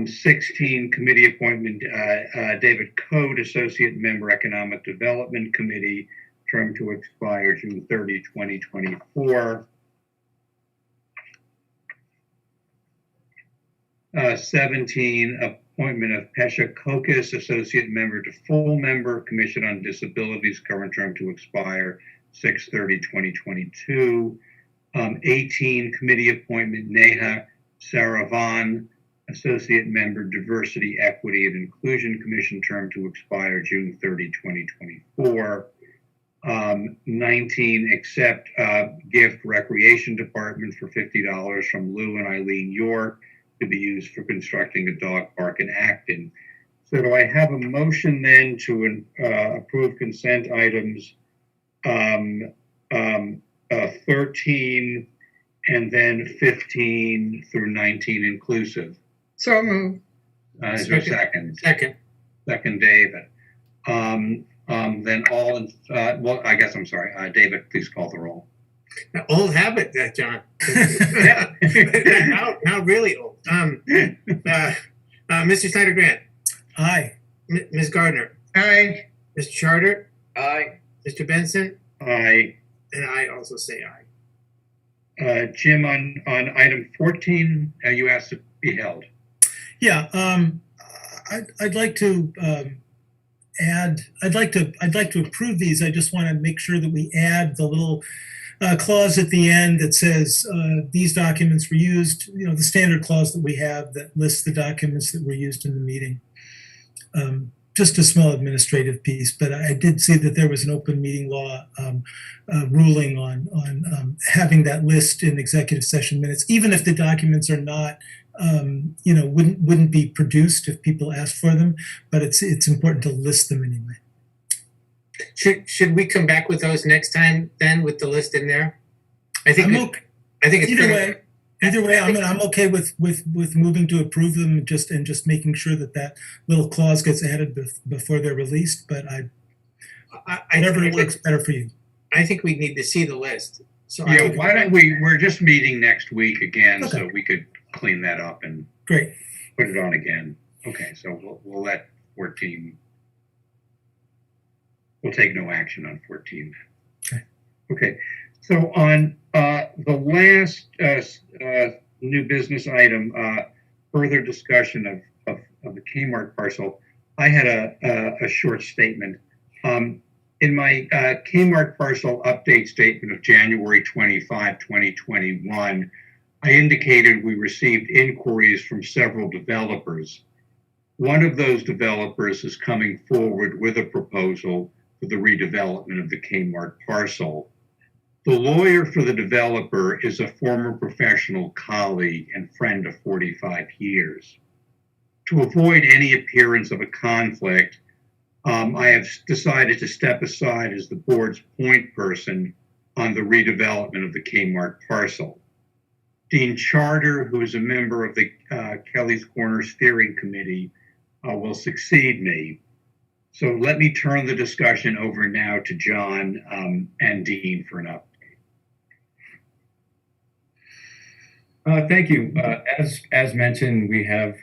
16, committee appointment, David Code, associate member, Economic Development Committee, term to expire June 30, 2024. 17, appointment of Pesha Kokis, associate member to full member, Commission on Disabilities, current term to expire 6/30/2022. 18, committee appointment Neha Saravan, associate member, Diversity, Equity, and Inclusion Commission, term to expire June 30, 2024. 19, accept gift recreation department for $50 from Lou and Eileen York to be used for constructing a dog park in Acton. So do I have a motion then to approve consent items 13 and then 15 through 19 inclusive? So moved. Is there a second? Second, David. Then all in, well, I guess I'm sorry. David, please call the roll. Old habit, John. now really old. Mr. Snyder Grant, Aye. Ms. Gardner, Aye. Mr. Charter, Aye. Mr. Benson, Aye. and I also say aye. Jim, on item 14, you asked to be held. Yeah, I'd like to add. I'd like to approve these. I just want to make sure that we add the little clause at the end that says these documents were used. You know, the standard clause that we have that lists the documents that were used in the meeting. Just a small administrative piece, but I did see that there was an open meeting law ruling on having that list in executive session minutes, even if the documents are not, wouldn't be produced if people asked for them. But it's important to list them anyway. Should we come back with those next time then with the list in there? I think it's Either way, I'm okay with moving to approve them and just making sure that little clause gets added before they're released. But whatever works better for you. I think we need to see the list. So Yeah, why don't we're just meeting next week again, Okay. so we could clean that up and Great. put it on again. Okay, so we'll let 14, we'll take no action on 14. Okay. Okay, so on the last new business item, further discussion of the Kmart parcel, I had a short statement. In my Kmart parcel update statement of January 25, 2021, I indicated we received inquiries from several developers. One of those developers is coming forward with a proposal for the redevelopment of the Kmart parcel. The lawyer for the developer is a former professional colleague and friend of 45 years. To avoid any appearance of a conflict, I have decided to step aside as the board's point person on the redevelopment of the Kmart parcel. Dean Charter, who is a member of the Kelly's Corner Steering Committee, will succeed me. So let me turn the discussion over now to John and Dean for an update. Thank you. As mentioned, we have,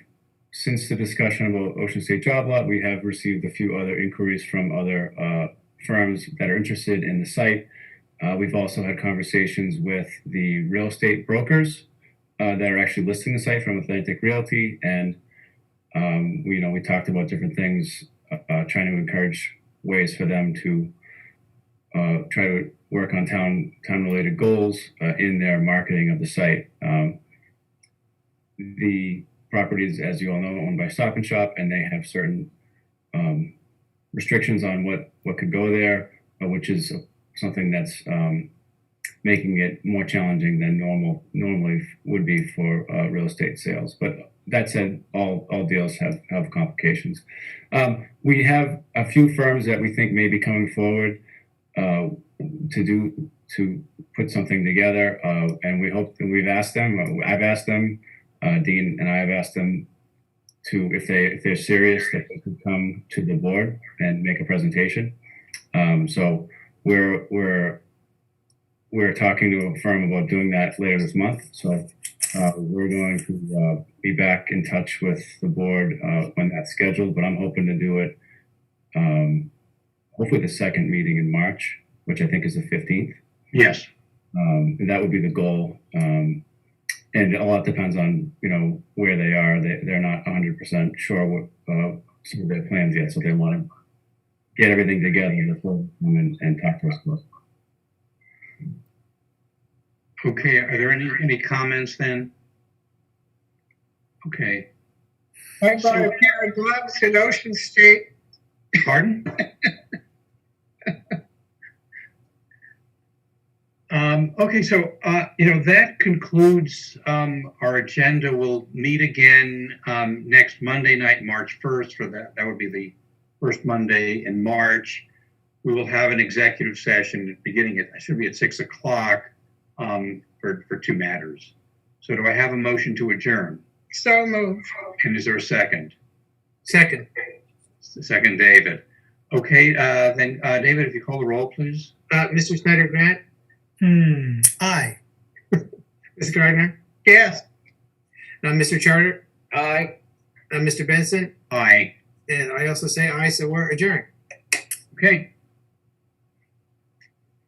since the discussion about Ocean State Job Lot, we have received a few other inquiries from other firms that are interested in the site. We've also had conversations with the real estate brokers that are actually listing the site from Atlantic Realty, and we talked about different things, trying to encourage ways for them to try to work on town-related goals in their marketing of the site. The property is, as you all know, owned by Stop and Shop, and they have certain restrictions on what could go there, which is something that's making it more challenging than normally would be for real estate sales. But that said, all deals have complications. We have a few firms that we think may be coming forward to put something together, and we hope that I've asked them, Dean and I have asked them to, if they're serious, that they could come to the board and make a presentation. So we're talking to a firm about doing that later this month. So we're going to be back in touch with the board when that's scheduled, but I'm hoping to do it hopefully the second meeting in March, which I think is the 15th. Yes. And that would be the goal. And a lot depends on, where they are. They're not 100% sure what some of their plans yet. So they want to get everything together before they come and talk to us. Okay, are there any comments then? Okay. I bought a pair of gloves at Ocean State. Pardon? Okay, so, that concludes our agenda. We'll meet again next Monday night, March 1st, for that. That would be the first Monday in March. We will have an executive session beginning at 6 o'clock for two matters. So do I have a motion to adjourn? So moved. And is there a second? Second. Second, David. Okay, then David, if you call the roll, please. Mr. Snyder Grant, Aye. Ms. Gardner, Yes. Mr. Charter, Aye. Mr. Benson, Aye. and I also say aye, so we're adjourned. Okay.